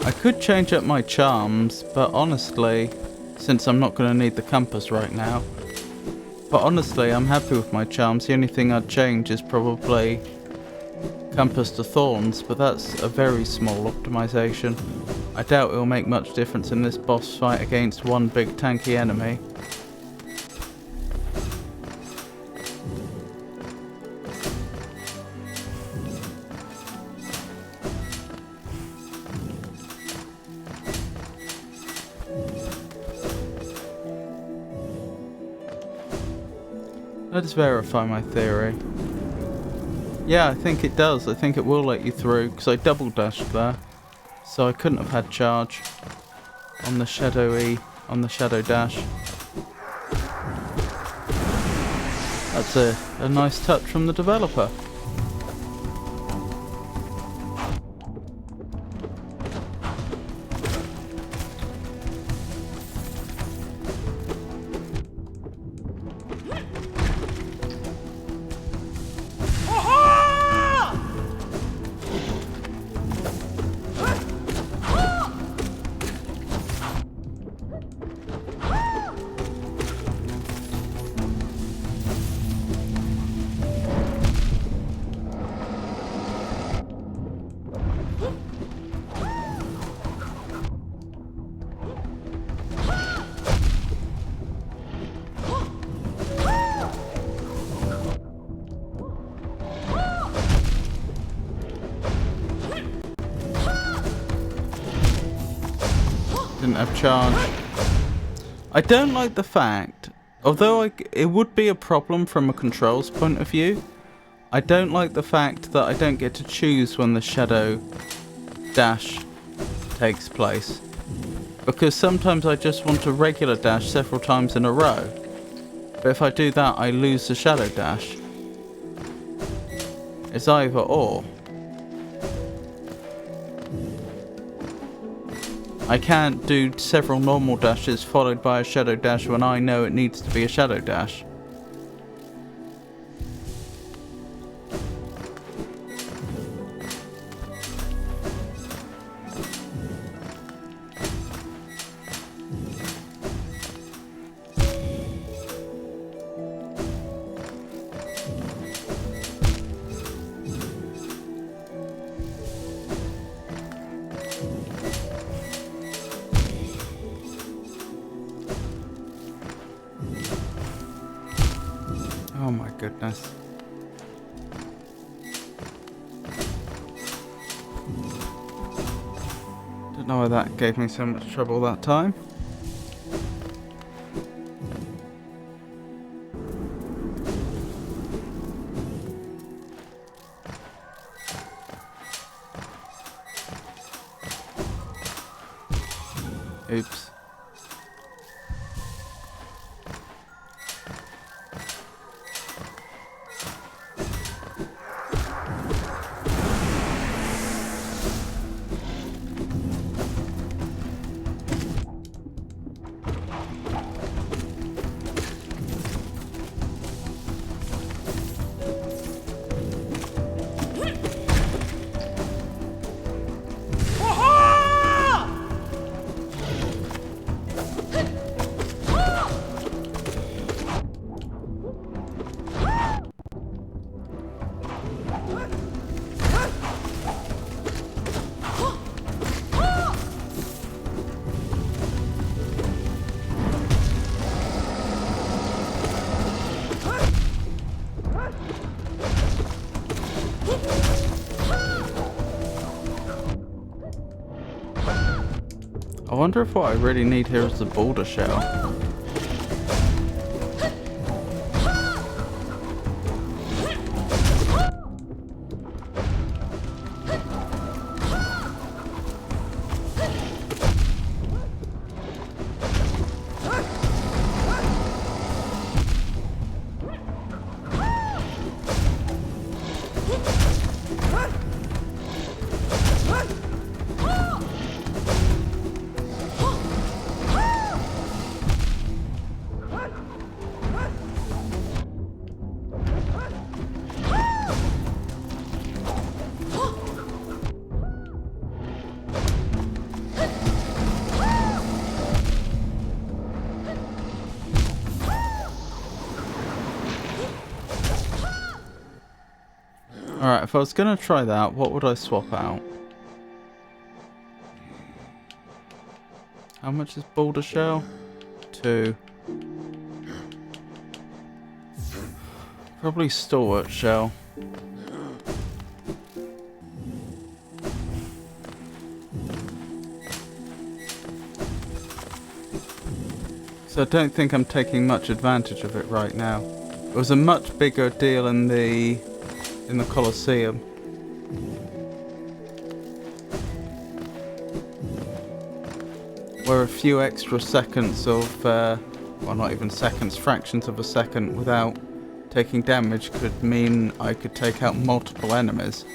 I could change up my charms, but honestly, since I'm not going to need the compass right now, but honestly, I'm happy with my charms. The only thing I'd change is probably compass to thorns, but that's a very small optimization. I doubt it will make much difference in this boss fight against one big tanky enemy. Let's verify my theory. Yeah, I think it does. I think it will let you through, because I double dashed there. So I couldn't have had charge on the shadow dash. That's a nice touch from the developer. Didn't have charge. I don't like the fact, although it would be a problem from a controls point of view, I don't like the fact that I don't get to choose when the shadow dash takes place. Because sometimes I just want a regular dash several times in a row. But if I do that, I lose the shadow dash. It's either or. I can't do several normal dashes followed by a shadow dash when I know it needs to be a shadow dash. Oh my goodness. Don't know why that gave me so much trouble that time. Oops. wonder if what I really need here is the boulder shell. Alright, if I was going to try that, what would I swap out? How much is boulder shell? 2. Probably stalwart shell. So I don't think I'm taking much advantage of it right now. It was a much bigger deal in the Colosseum. Where a few extra seconds of, well, not even seconds, fractions of a second without taking damage could mean I could take out multiple enemies.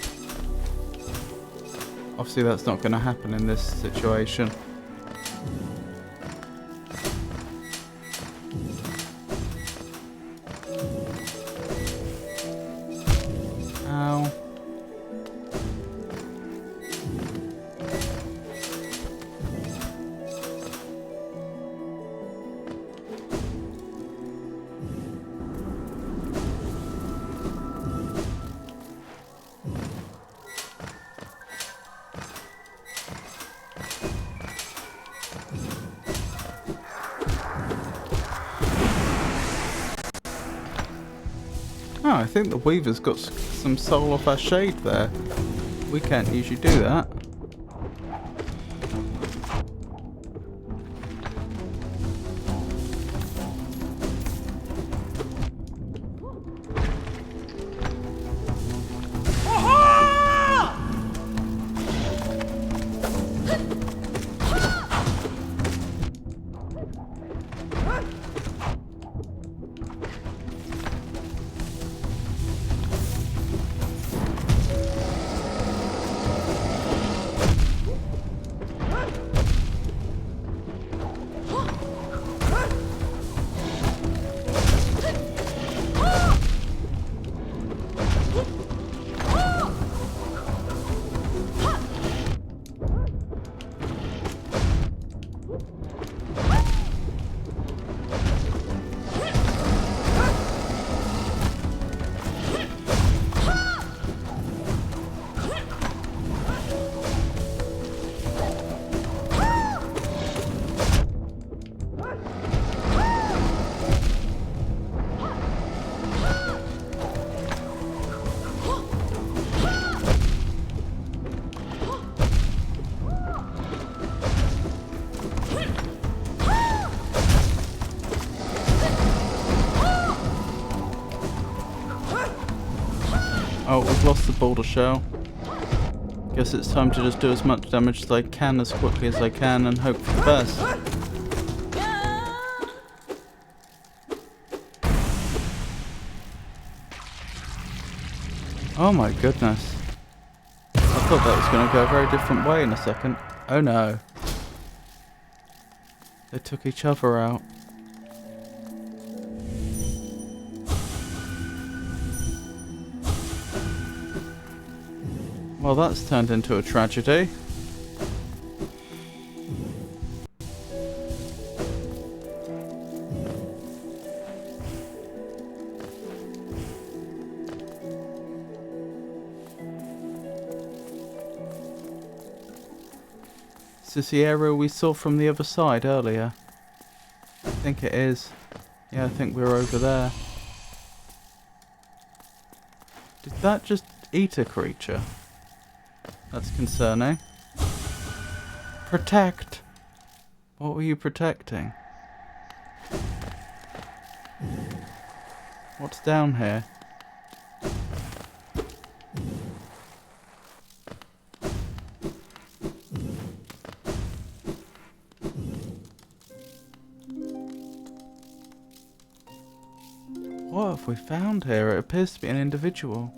Obviously that's not going to happen in this situation. Ow. Oh, I think the Weaver's got some soul off our shade there. We can't usually do that. Oh, we've lost the boulder shell. Guess it's time to just do as much damage as I can as quickly as I can and hope for the best. Oh my goodness. I thought that was going to go a very different way in a second. Oh no. They took each other out. Well, that's turned into a tragedy. Is this the area we saw from the other side earlier? I think it is. Yeah, I think we're over there. Did that just eat a creature? That's concerning. Protect! What were you protecting? What's down here? What have we found here? It appears to be an individual.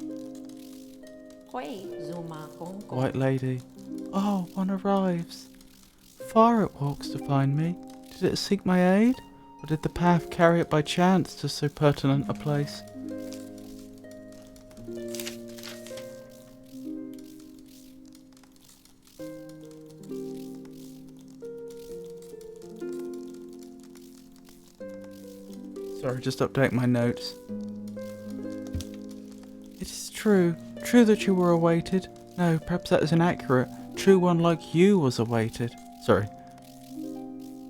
White lady. Oh, one arrives. Far it walks to find me. Did it seek my aid? Or did the path carry it by chance to so pertinent a place? Sorry, just update my notes. It is true that you were awaited. No, perhaps that is inaccurate. True one like you was awaited. Sorry.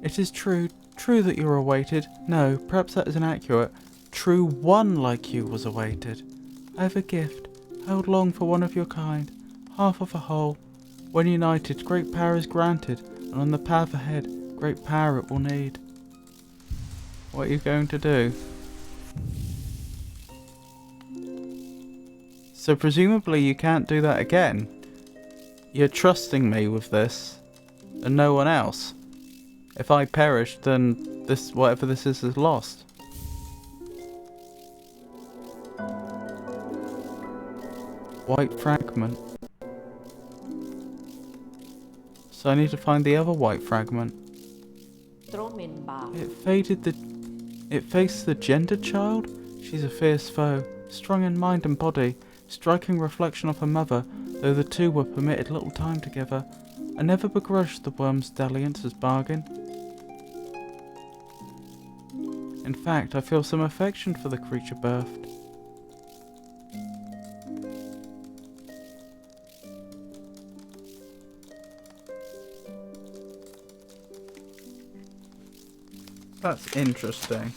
It is true that you were awaited. No, perhaps that is inaccurate. True one like you was awaited. I have a gift, held long for one of your kind, half of a whole. When united, great power is granted, and on the path ahead, great power it will need. What are you going to do? So presumably you can't do that again. You're trusting me with this, and no one else. If I perish, then this, whatever this is lost. White fragment. So I need to find the other white fragment. It faced the gendered child? She's a fierce foe, strong in mind and body, striking reflection of her mother, though the two were permitted little time together. I never begrudged the worm's dalliance as bargain. In fact, I feel some affection for the creature birthed. That's interesting.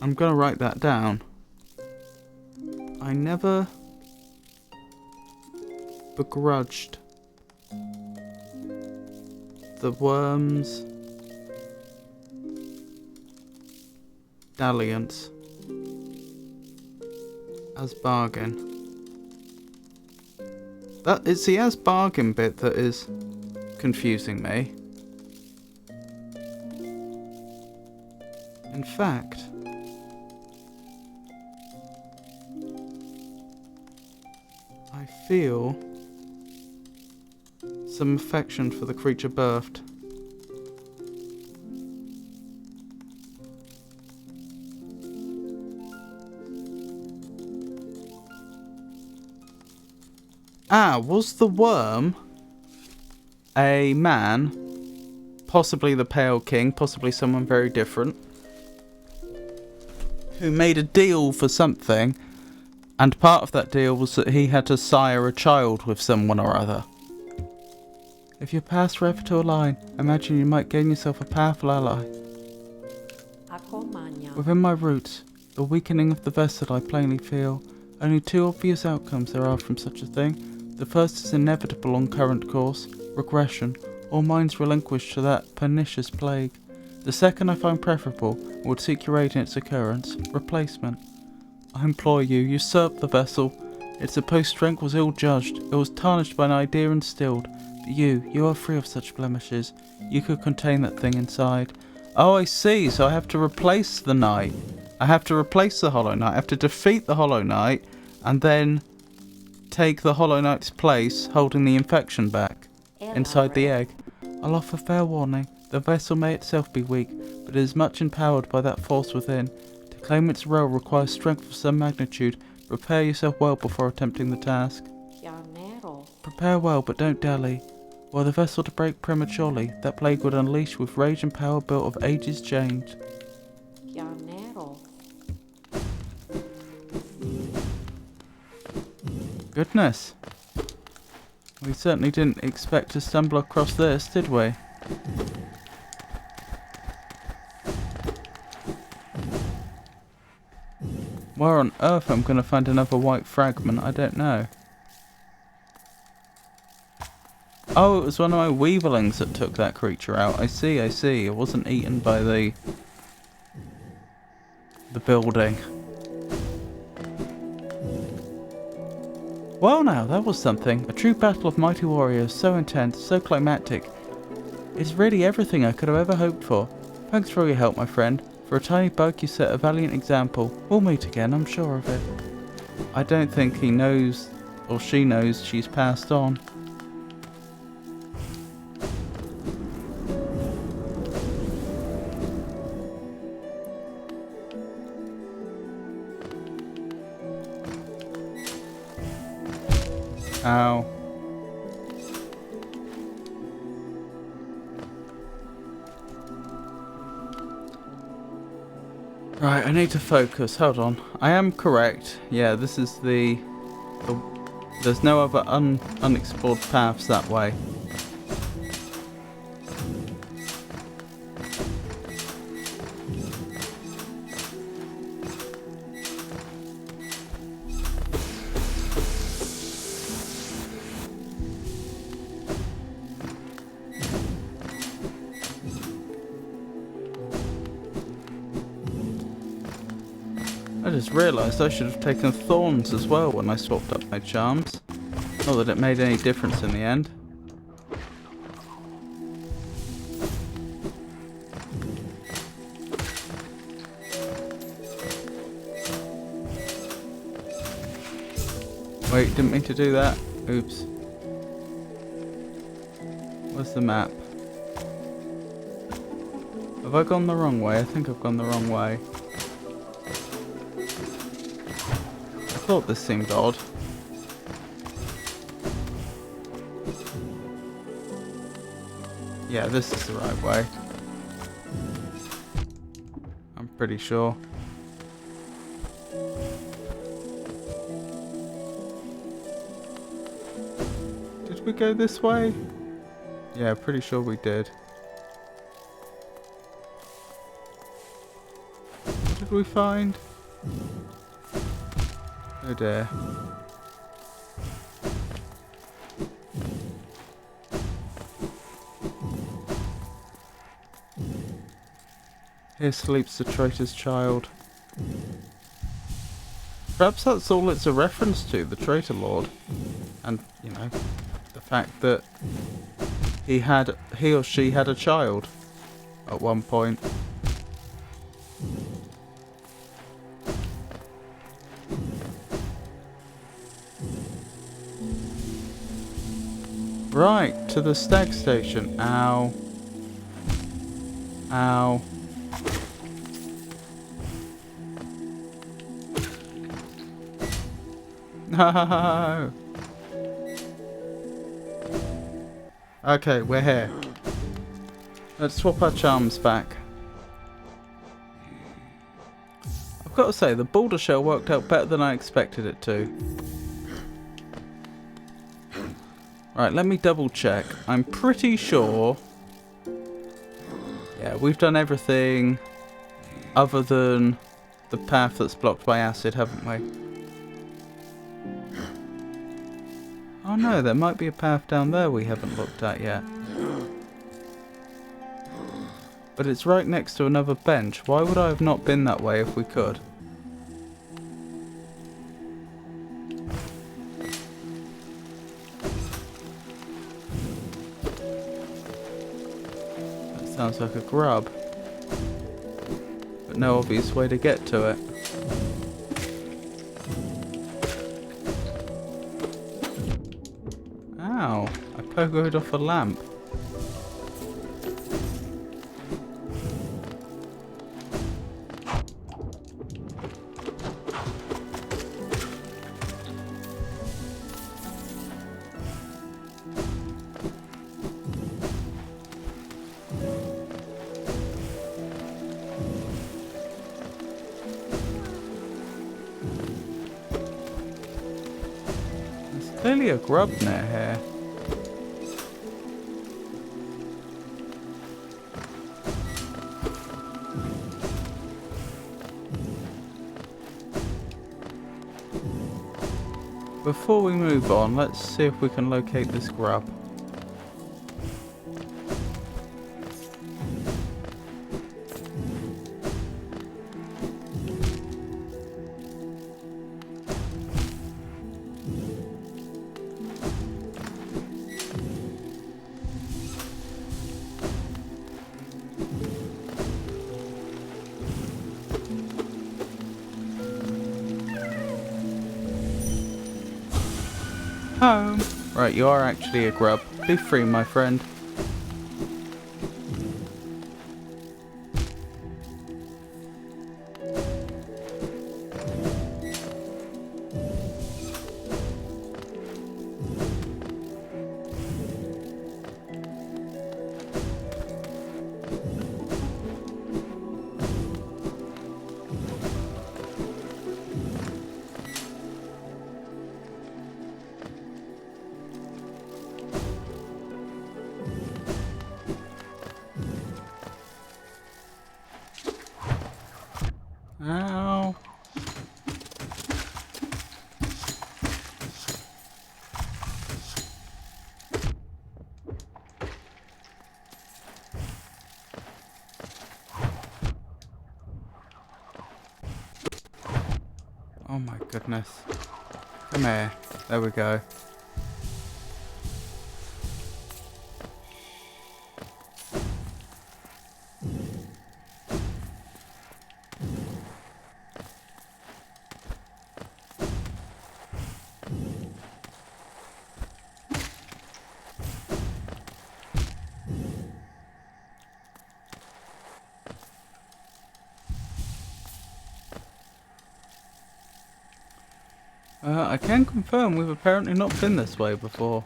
I'm gonna write that down. I never begrudged the worm's dalliance as bargain. That it's the as bargain bit that is confusing me. In fact, I feel some affection for the creature birthed. Ah, was the worm a man, possibly the Pale King, possibly someone very different, who made a deal for something, and part of that deal was that he had to sire a child with someone or other? If you pass forever to align, imagine you might gain yourself a powerful ally. Within my roots, the weakening of the vessel I plainly feel. Only two obvious outcomes there are from such a thing. The first is inevitable on current course, regression, all minds relinquished to that pernicious plague. The second I find preferable, and would seek your aid in its occurrence, replacement. I implore you, usurp the vessel. Its supposed strength was ill-judged, it was tarnished by an idea instilled. But you are free of such blemishes. You could contain that thing inside. Oh, I see, so I have to replace the knight. I have to replace the Hollow Knight, I have to defeat the Hollow Knight, and then take the Hollow Knight's place, holding the infection back inside the egg. I'll offer fair warning. The vessel may itself be weak, but it is much empowered by that force within. To claim its role requires strength of some magnitude. Prepare yourself well before attempting the task. Prepare well, but don't dally. Were the vessel to break prematurely, that plague would unleash with rage and power built of ages changed. Goodness. We certainly didn't expect to stumble across this, did we? Where on earth I'm going to find another white fragment, I don't know. Oh, it was one of my weevilings that took that creature out. I see, I see. It wasn't eaten by the building. Well now, that was something. A true battle of mighty warriors, so intense, so climactic. It's really everything I could have ever hoped for. Thanks for all your help, my friend. For a tiny bug, you set a valiant example. We'll meet again, I'm sure of it. I don't think he knows, or she knows, she's passed on. Ow. Right, I need to focus. Hold on. I am correct. Yeah, this is the there's no other unexplored paths that way. I just realised I should have taken thorns as well when I swapped up my charms. Not that it made any difference in the end. Wait, didn't mean to do that. Oops. Where's the map? Have I gone the wrong way? I think I've gone the wrong way. I thought this seemed odd. Yeah, this is the right way. I'm pretty sure. Did we go this way? Yeah, pretty sure we did. What did we find? Oh dear. Here sleeps the traitor's child. Perhaps that's all it's a reference to, the traitor lord. And, you know, the fact that he or she had a child at one point. Right, to the stag station. Ow. Ow. No. Okay, we're here. Let's swap our charms back. I've got to say, the boulder shell worked out better than I expected it to. Right, let me double check. I'm pretty sure... Yeah, we've done everything other than the path that's blocked by acid, haven't we? Oh no, there might be a path down there we haven't looked at yet. But it's right next to another bench. Why would I have not been that way if we could? That sounds like a grub. But no obvious way to get to it. Ow, I pogoed off a lamp. There's clearly a grub near here. Before we move on, let's see if we can locate this grub. Home. Right, you are actually a grub. Be free, my friend. Ow. Oh my goodness. Come here. There we go. I can confirm we've apparently not been this way before.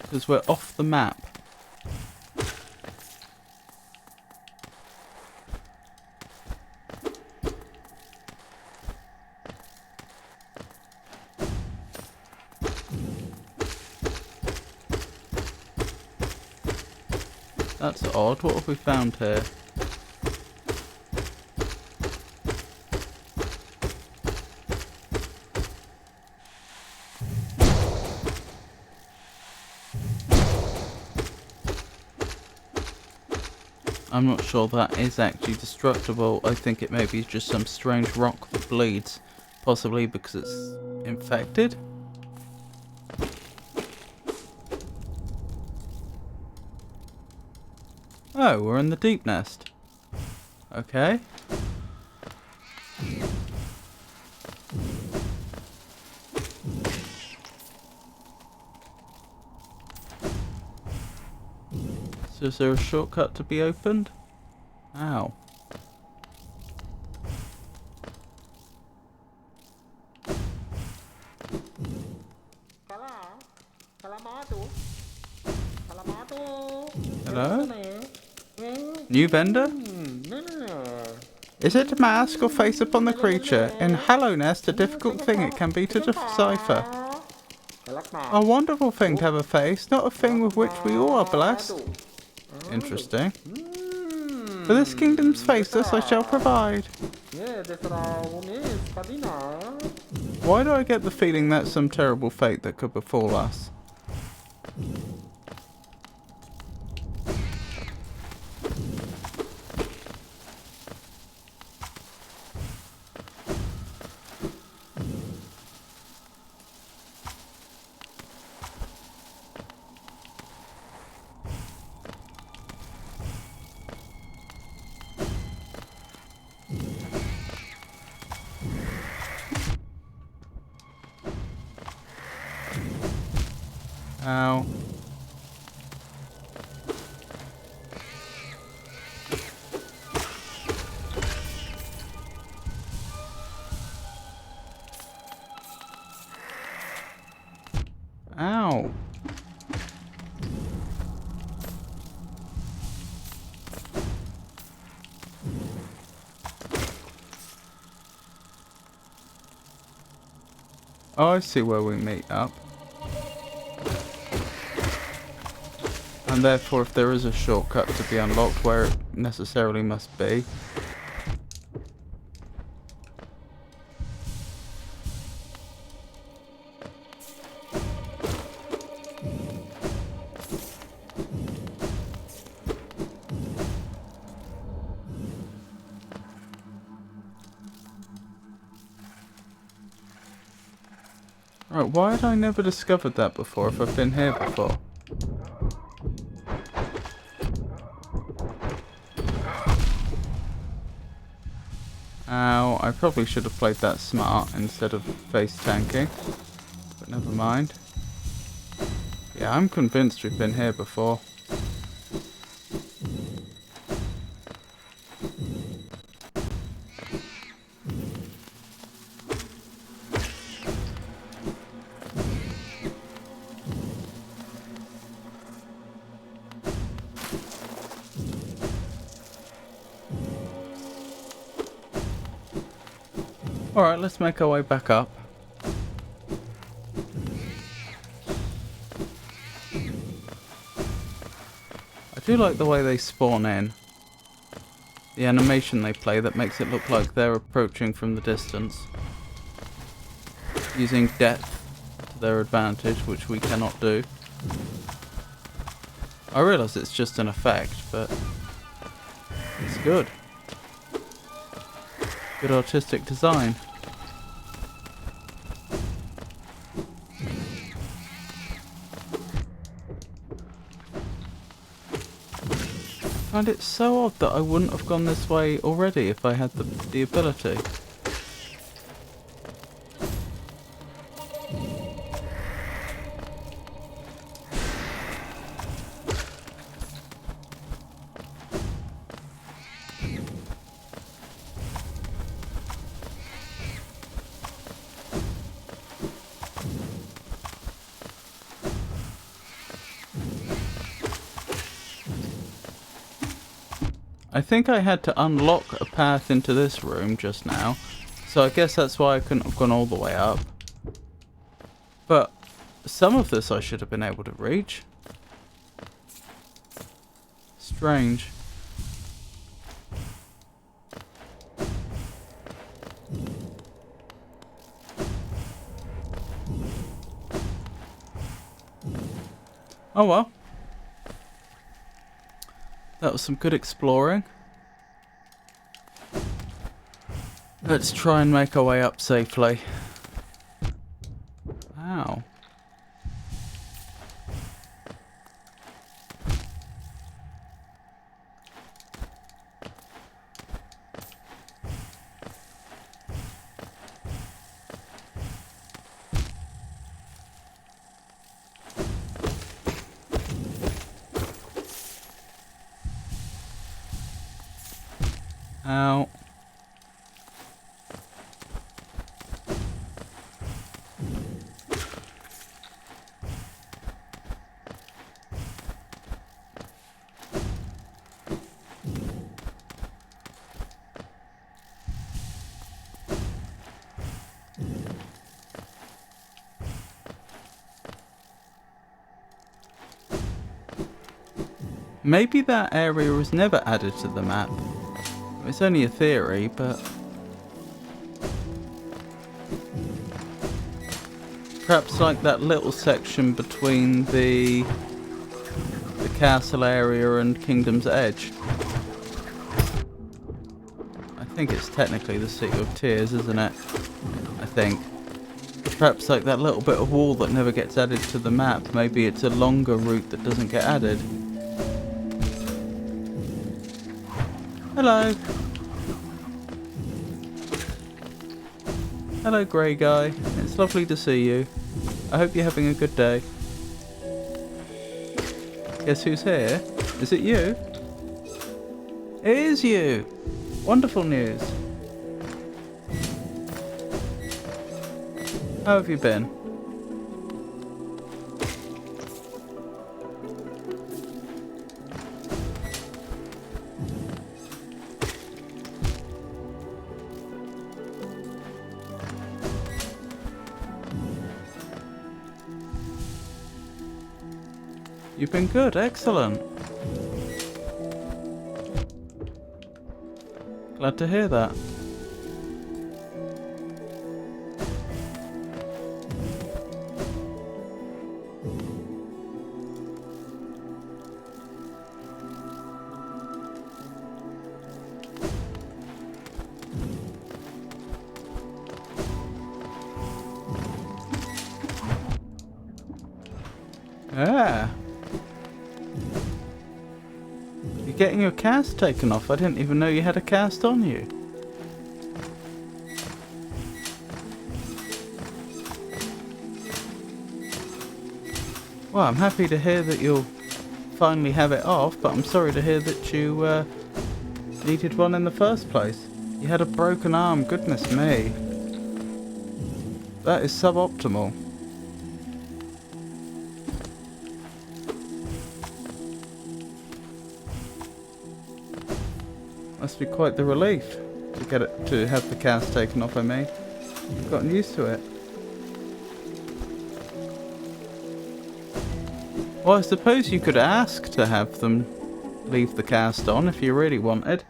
Because we're off the map. That's odd. What have we found here? I'm not sure that is actually destructible. I think it may be just some strange rock that bleeds. Possibly because it's infected? Oh, we're in the deep nest. Okay. So is there a shortcut to be opened? Ow. Hello? New vendor? Is it a mask or face upon the creature? In Hollow Nest, a difficult thing it can be to decipher. A wonderful thing to have a face, not a thing with which we all are blessed. Interesting. For this kingdom's faceless I shall provide. Why do I get the feeling that's some terrible fate that could befall us? Ow. Ow. Oh, I see where we meet up. And therefore, if there is a shortcut to be unlocked where it necessarily must be, right, why had I never discovered that before if I've been here before? Ow, I probably should have played that smart instead of face tanking, but never mind. Yeah, I'm convinced we've been here before. Alright, let's make our way back up. I do like the way they spawn in. The animation they play that makes it look like they're approaching from the distance. Using depth to their advantage, which we cannot do. I realise it's just an effect, but it's good. Good artistic design. I find it so odd that I wouldn't have gone this way already if I had the ability. I think I had to unlock a path into this room just now, so I guess that's why I couldn't have gone all the way up. But some of this I should have been able to reach. Strange. Oh well. That was some good exploring. Let's try and make our way up safely. Ow. Ow. Maybe that area was never added to the map. It's only a theory, but perhaps like that little section between the castle area and Kingdom's Edge. I think it's technically the City of Tears, isn't it? I think. Perhaps like that little bit of wall that never gets added to the map. Maybe it's a longer route that doesn't get added. Hello. Hello, grey guy. It's lovely to see you. I hope you're having a good day. Guess who's here? Is it you? It is you! Wonderful news. How have you been? You've been good, excellent. Glad to hear that. Yeah. You're getting your cast taken off. I didn't even know you had a cast on you. Well, I'm happy to hear that you'll finally have it off, but I'm sorry to hear that you needed one in the first place. You had a broken arm, goodness me. That is suboptimal. Must be quite the relief to have the cast taken off. I mean, I've gotten used to it. Well, I suppose you could ask to have them leave the cast on if you really wanted.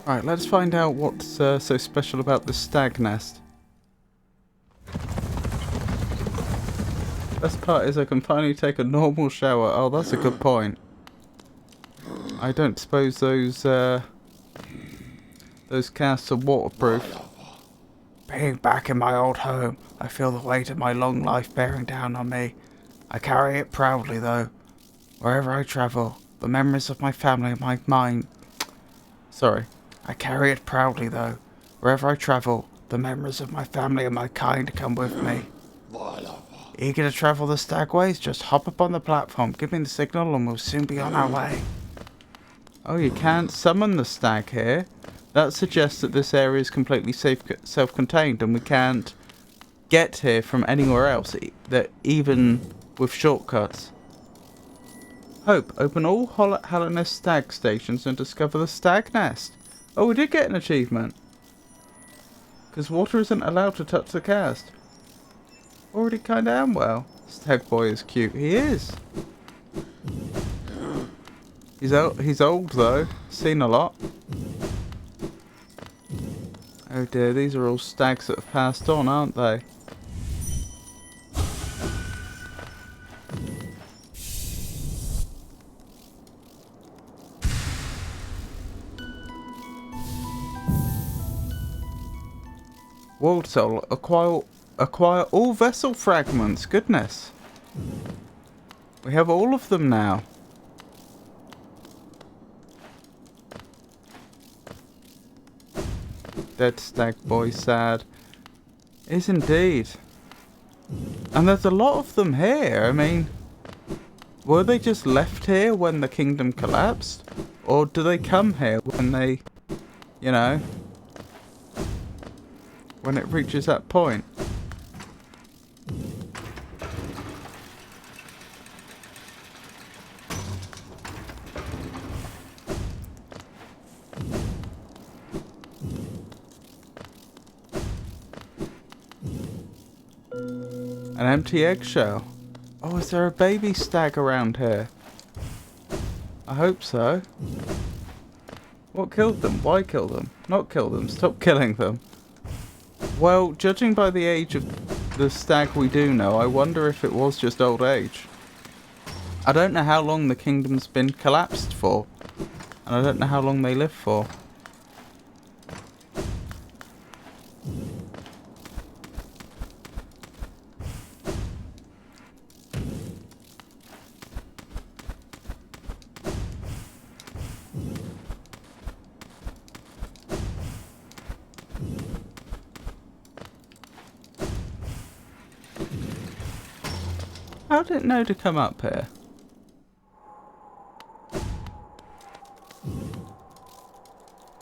Right, let's find out what's so special about the stag nest. Best part is I can finally take a normal shower. Oh, that's a good point. I don't suppose those casts are waterproof. Being back in my old home, I feel the weight of my long life bearing down on me. I carry it proudly, though. Wherever I travel, the memories of my family and my mind... Sorry. I carry it proudly, though. Wherever I travel, the memories of my family and my kind come with me. Eager to travel the stagways? Just hop up on the platform, give me the signal, and we'll soon be on our way. Oh, you can't summon the stag here. That suggests that this area is completely self-contained, and we can't get here from anywhere else, even with shortcuts. Hope, open all Hallownest stag stations and discover the stag nest. Oh, we did get an achievement. Because water isn't allowed to touch the cast. Already kinda am well. Stag boy is cute. He is. He's old though. Seen a lot. Oh dear, these are all stags that have passed on, aren't they? World Soul, acquire all vessel fragments. Goodness. We have all of them now. Dead stag boy sad. Is indeed. And there's a lot of them here. I mean, were they just left here when the kingdom collapsed? Or do they come here when they, you know, when it reaches that point? An empty eggshell. Oh, is there a baby stag around here? I hope so. What killed them? Why kill them? Not kill them. Stop killing them. Well, judging by the age of the stag we do know, I wonder if it was just old age. I don't know how long the kingdom's been collapsed for. And I don't know how long they live for. How did it know to come up here?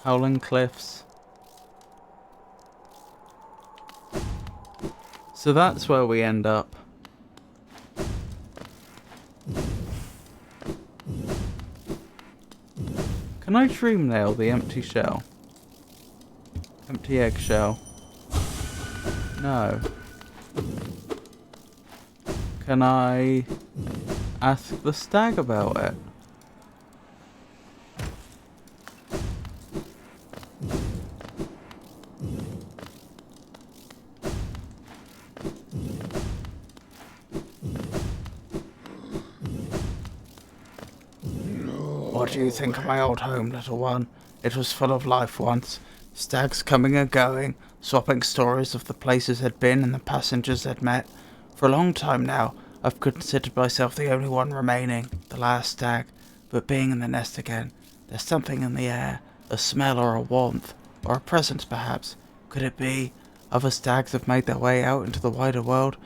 Howling Cliffs. So that's where we end up. Can I dream nail the empty shell? Empty eggshell. No. Can I ask the stag about it? What do you think of my old home, little one? It was full of life once. Stags coming and going, swapping stories of the places they'd been and the passengers they'd met. For a long time now, I've considered myself the only one remaining, the last stag. But being in the nest again, there's something in the air, a smell or a warmth, or a presence perhaps. Could it be? Other stags have made their way out into the wider world?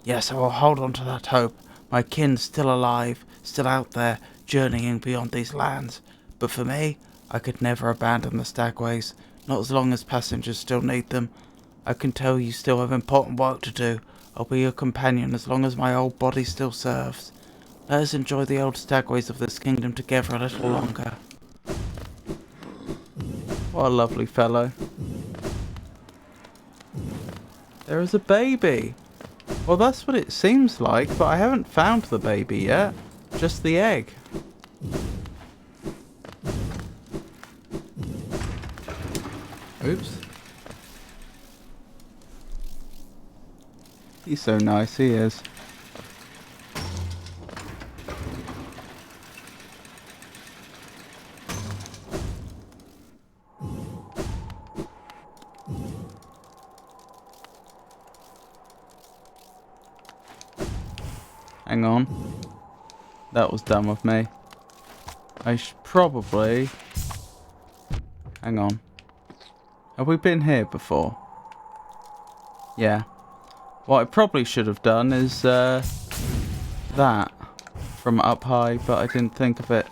Yes, I will hold on to that hope. My kin's still alive, still out there, journeying beyond these lands. But for me, I could never abandon the stagways, not as long as passengers still need them. I can tell you still have important work to do. I'll be your companion as long as my old body still serves. Let us enjoy the old stagways of this kingdom together a little longer. What a lovely fellow. There is a baby. Well, that's what it seems like, but I haven't found the baby yet. Just the egg. Oops. He's so nice, he is. Hang on. That was dumb of me. I should probably... Hang on. Have we been here before? Yeah. What I probably should have done is that from up high, but I didn't think of it.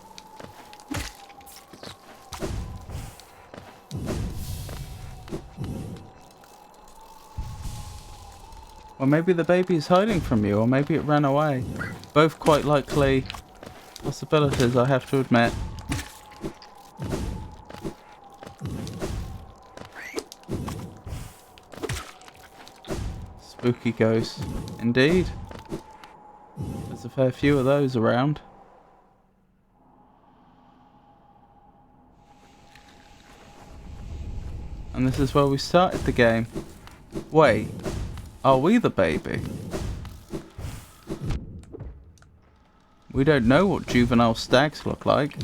Or maybe the baby is hiding from you, or maybe it ran away. Both quite likely possibilities, I have to admit. Spooky ghosts, indeed. There's a fair few of those around. And this is where we started the game. Wait, are we the baby? We don't know what juvenile stags look like.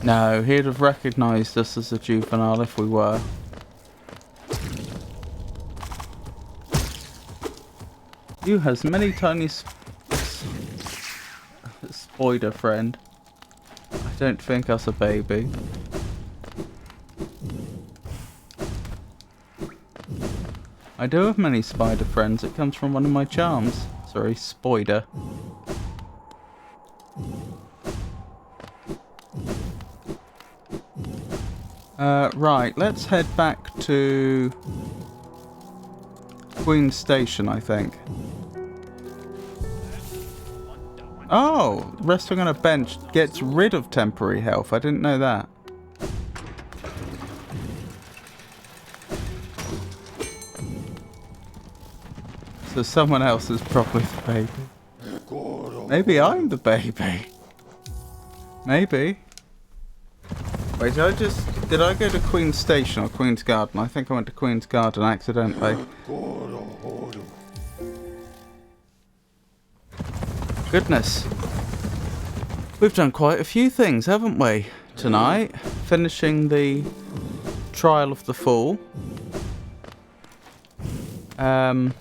No, he'd have recognised us as a juvenile if we were. You has many tiny spider friend. I don't think us a baby. I do have many spider friends. It comes from one of my charms. Sorry, spider. Right, let's head back to Queen's Station, I think. Oh, resting on a bench gets rid of temporary health. I didn't know that. So someone else is probably the baby. Maybe I'm the baby. Maybe. Wait, did I go to Queen's Station or Queen's Garden? I think I went to Queen's Garden accidentally. Goodness. We've done quite a few things, haven't we, tonight? Finishing the Trial of the Fool. Having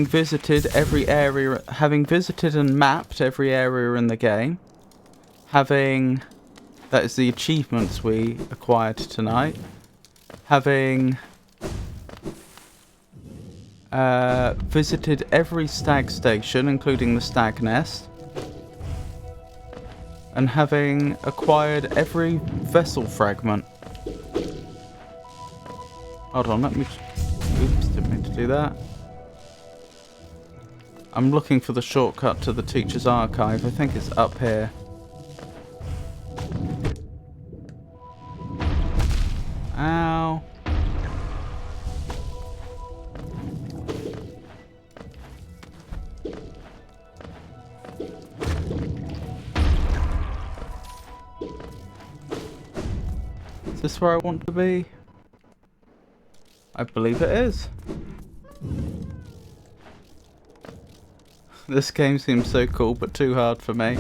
visited every area, having visited and mapped every area in the game. Having, that is the achievements we acquired tonight. Having visited every stag station, including the stag nest. and having acquired every vessel fragment. Hold on, let me... Oops, didn't mean to do that. I'm looking for the shortcut to the teacher's archive. I think it's up here. Ow. Is this where I want to be? I believe it is. This game seems so cool, but too hard for me.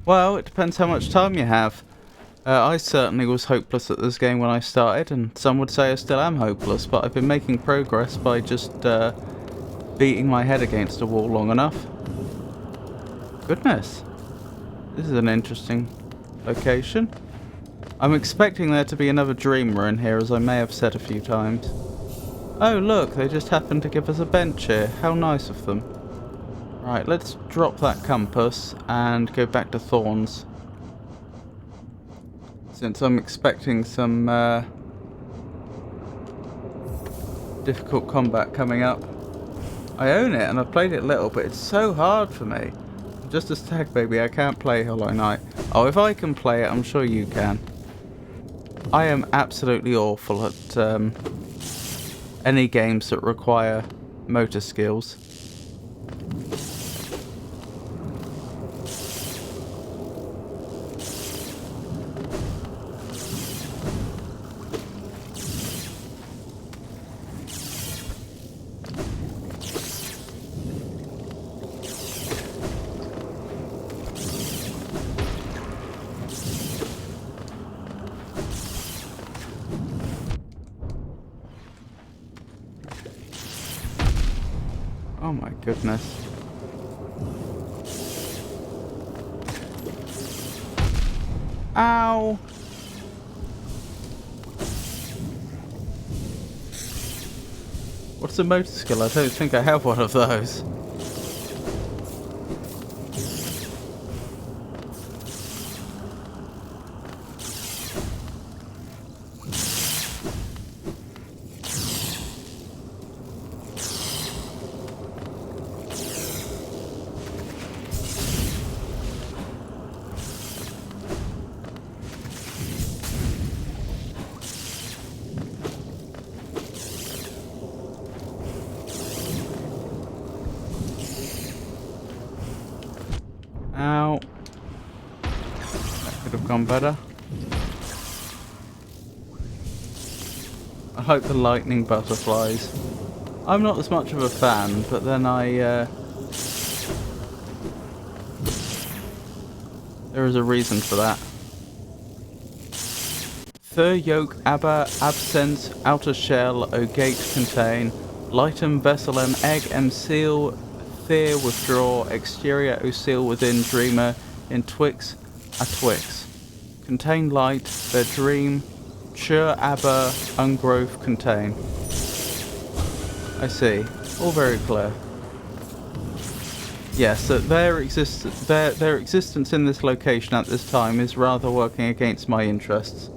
Well, it depends how much time you have. I certainly was hopeless at this game when I started, and some would say I still am hopeless, but I've been making progress by just beating my head against a wall long enough. Goodness. This is an interesting location. I'm expecting there to be another dreamer in here, as I may have said a few times. Oh look, they just happened to give us a bench here. How nice of them. Right, let's drop that compass and go back to Thorns. Since I'm expecting some difficult combat coming up. I own it and I've played it little, but it's so hard for me. Just a stag baby, I can't play Hollow Knight. Oh, if I can play it, I'm sure you can. I am absolutely awful at any games that require motor skills. Oh my goodness. Ow! What's a motor skill? I don't think I have one of those. Ow. That could have gone better. I hope the lightning butterflies. I'm not as much of a fan, but then there is a reason for that. Thur yoke aber absence outer shell o gate contain lightem vesselem egg seal Thir withdraw exterior o seal within dreamer in twix a twix contain light their dream chur aber ungrowth contain. I see, all very clear. Yes, so their existence in this location at this time is rather working against my interests.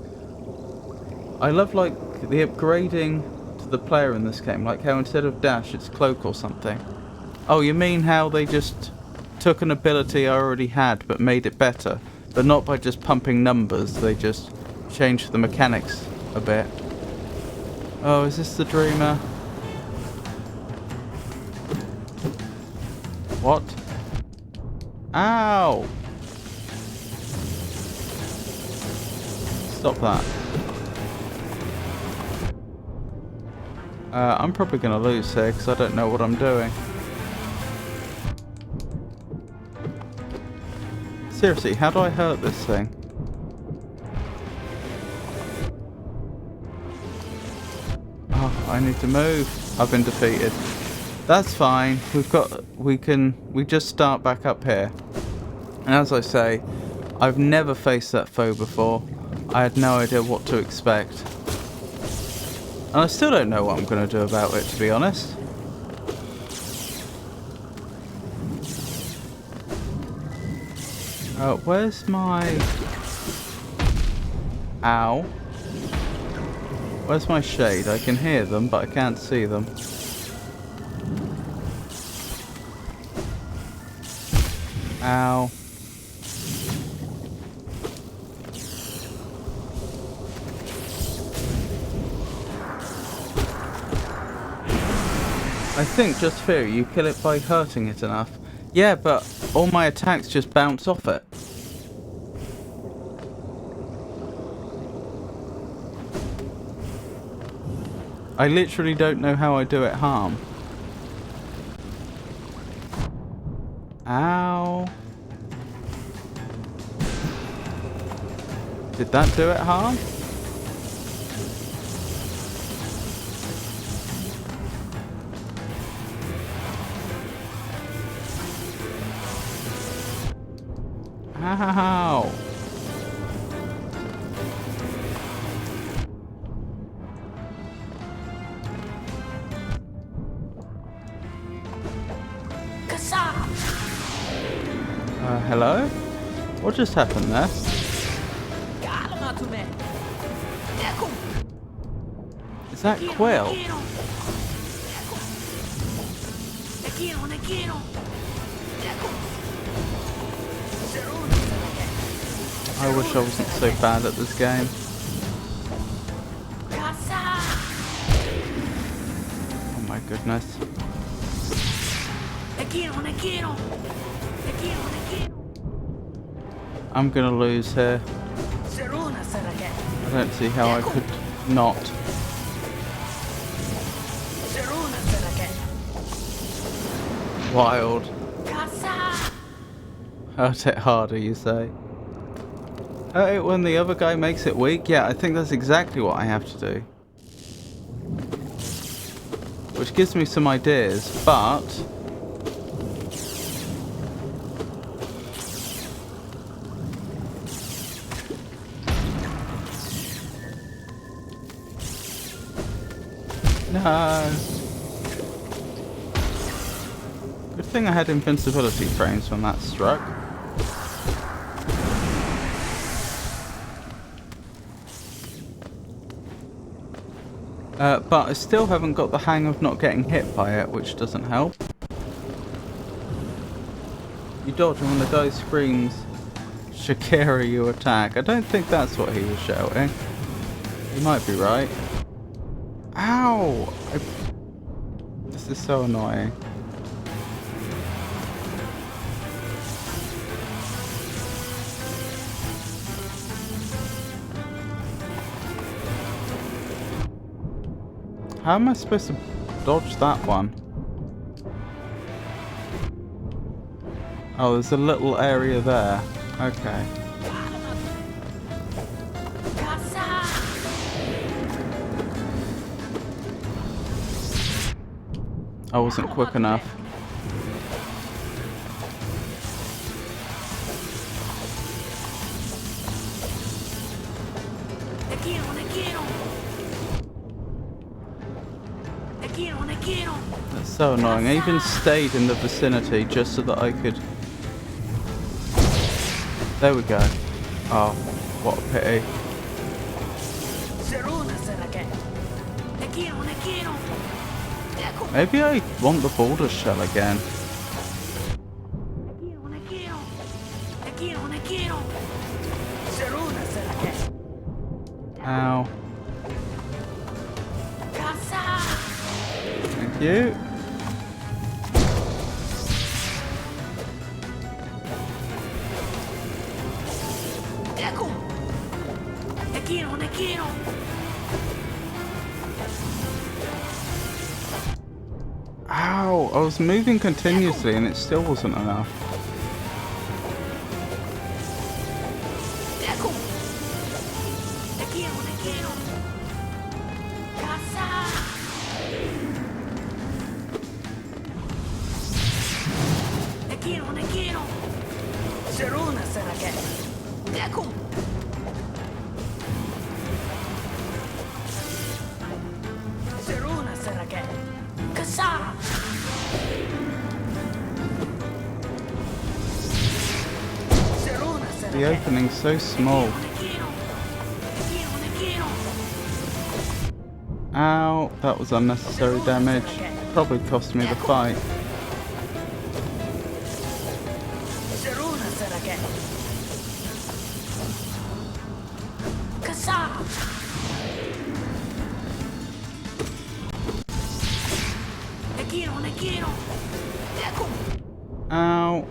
I love like the upgrading to the player in this game, like how instead of dash it's cloak or something. Oh, you mean how they just took an ability I already had but made it better, but not by just pumping numbers, they just changed the mechanics a bit. Oh, is this the dreamer? What? Ow! Stop that. I'm probably going to lose here because I don't know what I'm doing. Seriously, how do I hurt this thing? Oh, I need to move. I've been defeated. That's fine. We just start back up here. And as I say, I've never faced that foe before. I had no idea what to expect. And I still don't know what I'm going to do about it, to be honest. Where's my... Ow. Where's my shade? I can hear them, but I can't see them. Ow. I think just fear you kill it by hurting it enough. Yeah, but all my attacks just bounce off it. I literally don't know how I do it harm. Ow. Did that do it harm? Ow. Hello? What just happened there? Is that Quill? I wish I wasn't so bad at this game. Oh my goodness. I'm gonna lose here. I don't see how I could not. Wild. Hurt it harder, you say? Hurt it when the other guy makes it weak? Yeah, I think that's exactly what I have to do. Which gives me some ideas, but... No. Good thing I had invincibility frames when that struck. But I still haven't got the hang of not getting hit by it, which doesn't help. You dodge and when the guy screams, Shakira, you attack. I don't think that's what he was shouting. You might be right. Ow! This is so annoying. How am I supposed to dodge that one? Oh, there's a little area there. Okay. I wasn't quick enough. That's so annoying. I even stayed in the vicinity just so that I could... There we go. Oh, what a pity. Maybe I want the boulder shell again. Ow. Thank you. Ow, I was moving continuously and it still wasn't enough. The opening's so small. Ow, that was unnecessary damage. Probably cost me the fight. Ow.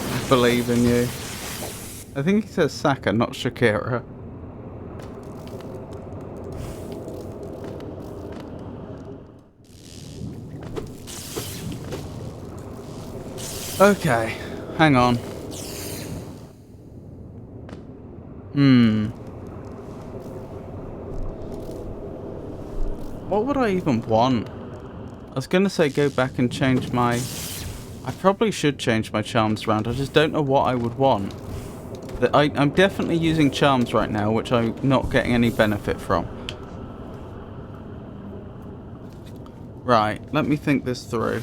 I believe in you. I think he says Saka, not Shakira. Okay, hang on. What would I even want? I was gonna say go back and change my... I probably should change my charms around. I just don't know what I would want. I'm definitely using charms right now, which I'm not getting any benefit from. Right, let me think this through.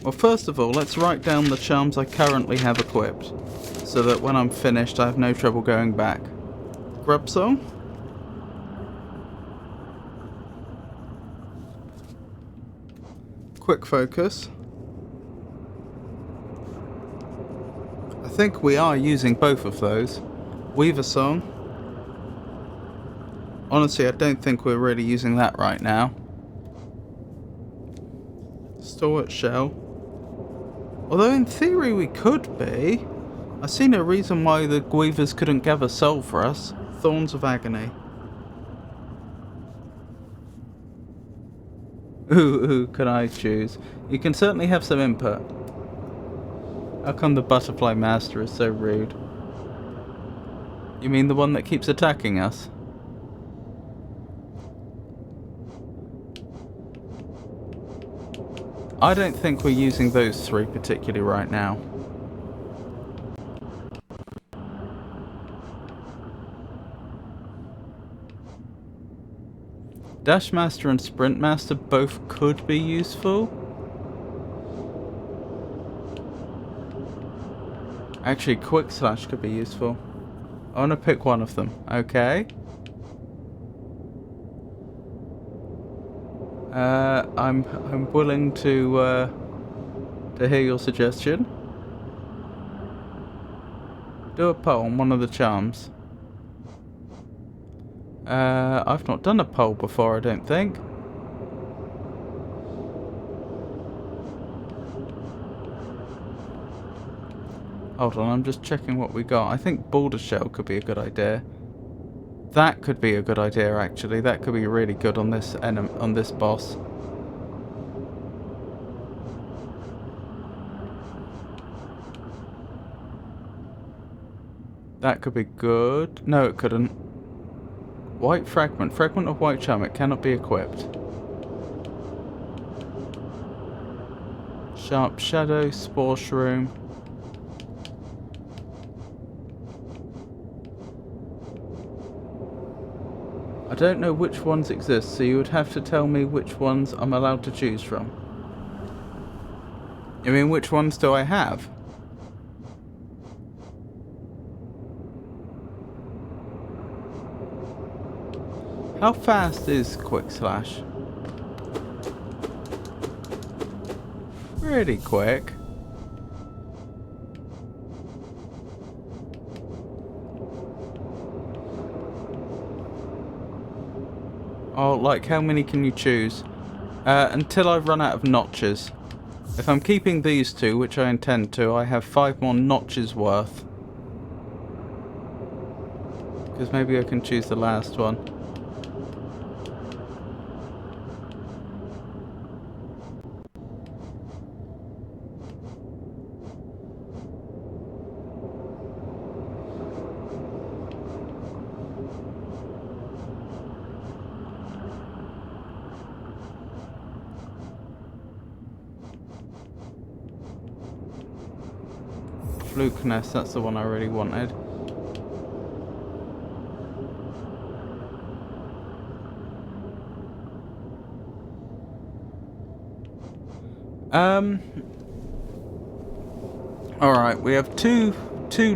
Well, first of all, let's write down the charms I currently have equipped, so that when I'm finished, I have no trouble going back. Grub Song. Quick Focus. I think we are using both of those. Weaver Song. Honestly, I don't think we're really using that right now. Stalwart Shell. Although in theory we could be. I see no reason why the Weavers couldn't gather soul for us. Thorns of Agony. Who can I choose? You can certainly have some input. How come the Butterfly Master is so rude? You mean the one that keeps attacking us? I don't think we're using those three particularly right now. Dash Master and Sprint Master both could be useful. Actually, Quick Slash could be useful. I want to pick one of them. Okay. I'm willing to hear your suggestion. Do a poll on one of the charms. I've not done a poll before, I don't think. Hold on, I'm just checking what we got. I think Boulder Shell could be a good idea. That could be a good idea, actually. That could be really good on this boss. That could be good. No, it couldn't. White Fragment. Fragment of White Charm. It cannot be equipped. Sharp Shadow. Spore Shroom. I don't know which ones exist, so you would have to tell me which ones I'm allowed to choose from. I mean, which ones do I have? How fast is Quick Slash? Really quick. Oh, like how many can you choose? Until I've run out of notches. If I'm keeping these two, which I intend to, I have 5 more notches worth. Because maybe I can choose the last one. Fluke nest, that's the one I really wanted. Alright, we have two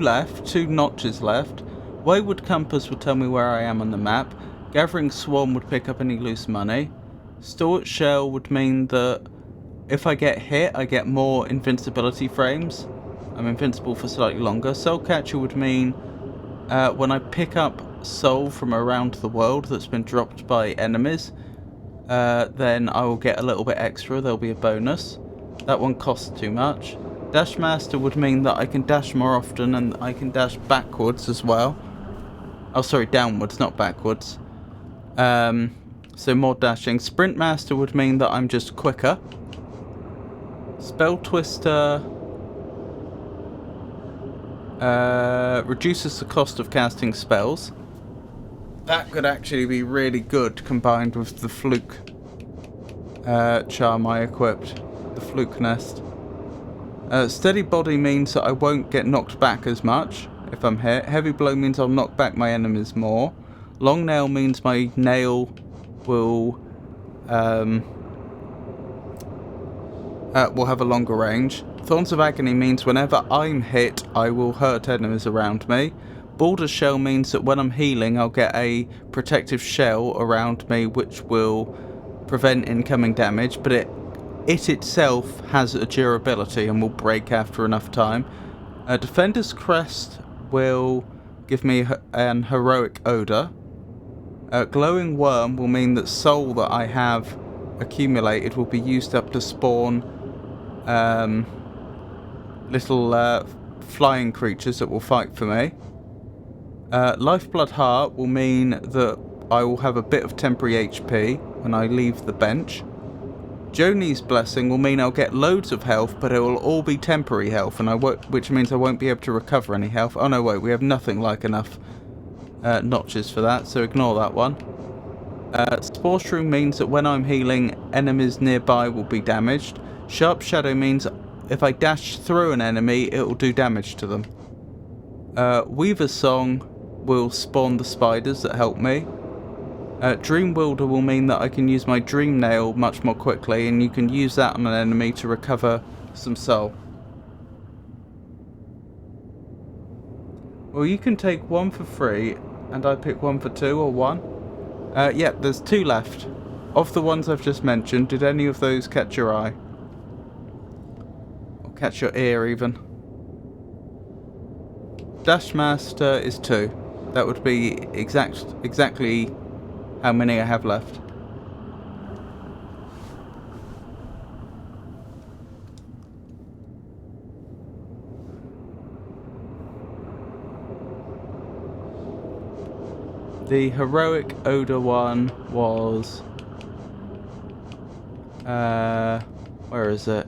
left, 2 notches left. Wayward Compass will tell me where I am on the map. Gathering Swarm would pick up any loose money. Stalwart Shell would mean that if I get hit, I get more invincibility frames. I'm invincible for slightly longer. Soul Catcher would mean when I pick up soul from around the world that's been dropped by enemies, then I will get a little bit extra. There'll be a bonus. That one costs too much. Dash Master would mean that I can dash more often and I can dash backwards as well. Oh, sorry, downwards, not backwards. So more dashing. Sprint Master would mean that I'm just quicker. Spell Twister reduces the cost of casting spells. That could actually be really good combined with the Fluke charm I equipped. The Fluke Nest. Steady Body means that I won't get knocked back as much if I'm hit. Heavy Blow means I'll knock back my enemies more. Long Nail means my nail will have a longer range. Thorns of Agony means whenever I'm hit, I will hurt enemies around me. Boulder Shell means that when I'm healing, I'll get a protective shell around me which will prevent incoming damage, but it itself has a durability and will break after enough time. Defender's Crest will give me an heroic odor. Glowing Worm will mean that soul that I have accumulated will be used up to spawn little flying creatures that will fight for me. Lifeblood Heart will mean that I will have a bit of temporary HP when I leave the bench. Joni's Blessing will mean I'll get loads of health, but it will all be temporary health, and which means I won't be able to recover any health. Oh no, wait, we have nothing like enough notches for that, so ignore that one. Spore Shroom means that when I'm healing, enemies nearby will be damaged. Sharp Shadow means if I dash through an enemy, it will do damage to them. Weaver's Song will spawn the spiders that help me. Dream Wielder will mean that I can use my Dream Nail much more quickly, and you can use that on an enemy to recover some soul. Well, you can take one for free, and I pick one for 2 or 1. Yeah, there's 2 left. Of the ones I've just mentioned, did any of those catch your eye? Or catch your ear, even? Dash Master is 2. That would be exactly how many I have left. The heroic odor one was where is it?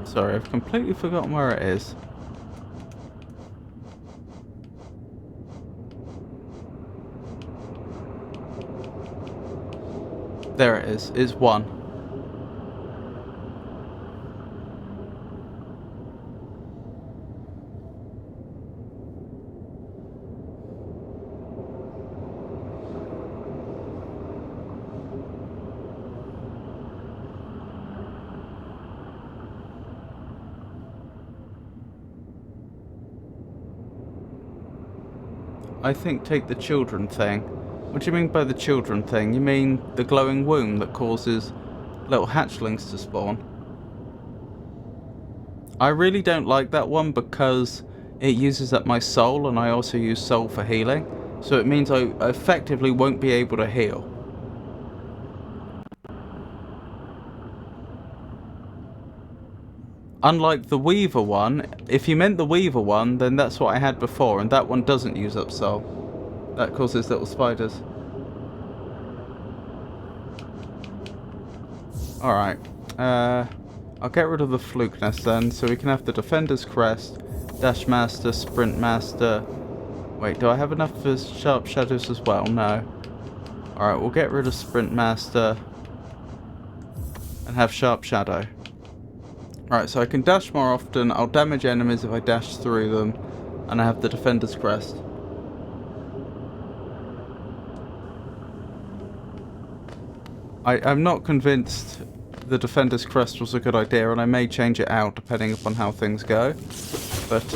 Sorry, I've completely forgotten where it is. There it is. It's 1. I think take the children thing. What do you mean by the children thing? You mean the glowing womb that causes little hatchlings to spawn? I really don't like that one because it uses up my soul, and I also use soul for healing. So it means I effectively won't be able to heal. Unlike the Weaver one, if you meant the Weaver one, then that's what I had before, and that one doesn't use up soul. That causes little spiders. Alright, I'll get rid of the Fluke Nest then, so we can have the Defender's Crest, Dash Master, Sprint Master. Wait, do I have enough for Sharp Shadows as well? No. Alright, we'll get rid of Sprint Master and have Sharp Shadow. Alright, so I can dash more often. I'll damage enemies if I dash through them. And I have the Defender's Crest. I'm not convinced the Defender's Crest was a good idea, and I may change it out depending upon how things go. But,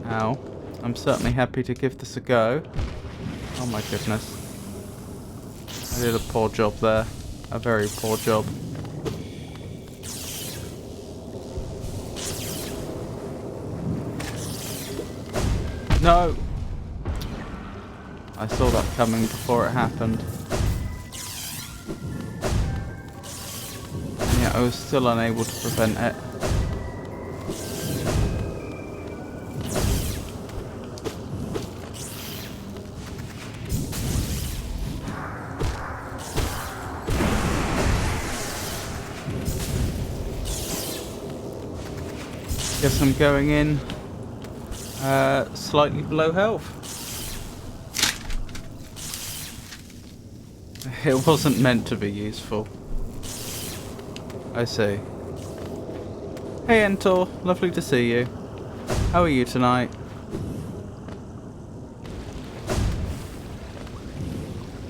ow. I'm certainly happy to give this a go. Oh my goodness. I did a poor job there. A very poor job. No! I saw that coming before it happened. Yeah, I was still unable to prevent it. Guess I'm going in slightly below health. It wasn't meant to be useful. I see. Hey Entor, lovely to see you. How are you tonight?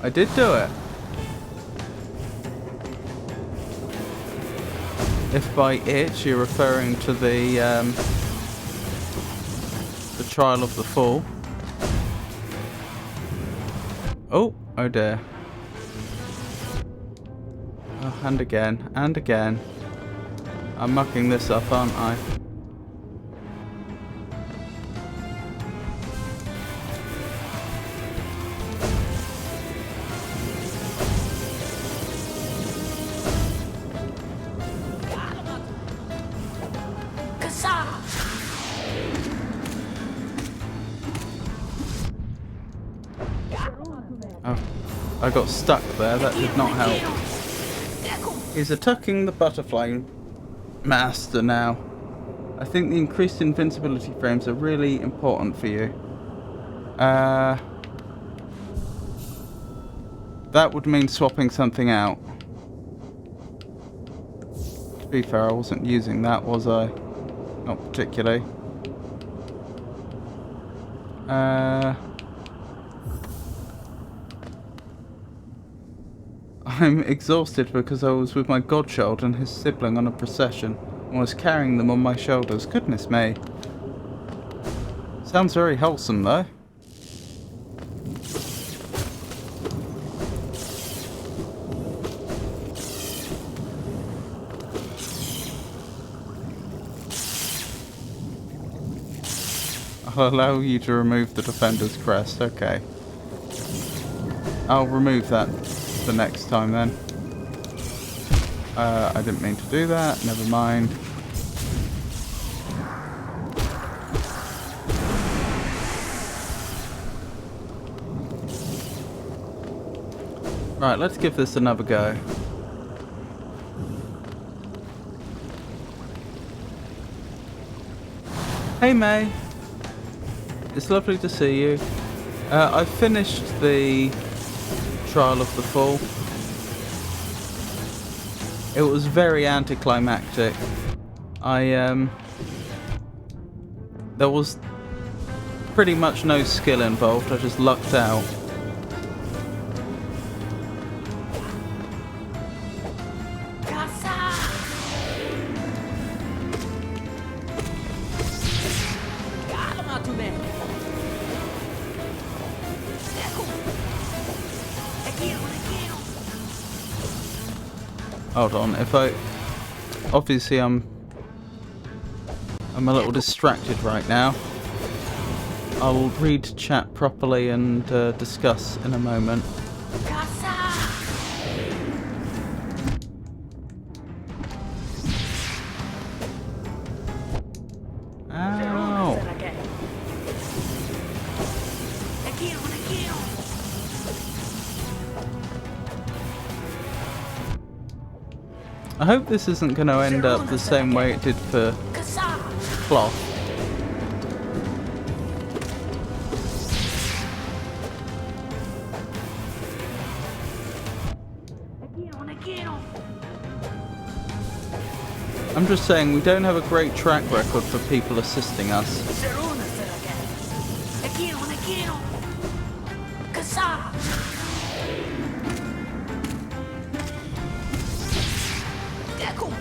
I did do it. If by it you're referring to the Trial of the Fall. Oh dear. Oh, and again, and again. I'm mucking this up, aren't I? Oh, I got stuck there. That did not help. He's attacking the butterfly master now. I think the increased invincibility frames are really important for you. That would mean swapping something out. To be fair, I wasn't using that, was I? Not particularly. I'm exhausted because I was with my godchild and his sibling on a procession and was carrying them on my shoulders. Goodness me. Sounds very wholesome though. I'll allow you to remove the Defender's Crest, okay. I'll remove that the next time then. I didn't mean to do that, never mind. Right, let's give this another go. Hey May! It's lovely to see you. I finished the Trial of the Fall. It was very anticlimactic. There was pretty much no skill involved, I just lucked out. Hold on, obviously I'm a little distracted right now. I'll read chat properly and discuss in a moment. Ow! I hope this isn't going to end up the same way it did for Cloth. I'm just saying we don't have a great track record for people assisting us. Seruna serake. Ekiro nekiro. Kasa. Deku.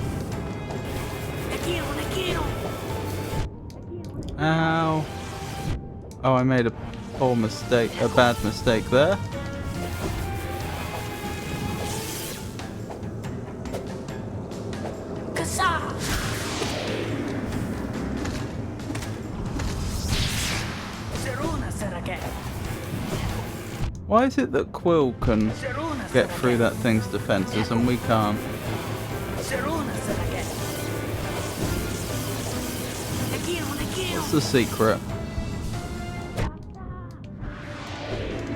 Ekiro nekiro. Ow. Oh, I made a poor mistake, a bad mistake there. Kasa. Seruna serake. Why is it that Quill can get through that thing's defences and we can't? Seruna serake. Ekiro nekiro. What's the secret?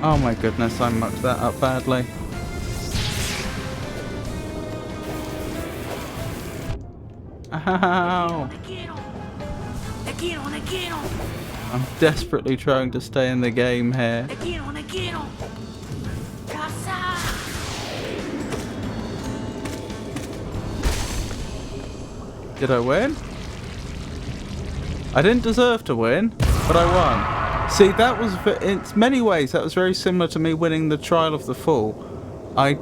Oh my goodness, I mucked that up badly. Ow! Ekiro nekiro. I'm desperately trying to stay in the game here. Ekiro nekiro. Kasa. Did I win? I didn't deserve to win, but I won. See, that was, in many ways, that was very similar to me winning the Trial of the Fool. I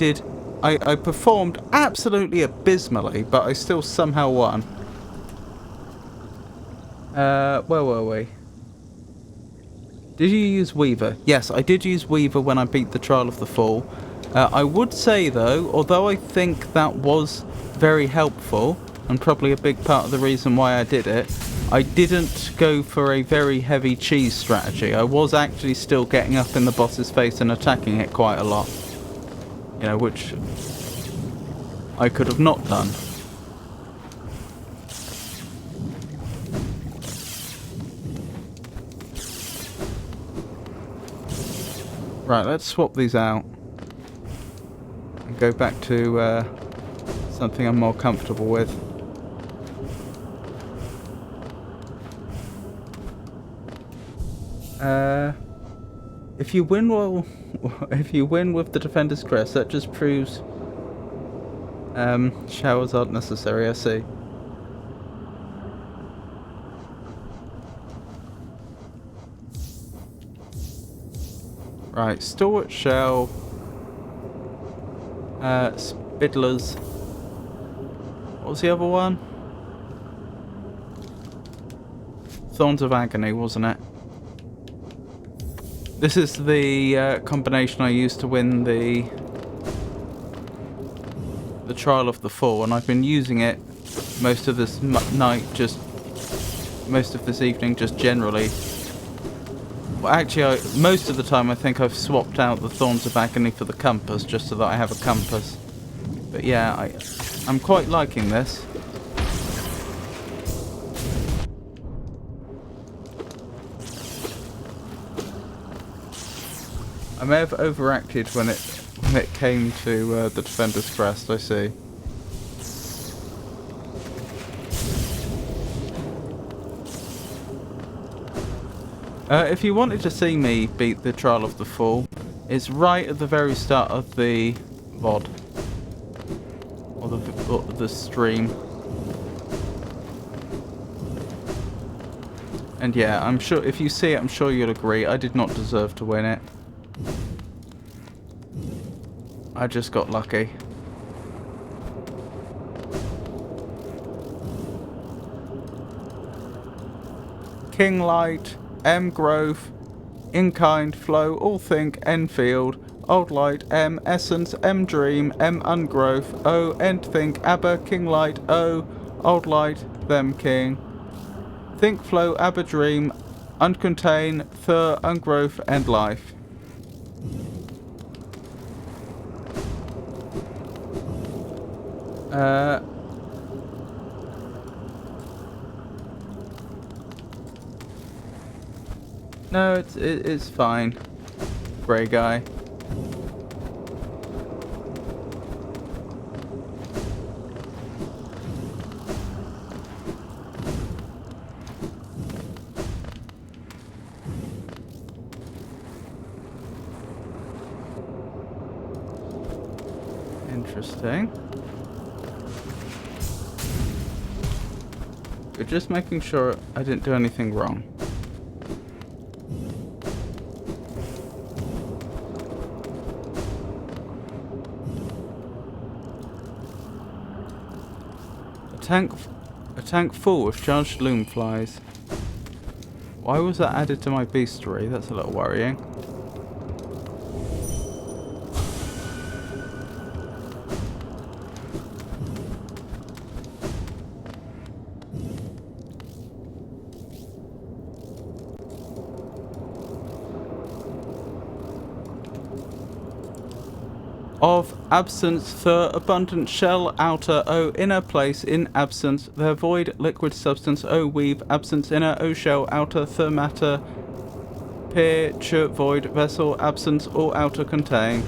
performed absolutely abysmally, but I still somehow won. Where were we? Did you use Weaver? Yes, I did use Weaver when I beat the Trial of the Fool. I would say, though, although I think that was very helpful, and probably a big part of the reason why I did it, I didn't go for a very heavy cheese strategy. I was actually still getting up in the boss's face and attacking it quite a lot. You know, which I could have not done. Right, let's swap these out. And go back to something I'm more comfortable with. If you win with the Defender's Crest, that just proves showers aren't necessary, I see. Right, Stalwart Shell, Spidlers. What was the other one? Thorns of Agony, wasn't it? This is the combination I used to win the Trial of the Fool, and I've been using it most of this night, most of this evening, just generally. Well, actually, most of the time I think I've swapped out the Thorns of Agony for the compass, just so that I have a compass. But yeah, I'm quite liking this. I may have overacted when it came to the Defender's Crest, I see. If you wanted to see me beat the Trial of the Fool, it's right at the very start of the VOD. Or the stream. And yeah, I'm sure if you see it, I'm sure you'll agree, I did not deserve to win it. I just got lucky. King Light, M Grove, In-Kind, Flow, All Think, Enfield, Old Light, M Essence, M Dream, M Ungrowth, O End Think, Abba, King Light, O, Old Light, Them King, Think, Flow, Abba Dream, Uncontain, Thur, Ungrowth, End Life. No, it's fine, grey guy. Interesting. We're just making sure I didn't do anything wrong. A tank full of charged loom flies. Why was that added to my bestiary? That's a little worrying. Of absence, the abundant shell, outer, O inner place, in absence, the void liquid substance, O weave, absence inner, O shell, outer, the matter, peer, void, vessel, absence, all outer contain.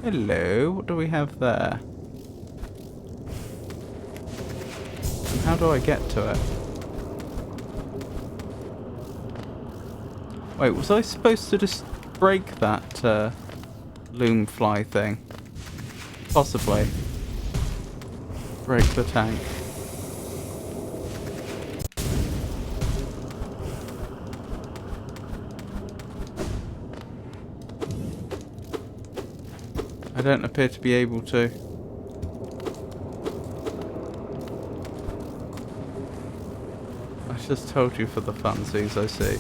Hello, what do we have there? And how do I get to it? Wait, was I supposed to just break that loom fly thing? Possibly. Break the tank. I don't appear to be able to. I just told you for the funsies, I see.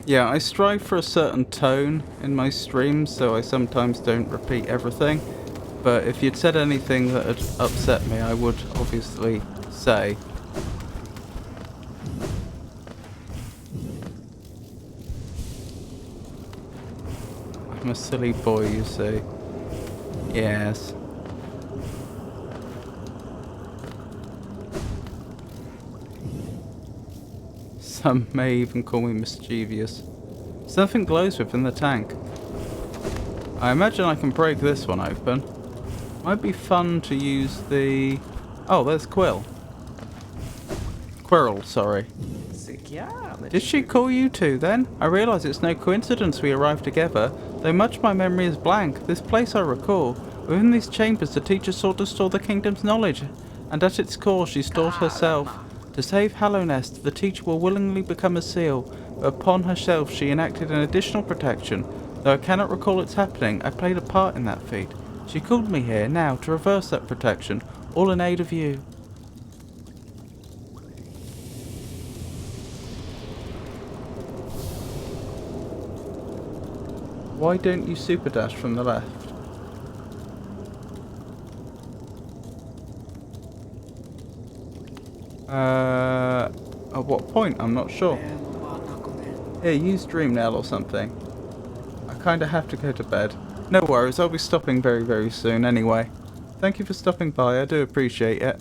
Yeah, I strive for a certain tone in my streams, so I sometimes don't repeat everything. But if you'd said anything that had upset me, I would obviously say. I'm a silly boy, you see. Yes. Some may even call me mischievous. Something glows within the tank. I imagine I can break this one open. Might be fun to use the... Oh, there's Quill. Quirrell, sorry. Did she call you two then? I realise it's no coincidence we arrived together. Though much of my memory is blank, this place I recall. Within these chambers the teacher sought to store the kingdom's knowledge, and at its core she stored herself. To save Hallownest, the teacher will willingly become a seal, but upon herself she enacted an additional protection. Though I cannot recall its happening, I played a part in that feat. She called me here, now, to reverse that protection, all in aid of you. Why don't you super dash from the left? At what point? I'm not sure. Here, use Dream Nail or something. I kinda have to go to bed. No worries, I'll be stopping very, very soon anyway. Thank you for stopping by, I do appreciate it.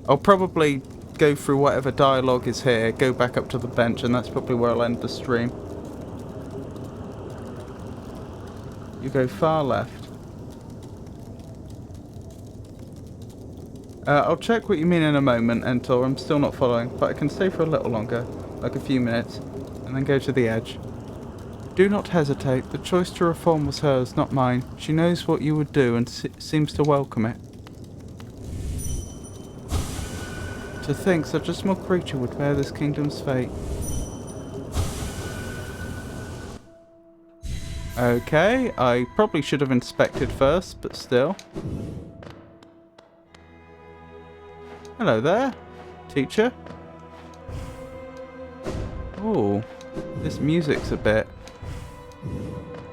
I'll probably go through whatever dialogue is here, go back up to the bench, and that's probably where I'll end the stream. You go far left. I'll check what you mean in a moment, Entor. I'm still not following, but I can stay for a little longer, like a few minutes, and then go to the edge. Do not hesitate. The choice to reform was hers, not mine. She knows what you would do and seems to welcome it. To think such a small creature would bear this kingdom's fate. Okay, I probably should have inspected first, but still. Hello there, teacher. Ooh, this music's a bit...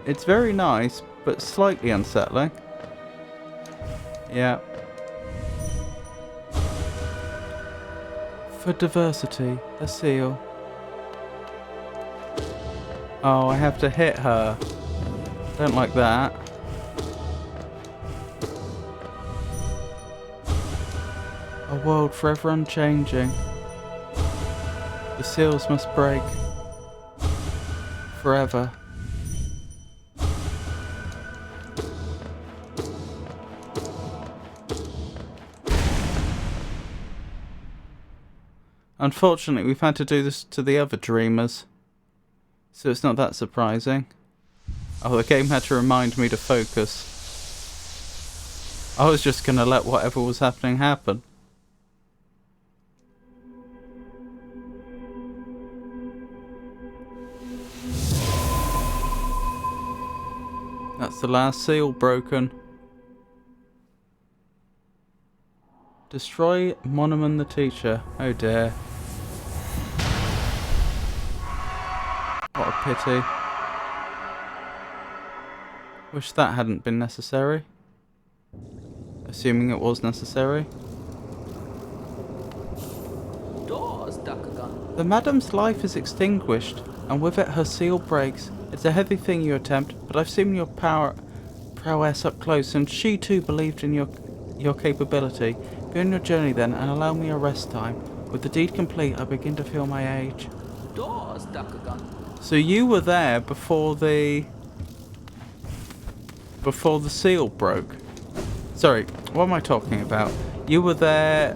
It's very nice, but slightly unsettling. Yeah. For diversity, a seal. Oh, I have to hit her. Don't like that. A world forever unchanging. The seals must break. Forever. Unfortunately, we've had to do this to the other dreamers, so it's not that surprising. Oh, the game had to remind me to focus. I was just going to let whatever was happening happen. That's the last seal broken. Destroy Monoman the teacher. Oh dear. What a pity. Wish that hadn't been necessary. Assuming it was necessary. Doors, Dakagan. The madam's life is extinguished, and with it her seal breaks. It's a heavy thing you attempt, but I've seen your prowess up close, and she too believed in your capability. Go on your journey then, and allow me a rest time. With the deed complete, I begin to feel my age. Doors, Dakagan. So you were there before the seal broke. Sorry, what am I talking about? You were there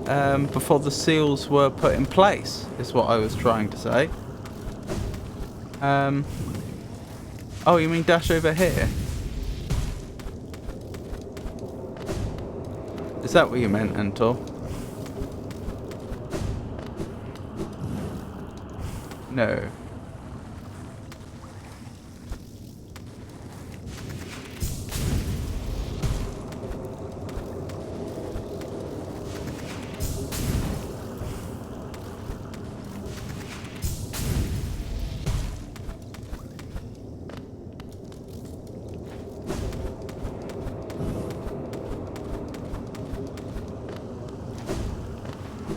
before the seals were put in place, is what I was trying to say. Oh, you mean dash over here? Is that what you meant, Entor? No.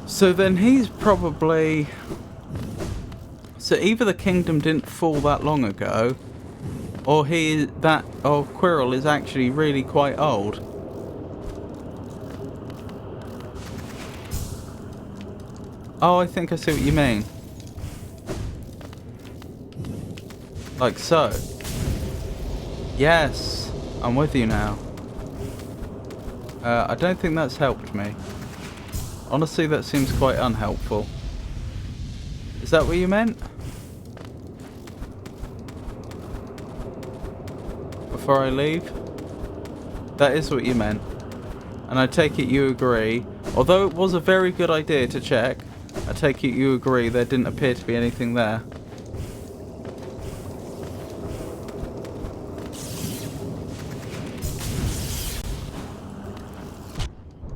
So then he's probably... So either the kingdom didn't fall that long ago, or Quirrell is actually really quite old. Oh, I think I see what you mean. Like so. Yes, I'm with you now. I don't think that's helped me. Honestly, that seems quite unhelpful. Is that what you meant? Before I leave? That is what you meant. And I take it you agree. Although it was a very good idea to check, I take it you agree there didn't appear to be anything there.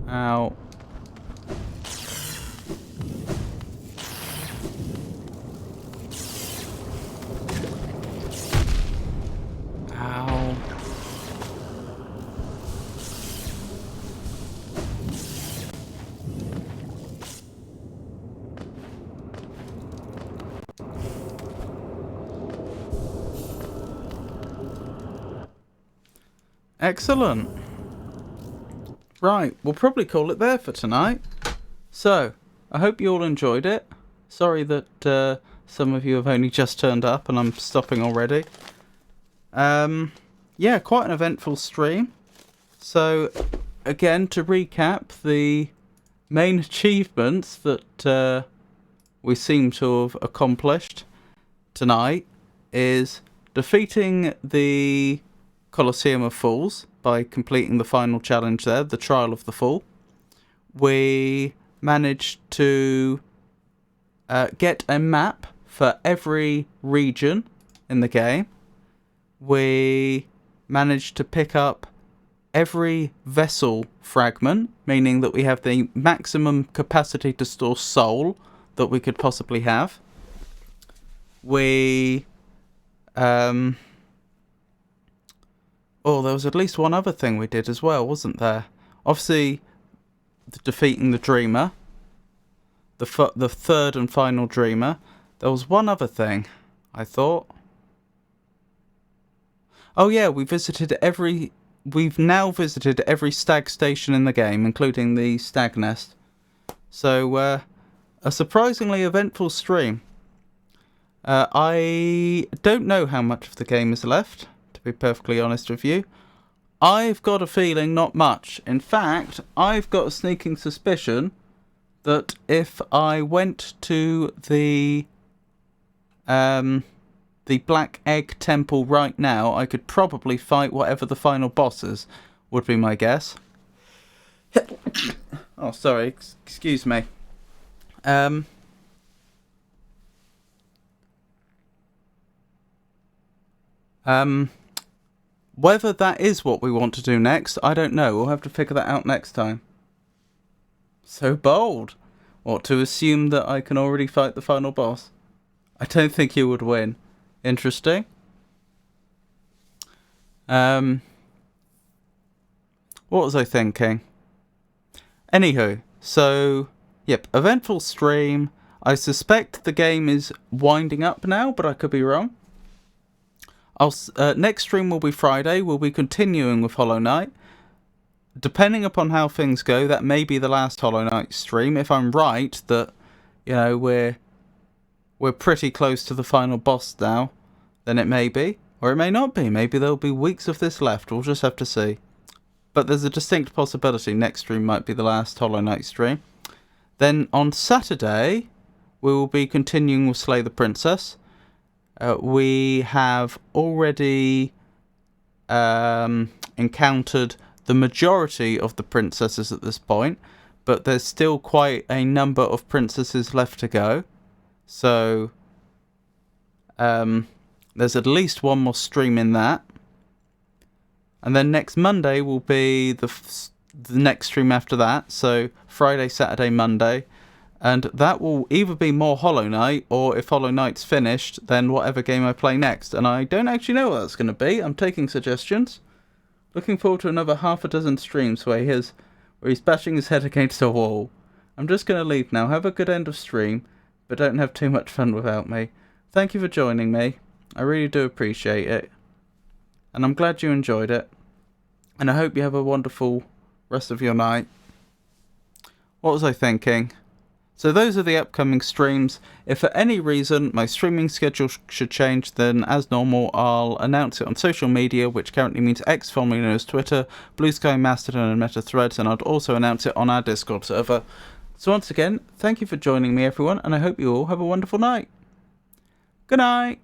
Ow. Ow. Excellent. Right, we'll probably call it there for tonight. So, I hope you all enjoyed it. Sorry that some of you have only just turned up and I'm stopping already. Yeah, quite an eventful stream. So, again, to recap, the main achievements that we seem to have accomplished tonight is defeating the Colosseum of Fools by completing the final challenge there, the Trial of the Fool. We managed to get a map for every region in the game. We managed to pick up every vessel fragment, meaning that we have the maximum capacity to store soul that we could possibly have. We oh, there was at least one other thing we did as well, wasn't there? Obviously, defeating the Dreamer. The third and final Dreamer. There was one other thing, I thought. Oh yeah, we've now visited every stag station in the game, including the stag nest. So, a surprisingly eventful stream. I don't know how much of the game is left, to be perfectly honest with you. I've got a feeling not much. In fact, I've got a sneaking suspicion that if I went to the Black Egg Temple right now, I could probably fight whatever the final boss is, would be my guess. Oh, sorry, excuse me. Whether that is what we want to do next, I don't know. We'll have to figure that out next time. So bold. What, to assume that I can already fight the final boss? I don't think you would win. Interesting. What was I thinking? Anywho, so, yep, eventful stream. I suspect the game is winding up now, but I could be wrong. Next stream will be Friday. We'll be continuing with Hollow Knight. Depending upon how things go, that may be the last Hollow Knight stream. If I'm right that, you know, we're pretty close to the final boss now, then it may be. Or it may not be. Maybe there'll be weeks of this left. We'll just have to see. But there's a distinct possibility next stream might be the last Hollow Knight stream. Then on Saturday, we will be continuing with Slay the Princess. We have already encountered the majority of the princesses at this point, but there's still quite a number of princesses left to go. So there's at least one more stream in that. And then next Monday will be the next stream after that. So Friday, Saturday, Monday. And that will either be more Hollow Knight, or if Hollow Knight's finished, then whatever game I play next. And I don't actually know what that's going to be. I'm taking suggestions. Looking forward to another half a dozen streams where he's bashing his head against a wall. I'm just going to leave now. Have a good end of stream, but don't have too much fun without me. Thank you for joining me. I really do appreciate it. And I'm glad you enjoyed it. And I hope you have a wonderful rest of your night. What was I thinking? So those are the upcoming streams. If for any reason my streaming schedule should change, then as normal I'll announce it on social media, which currently means X, formerly known as Twitter, Blue Sky, Mastodon and Meta Threads, and I'd also announce it on our Discord server. So once again, thank you for joining me everyone, and I hope you all have a wonderful night. Good night!